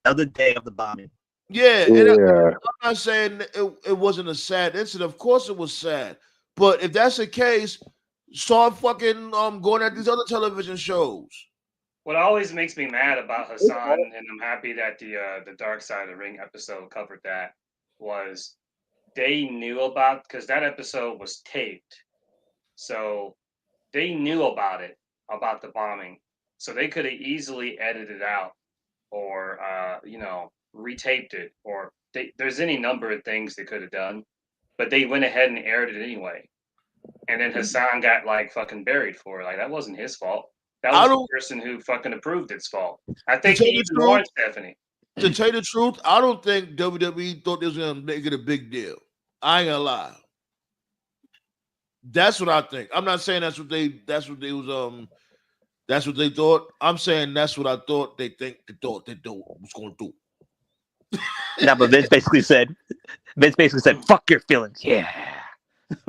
was the day of the bombing. Yeah, and Yeah. I'm not saying it wasn't a sad incident. Of course, it was sad. But if that's the case, start fucking going at these other television shows. What always makes me mad about Hassan, and I'm happy that the Dark Side of the Ring episode covered that, was they knew about, because that episode was taped, so they knew about it, about the bombing, so they could have easily edited it out or retaped it, or there's any number of things they could have done, but they went ahead and aired it anyway. And then Hassan got like fucking buried for it. Like that wasn't his fault. That was the person who fucking approved its fault. I think he even warned Stephanie. To tell you the truth, I don't think WWE thought they was gonna make it a big deal. I ain't gonna lie. That's what I think. I'm not saying that's what they thought. I'm saying that's what I thought they thought was gonna do. No, but Vince basically said, "Fuck your feelings." Yeah.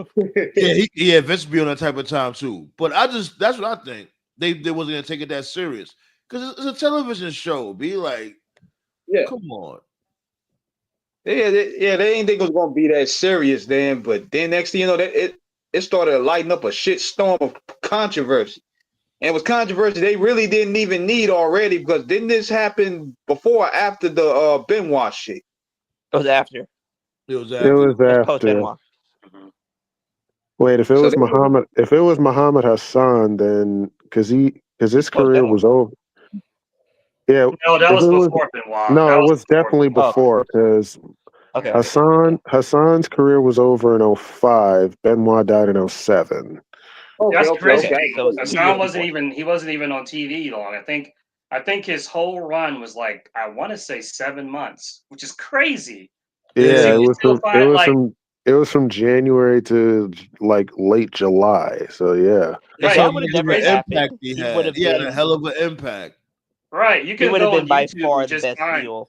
Vince be on that type of time too. But that's what I think. They wasn't gonna take it that serious because it's a television show. Be like, come on. Yeah, they didn't think it was gonna be that serious then. But then next thing you know, that it started lighting up a shit storm of controversy. And it was controversy they really didn't even need already, because didn't this happen before or after the Benoit shit? It was after. It was after. Post Benoit. Wait, if it was Muhammad Hassan, then because his career was over. Yeah, no, that was before Benoit. No, it was definitely before, because Hassan's career was over in 2005. Benoit died in 2007. That's crazy. So Hassan wasn't even on TV long. I think his whole run was like, I want to say 7 months, which is crazy. Yeah, it was from January to like late July. So yeah. Right. That would have never impact he had. He had a hell of an impact. Right. You can go on YouTube and just find.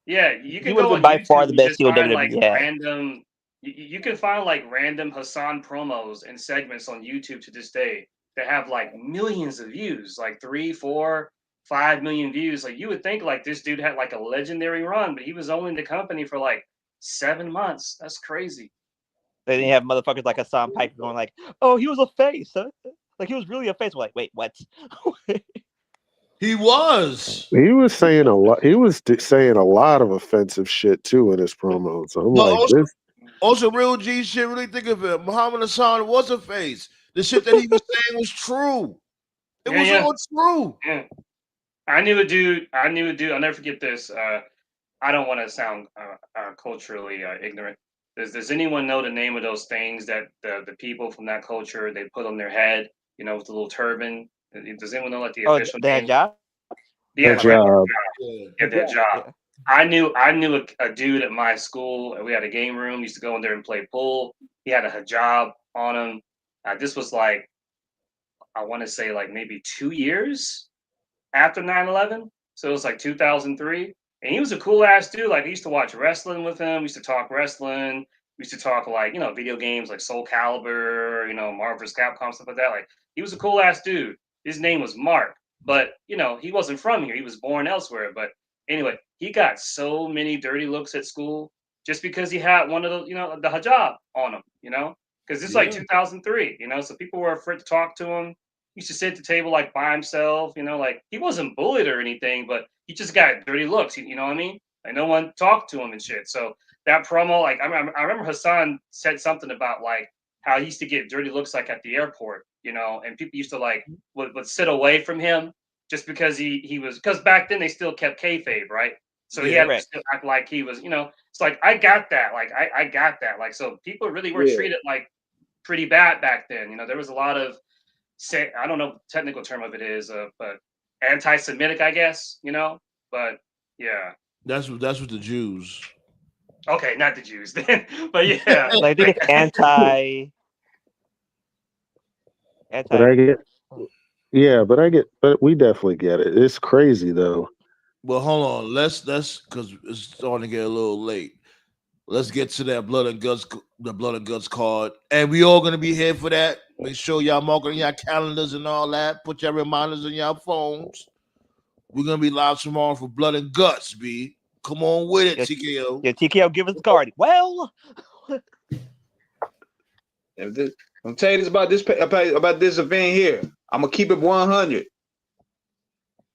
Yeah, you can go on YouTube and just find like random. You can find like random Hassan promos and segments on YouTube to this day that have like millions of views, like 3, 4, 5 million views. Like you would think like this dude had like a legendary run, but he was only in the company for like 7 months. That's crazy. They didn't have motherfuckers like Hassan Piper going like, "Oh, he was a face, huh? Like he was really a face." We're like, wait, what? He was. He was saying a lot. He was saying a lot of offensive shit too in his promos. So I'm like, also, real G shit. Really think of it. Muhammad Hassan was a face. The shit that he was saying was true. It was all true. Yeah. I knew a dude. I'll never forget this. I don't want to sound culturally ignorant. Does anyone know the name of those things that the people from that culture they put on their head? You know, with the little turban. Does anyone know like the official name? Job? Yeah, their job. Yeah, their job. Yeah. I knew a dude at my school. We had a game room. Used to go in there and play pool. He had a hijab on him. This was like, I want to say like maybe 2 years after 9/11. So it was like 2003. And he was a cool ass dude. Like, I used to watch wrestling with him. We used to talk wrestling. We used to talk like, video games like Soul Calibur, Marvel vs. Capcom, stuff like that. Like, he was a cool ass dude. His name was Mark. But, he wasn't from here. He was born elsewhere. But anyway, he got so many dirty looks at school just because he had one of the, the hijab on him, because it's like 2003, so people were afraid to talk to him. He used to sit at the table like by himself, like he wasn't bullied or anything, but he just got dirty looks, you know what I mean? Like no one talked to him and shit. So that promo, like I remember Hassan said something about like how he used to get dirty looks like at the airport, and people used to like would sit away from him just because he was, because back then they still kept kayfabe, right? So he had to still act like he was, it's like I got that, like I got that, like so people really were treated like pretty bad back then. There was a lot of I don't know what the technical term of it is, but anti-Semitic, I guess, but yeah. That's what the Jews. Okay, not the Jews then, but yeah. Like they get anti. But I get, but we definitely get it. It's crazy though. Well, hold on. Let's because it's starting to get a little late. let's get to that blood and guts card, and we all gonna be here for that. Make sure y'all mark on your calendars and all that. Put your reminders in your phones. We're gonna be live tomorrow for blood and guts. B, come on with it, TKO. Yeah, TKO, give us the card. Well, I'm tell you this about this event here. I'm gonna keep it 100.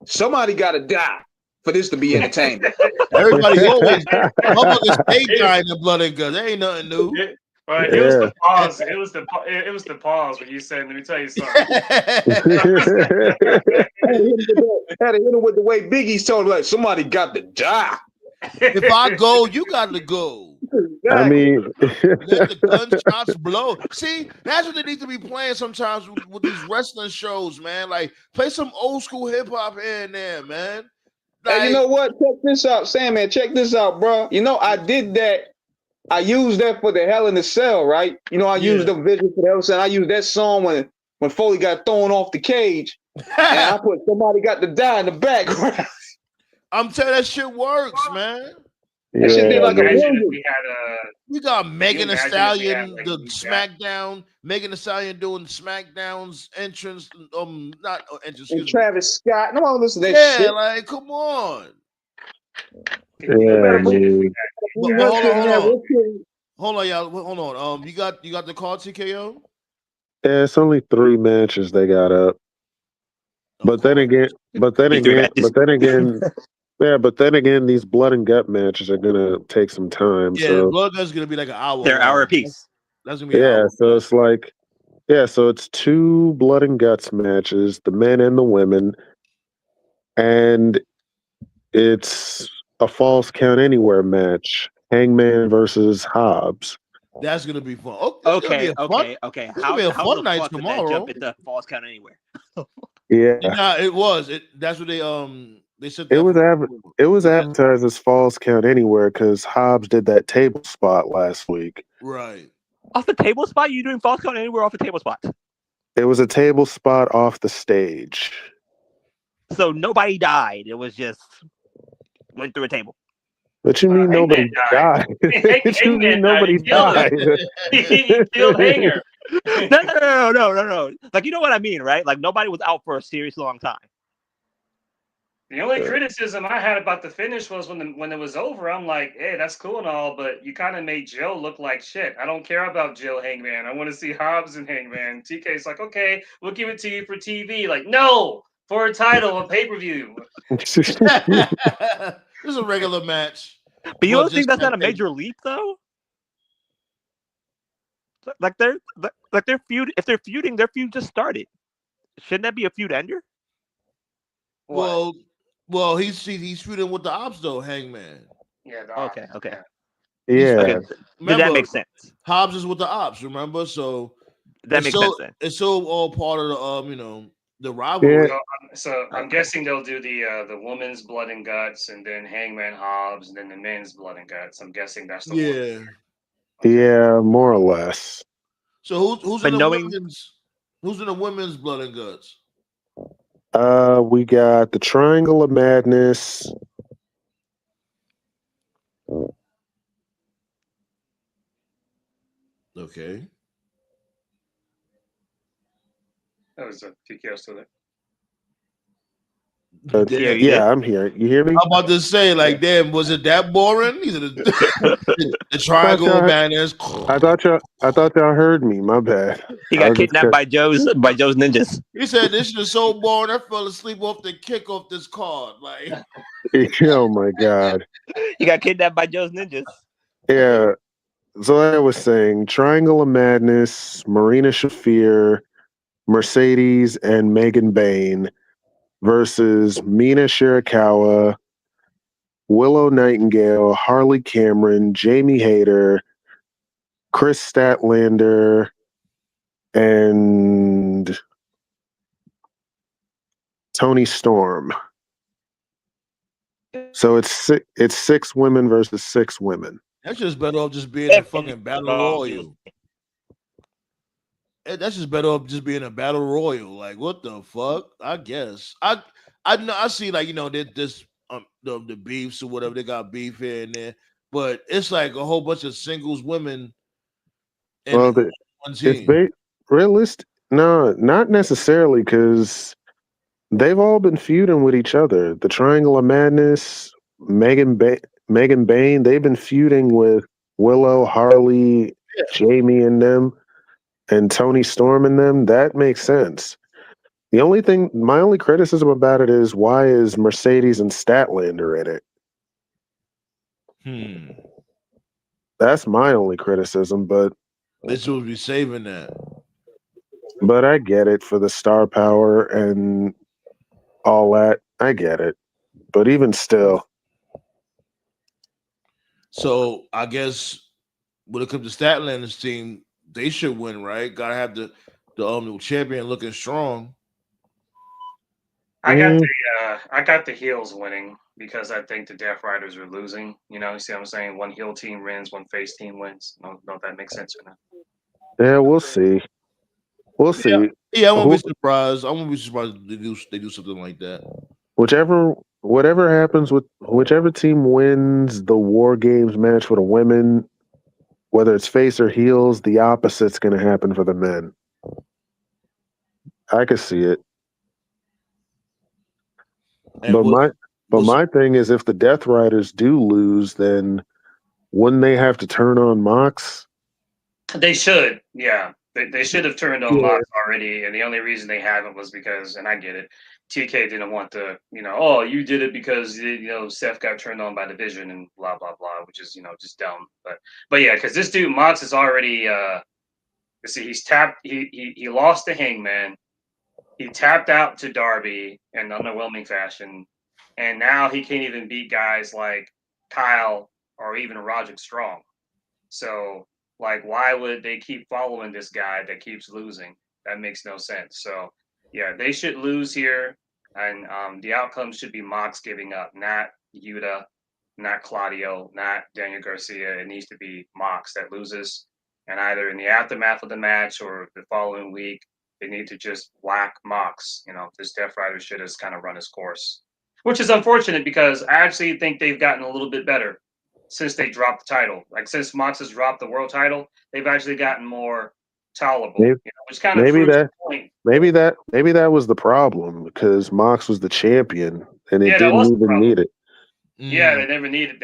Somebody gotta die for this to be entertaining. Everybody always motherfuckers stay dying in blood and guts. That ain't nothing new. Right, it was the pause. It was the pause when you said, "Let me tell you something." Had to hit him with the way Biggie's told him, like, somebody got to die. If I go, you got to go. I mean, let the gunshots blow. See, that's what they need to be playing sometimes with these wrestling shows, man. Like, play some old school hip hop here and there, man. Like, hey, you know what? Check this out, Sam, man. Check this out, bro. You know, I did that. I used that for the Hell in the Cell, right? You know, I used the vision for the Hell in the Cell. I used that song when Foley got thrown off the cage, and I put somebody got to die in the background. I'm telling you, that shit works, man. That shit did like a we got Megan Thee Stallion, the SmackDown, Megan Thee Stallion doing SmackDown's entrance, not entrance. And Travis Scott. No one listen to that shit. Yeah, like, come on. Yeah, dude. Hold on, y'all. Hold on. You got the card, TKO? Yeah, it's only 3 matches they got up. But then again, these blood and gut matches are gonna take some time. Yeah, so blood and gut's gonna be like an hour. They're an hour apiece. That's gonna be an hour. So it's like, so it's 2 blood and guts matches, the men and the women, and it's a false count anywhere match. Hangman versus Hobbs. That's gonna be fun. Okay. It's gonna be a fun night tomorrow. Jump into false count anywhere. Yeah. Nah, it was. That's what they said. It was advertised as falls count anywhere because Hobbs did that table spot last week. Right. Off the table spot? You doing false count anywhere off the table spot? It was a table spot off the stage. So nobody died. It was just went through a table. What you mean nobody died? What you mean nobody died? He killed Hanger. No. Like, you know what I mean, right? Like, nobody was out for a serious long time. The only criticism I had about the finish was when it was over, I'm like, hey, that's cool and all, but you kind of made Joe look like shit. I don't care about Joe Hangman. I want to see Hobbs and Hangman. TK's like, okay, we'll give it to you for TV. Like, no, for a title, a pay-per-view. This is a regular match. But you don't think that's not a major leap, though? Like they're feud. If they're feuding, their feud just started. Shouldn't that be a feud ender? Well, he's feuding with the Ops though, Hangman. Yeah. Okay. Yeah. Okay. That makes sense. Hobbs is with the Ops, remember? So that makes sense. It's still all part of the the rivalry. Yeah. So I'm guessing they'll do the women's blood and guts, and then Hangman Hobbs, and then the men's blood and guts. I'm guessing that's the one. Yeah, more or less. So who's in the women's blood and guts? We got the Triangle of Madness. Okay. That was a TKO still there. Yeah, I'm here. You hear me? I'm about to say, like, damn, was it that boring? These are the Triangle of Madness. I thought y'all heard me. My bad. He got kidnapped by Joe's ninjas. He said this is so boring. I fell asleep off the kick off this card. Like, oh my god. He got kidnapped by Joe's ninjas. Yeah. So like I was saying, Triangle of Madness, Marina Shafir, Mercedes, and Megan Bain versus Mina Shirakawa, Willow Nightingale, Harley Cameron, Jamie Hayter, Chris Statlander, and Tony Storm. So it's 6 women versus 6 women. that's just better off just being a fucking battle royal. That's just better off just being a battle royal. Like, what the fuck? I guess I know I see, like, there's the beefs or whatever. They got beef here and there, but it's like a whole bunch of singles women in Well, one if team. they realist, no, not necessarily, because they've all been feuding with each other. The Triangle of Madness, Megan Bain, they've been feuding with Willow, Harley, Yeah. Jamie, and them, and Tony Storm and them. That makes sense. The only thing, my only criticism about it is, why is Mercedes and Statlander in it? That's my only criticism, but They supposed to be saving that. But I get it for the star power and all that. I get it. But even still, So I guess when it comes to Statlander's team, they should win, right? Gotta have the champion looking strong. I got the heels winning because I think the Death Riders are losing. You see what I'm saying? One heel team wins, one face team wins. Know if that makes sense or not. yeah, we'll see. We'll see. Yeah, I won't be Who- surprised. I won't be surprised if they do something like that. Whatever happens with whichever team wins the War Games match for the women, whether it's face or heels, the opposite's going to happen for the men. I could see it. And But my thing is, if the Death Riders do lose, then wouldn't they have to turn on Mox? They should, yeah. They should have turned on Mox already, and the only reason they haven't was because, and I get it, TK didn't want to, oh, you did it because Seth got turned on by the Vision and blah blah blah, which is just dumb. But yeah, because this dude Mox is already, let's see, he's tapped, he lost to Hangman, he tapped out to Darby in underwhelming fashion, and now he can't even beat guys like Kyle or even Roderick Strong. So, like, why would they keep following this guy that keeps losing? That makes no sense. So, yeah, they should lose here, and the outcome should be Mox giving up, not Yuta, not Claudio, not Daniel Garcia. It needs to be Mox that loses, and either in the aftermath of the match or the following week, they need to just whack Mox. This Death Rider shit has kind of run its course, which is unfortunate because I actually think they've gotten a little bit better since they dropped the title. Like, since Mox has dropped the world title, they've actually gotten more tolerable, which kind of proves the point. Maybe that was the problem, because Mox was the champion and it didn't even need it. Yeah, they never needed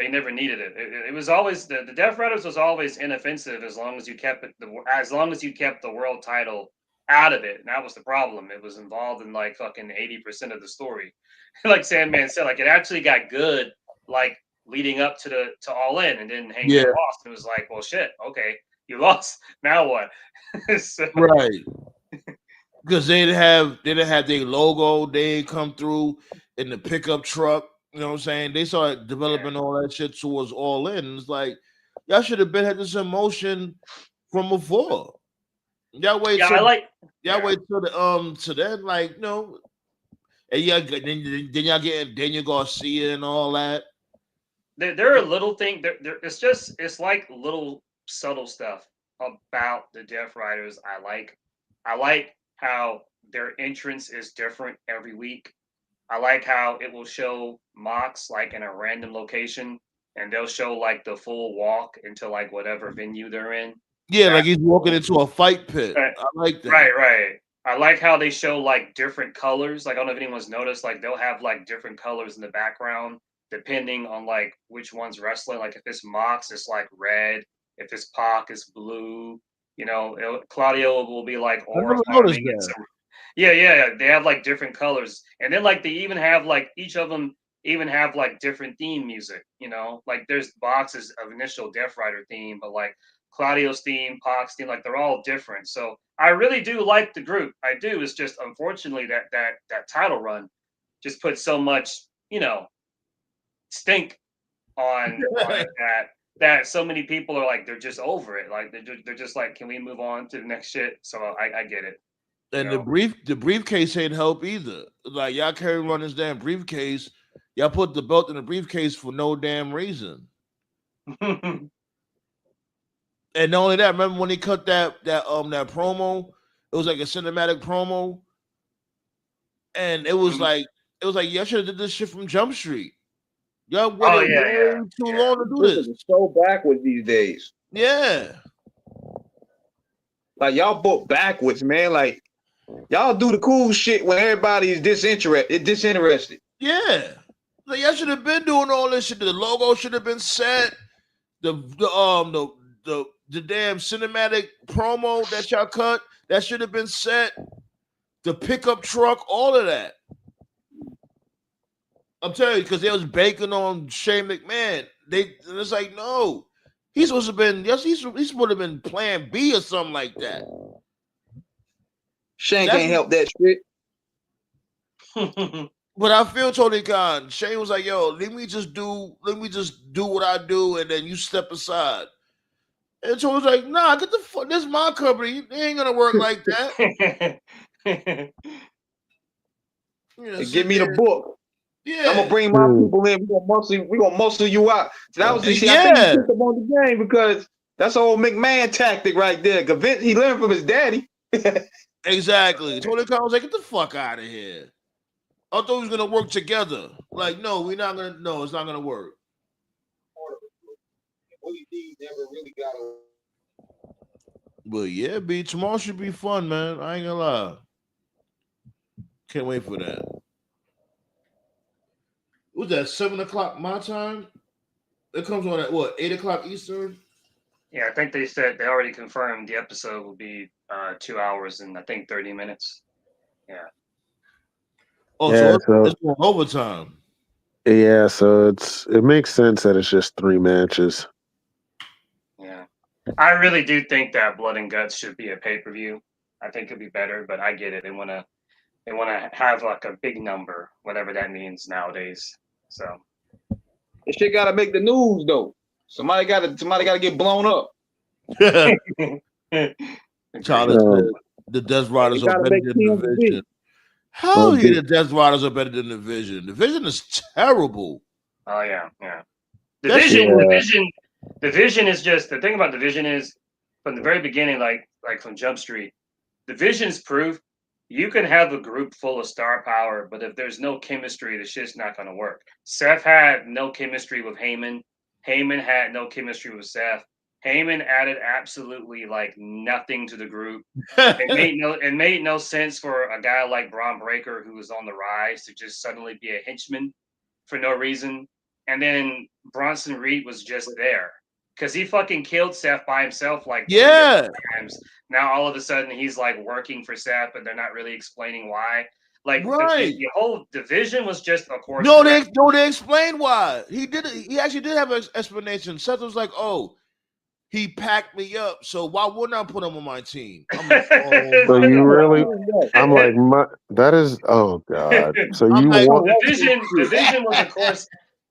it. It was always the Death Riders was always inoffensive as long as you kept it the world title out of it. And that was the problem. It was involved in like fucking 80% of the story. Like Sandman said, like it actually got good like leading up to All In, and then Hangman lost. It was like, well, shit, okay, you lost. Now what? So, right. Because they didn't have their logo. They didn't come through in the pickup truck. You know what I'm saying? They started developing all that shit towards All In. It's like, y'all should have had this emotion from before. Y'all wait till the to then, like, and then y'all getting Daniel Garcia and all that. There are little things. It's like little subtle stuff about the Death Riders. I like how their entrance is different every week. I like how it will show Mox like in a random location, and they'll show like the full walk into like whatever venue they're in. Yeah, like he's walking into a fight pit. I like that. Right. I like how they show like different colors. Like, I don't know if anyone's noticed, like they'll have like different colors in the background depending on like which one's wrestling. Like if it's Mox, it's like red. If it's Pac, it's blue. Claudio will be like orange. Yeah. They have like different colors, and then like they even have like each of them even have like different theme music. Like there's Box's initial Death Rider theme, but like Claudio's theme, Pac's theme, like they're all different. So I really do like the group. I do. It's just unfortunately that title run just put so much stink on it that so many people are like, they're just over it. Like they're just like, can we move on to the next shit? So I get it. And the briefcase ain't help either. Like, y'all carry around this damn briefcase. Y'all put the belt in the briefcase for no damn reason. And not only that, remember when he cut that promo? It was like a cinematic promo, and it was like y'all should have did this shit from Jump Street. Y'all waited way too yeah. long to do this. Is so backwards these days. Yeah. Like y'all book backwards, man. Like y'all do the cool shit when everybody is disinterested. Yeah. Like y'all should have been doing all this shit. The logo should have been set. The damn cinematic promo that y'all cut, that should have been set. The pickup truck, all of that. I'm telling you, because they was banking on Shane McMahon. It's like, no. He's supposed to have been, yes, he's supposed to have been plan B or something like that. Shane can't help that shit. But I feel Tony Khan. Shane was like, yo, let me just do what I do, and then you step aside. And Tony was like, nah, get the fuck, this is my company. It ain't gonna work like that. Give me the book. Yeah. I'm gonna bring my people in. We gonna muscle you out. So that was the shit. Yeah. I think he picked up on the game because that's old McMahon tactic right there. He learned from his daddy. Exactly. Tony Khan was like, get the fuck out of here. I thought we was gonna work together. Like, no, we're not gonna. No, it's not gonna work. But yeah, B, tomorrow should be fun, man. I ain't gonna lie. Can't wait for that. What's that? 7:00 my time? It comes on at what? 8:00 Eastern? Yeah, I think they said they already confirmed the episode will be 2 hours and I think 30 minutes. Yeah. Oh, yeah, so it's going overtime. Yeah, so it makes sense that it's just 3 matches. Yeah. I really do think that Blood and Guts should be a pay-per-view. I think it'd be better, but I get it. They wanna have like a big number, whatever that means nowadays. So this shit gotta make the news though. Somebody gotta get blown up. Charles, the Death Riders are better than the Division. How the Death Riders are better than the Division? The Division is terrible. Oh yeah. Division is just the thing about Division is from the very beginning, like from Jump Street, Division's proof you can have a group full of star power, but if there's no chemistry, the shit's not gonna work. Seth had no chemistry with Heyman. Heyman had no chemistry with Seth. Heyman added absolutely like nothing to the group. It made no sense for a guy like Braun Breaker, who was on the rise, to just suddenly be a henchman for no reason. And then Bronson Reed was just there because he fucking killed Seth by himself like 3 times. Now all of a sudden he's like working for Seth, but they're not really explaining why. Like the whole Division was just, of course. No, they explained why. He did it. He actually did have an explanation. Seth was like, "Oh, he packed me up, so why wouldn't I put him on my team?" I'm like, "Oh, so you really?" I'm like, that is. Oh God. So you want Division was, of course.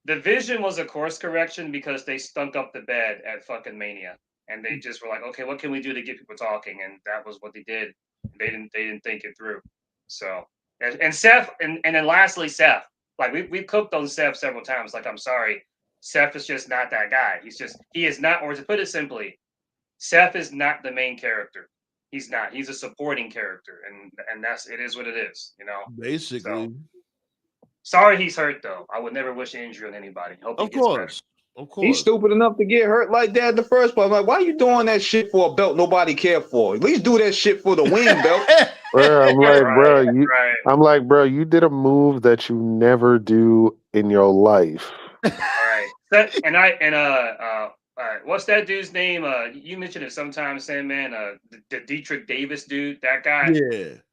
Division was a course correction because they stunk up the bed at fucking Mania, and they just were like, "Okay, what can we do to get people talking?" And that was what they did. They didn't think it through. So, and Seth, and then lastly, Seth. Like we cooked on Seth several times. Like, I'm sorry, Seth is just not that guy. He is not, or to put it simply, Seth is not the main character. He's not. He's a supporting character, and it is what it is. Basically. So, sorry he's hurt though. I would never wish injury on anybody. Hope he gets better. Of course. He's stupid enough to get hurt like that in the first place. Like, why are you doing that shit for a belt nobody care for? At least do that shit for the wing belt. Bro, I'm like, bro, you did a move that you never do in your life. All right. What's that dude's name? You mentioned it sometimes, Sandman. The Dietrich Davis dude, that guy.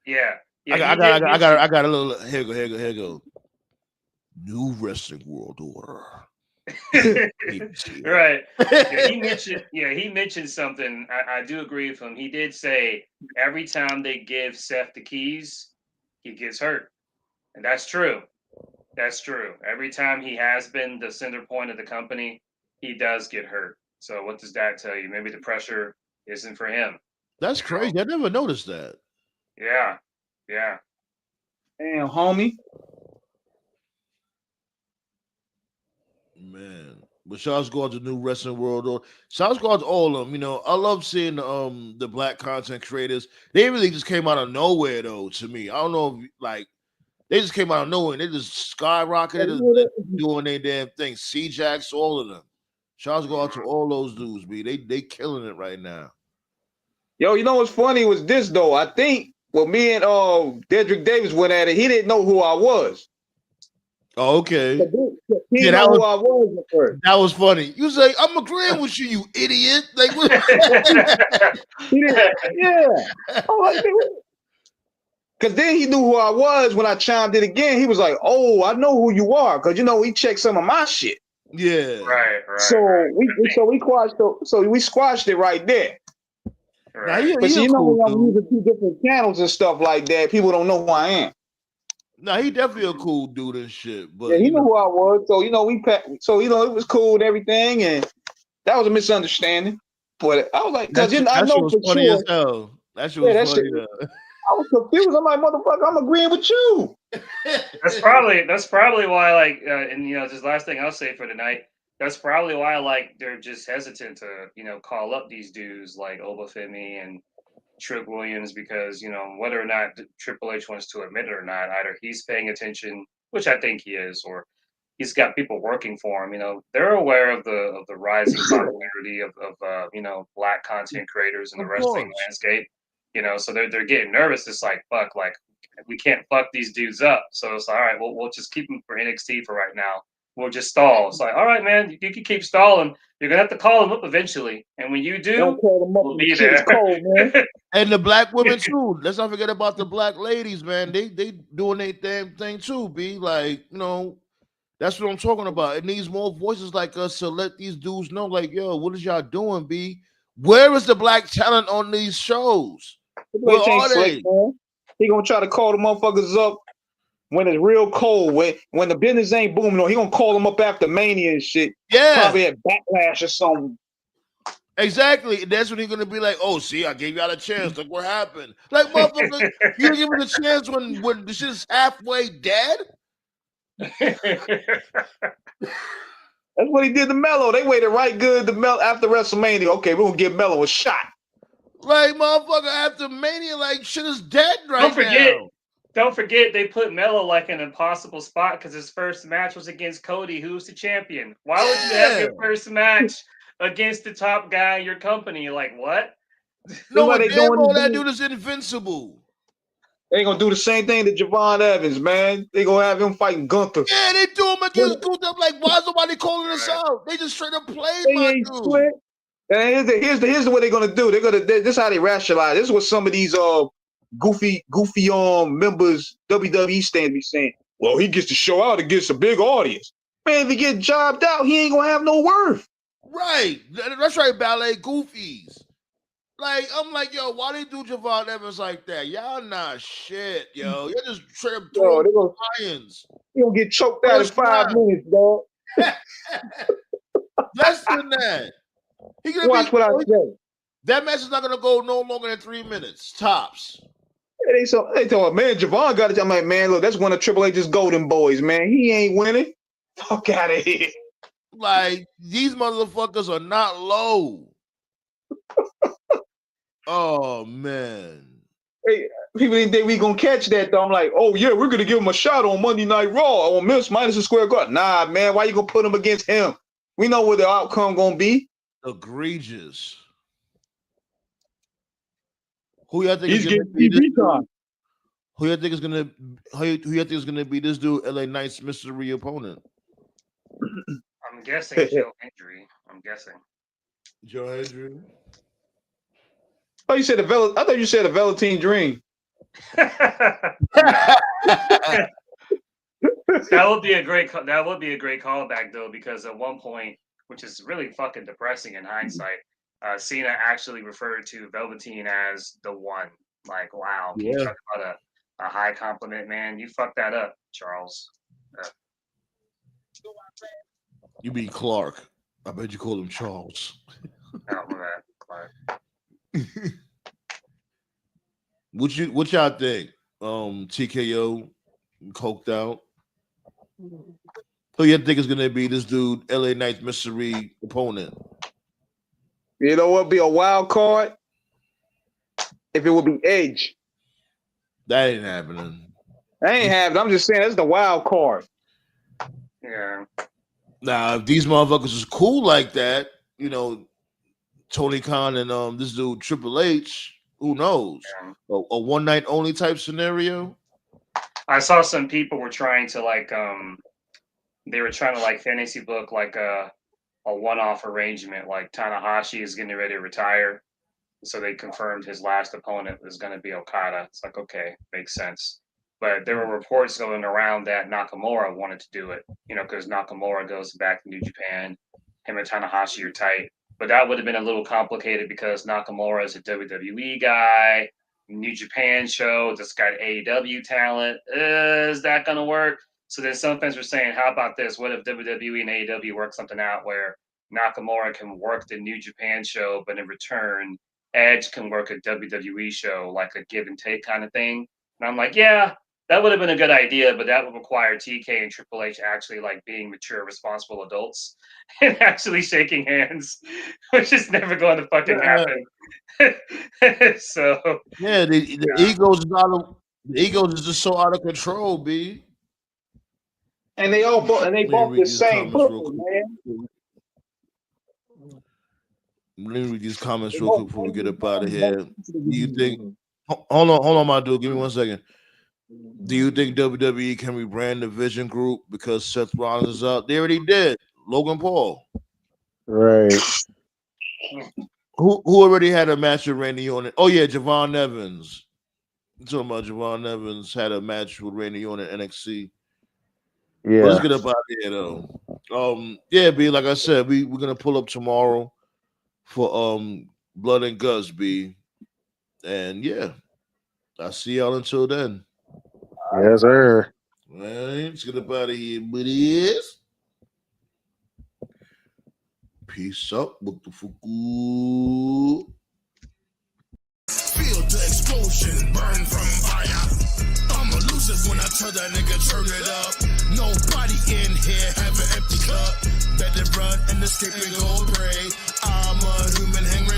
Yeah. I got a little. Here go. New Wrestling World Order. Right. Yeah, he mentioned something. I do agree with him. He did say every time they give Seth the keys, he gets hurt. And that's true. That's true. Every time he has been the center point of the company, he does get hurt. So what does that tell you? Maybe the pressure isn't for him. That's crazy. I never noticed that. Yeah. Damn, homie. Man. But shouts go out to New Wrestling World Order. Shouts go out to all of them. I love seeing the black content creators. They really just came out of nowhere though, to me. I don't know if They just came out of nowhere. They just skyrocketed, doing their damn thing. C-Jacks, all of them. Shouts go out to all those dudes, B. They killing it right now. Yo, you know what's funny was this though. I think when me and Dedrick Davis went at it, he didn't know who I was. Oh, okay. He didn't know who I was at first. That was funny. You say, I'm agreeing with you, you idiot. Like, what? He didn't, yeah. Because then he knew who I was when I chimed in again. He was like, "Oh, I know who you are," because he checked some of my shit. Yeah. Right. So we squashed it right there. Right. But see, when I'm using two different channels and stuff like that, people don't know who I am. Nah, he definitely a cool dude and shit. But yeah, he knew who I was. So it was cool and everything, and that was a misunderstanding. But I was like, because I know for funny sure. as hell. That shit was funny. I was confused. I'm like, motherfucker, I'm agreeing with you. That's probably why, like, and just last thing I'll say for tonight. That's probably why, like, they're just hesitant to, call up these dudes like Obafemi and Trick Williams because, whether or not Triple H wants to admit it or not, either he's paying attention, which I think he is, or he's got people working for him. They're aware of the rising popularity of Black content creators in the wrestling landscape. So they're getting nervous. It's like, fuck, like we can't fuck these dudes up. So it's like, all right, we'll just keep them for NXT for right now. We'll just stall. It's like, all right, man, you can keep stalling. You're gonna have to call them up eventually, and when you do, we'll be there. Cold, man. And the black women too. Let's not forget about the black ladies, man. They doing their damn thing too. Be like, that's what I'm talking about. It needs more voices like us to let these dudes know, like, yo, what is y'all doing, B? Where is the black talent on these shows? Where are they? He gonna try to call the motherfuckers up when it's real cold. When the business ain't booming, he gonna call them up after Mania and shit. Yeah, probably at Backlash or something. Exactly. That's when he's gonna be like, "Oh, see, I gave y'all a chance. Look what happened." Like, motherfucker, you give it a chance when the shit's halfway dead. That's what he did to Melo. They waited right good to Melo after WrestleMania. Okay, we're gonna give Melo a shot. Like, motherfucker, after Mania, like shit is dead now. Don't forget, they put Melo like in an impossible spot because his first match was against Cody, who's the champion. Why would you have your first match against the top guy in your company? Like, what? No, that dude is invincible. They gonna do the same thing to Javon Evans, man. They gonna have him fighting Gunther. Yeah, they do him against Gunther. I'm like, why is nobody calling us out? They just straight up played my dude. Split. And here's the way they're gonna do. This is how they rationalize. This is what some of these goofy members WWE stand be saying. Well, he gets to show out against a big audience. Man, if he get jobbed out, he ain't gonna have no worth. Right. That's right, ballet goofies. Like, I'm like, yo, why they do Javon Evans like that? Y'all not shit, yo. You're just straight up throwing lions. He gonna get choked out in 5 minutes, dog. Less than that. He gonna watch what I say. That match is not gonna go no longer than 3 minutes, tops. They told man, Javon got it. I'm like, man, look, that's one of Triple H's golden boys, man. He ain't winning. Fuck out of here. Like, these motherfuckers are not low. Oh man. Hey, people didn't think we gonna catch that though. I'm like, oh yeah, we're gonna give him a shot on Monday Night Raw on Madison Square Garden. Nah, man, why you gonna put him against him? We know what the outcome gonna be. Egregious. Who y'all think is gonna be this dude? Who y'all think is gonna be this dude, LA Knight's mystery opponent? I'm guessing Joe Hendry. Joe Hendry. Oh, I thought you said a Velveteen Dream. That would be a great callback though, because at one point, which is really fucking depressing in hindsight, Cena actually referred to Velveteen as the one. Like, wow, can you talk about a high compliment, man? You fucked that up, Charles. You mean Clark? I bet you called him Charles. I don't know that, Clark. What y'all think? TKO coked out. Who you think is gonna be this dude, LA Knight's mystery opponent? You know what would be a wild card? If it would be Edge. That ain't happening. They ain't have it. I'm just saying that's the wild card. Yeah. Now, if these motherfuckers is cool like that, you know, Tony Khan and this dude Triple H, who knows? Yeah. A one night only type scenario. I saw some people were trying to like they were trying to like fantasy book like a one-off arrangement, like Tanahashi is getting ready to retire. So they confirmed his last opponent was going to be Okada. It's like, okay, makes sense. But there were reports going around that Nakamura wanted to do it, you know, because Nakamura goes back to New Japan. Him and Tanahashi are tight. But that would have been a little complicated because Nakamura is a WWE guy, New Japan show, just got AEW talent. Is that going to work? So then some fans were saying, how about this? What if WWE and AEW work something out where Nakamura can work the New Japan show, but in return, Edge can work a WWE show, like a give and take kind of thing? And I'm like, yeah, that would have been a good idea, but that would require TK and Triple H actually like being mature, responsible adults and actually shaking hands, which is never going to fucking happen. So yeah, the egos is out of the egos is just so out of control, B. And they both the same book, man. Let me read these comments real quick before we get up out of here. Do you think? Hold on, my dude. Give me 1 second. Do you think WWE can rebrand the Vision Group because Seth Rollins is out? They already did. Logan Paul. Right. Who already had a match with Randy Orton? Oh yeah, Javon Evans. I'm talking about Javon Evans had a match with Randy Orton at NXT. Yeah. But let's get up out of here though. Yeah, B. Like I said, we're gonna pull up tomorrow for Blood and Guts, B. And yeah, I'll see y'all until then. Yes, sir. All right, let's get up out of here, buddies. Peace out. What the fuck? Feel the explosion, burn from fire. I'm elusive when I tell that nigga turn it up. Nobody in here have an empty cup. Better run and escape and go pray. I'm a human hangry.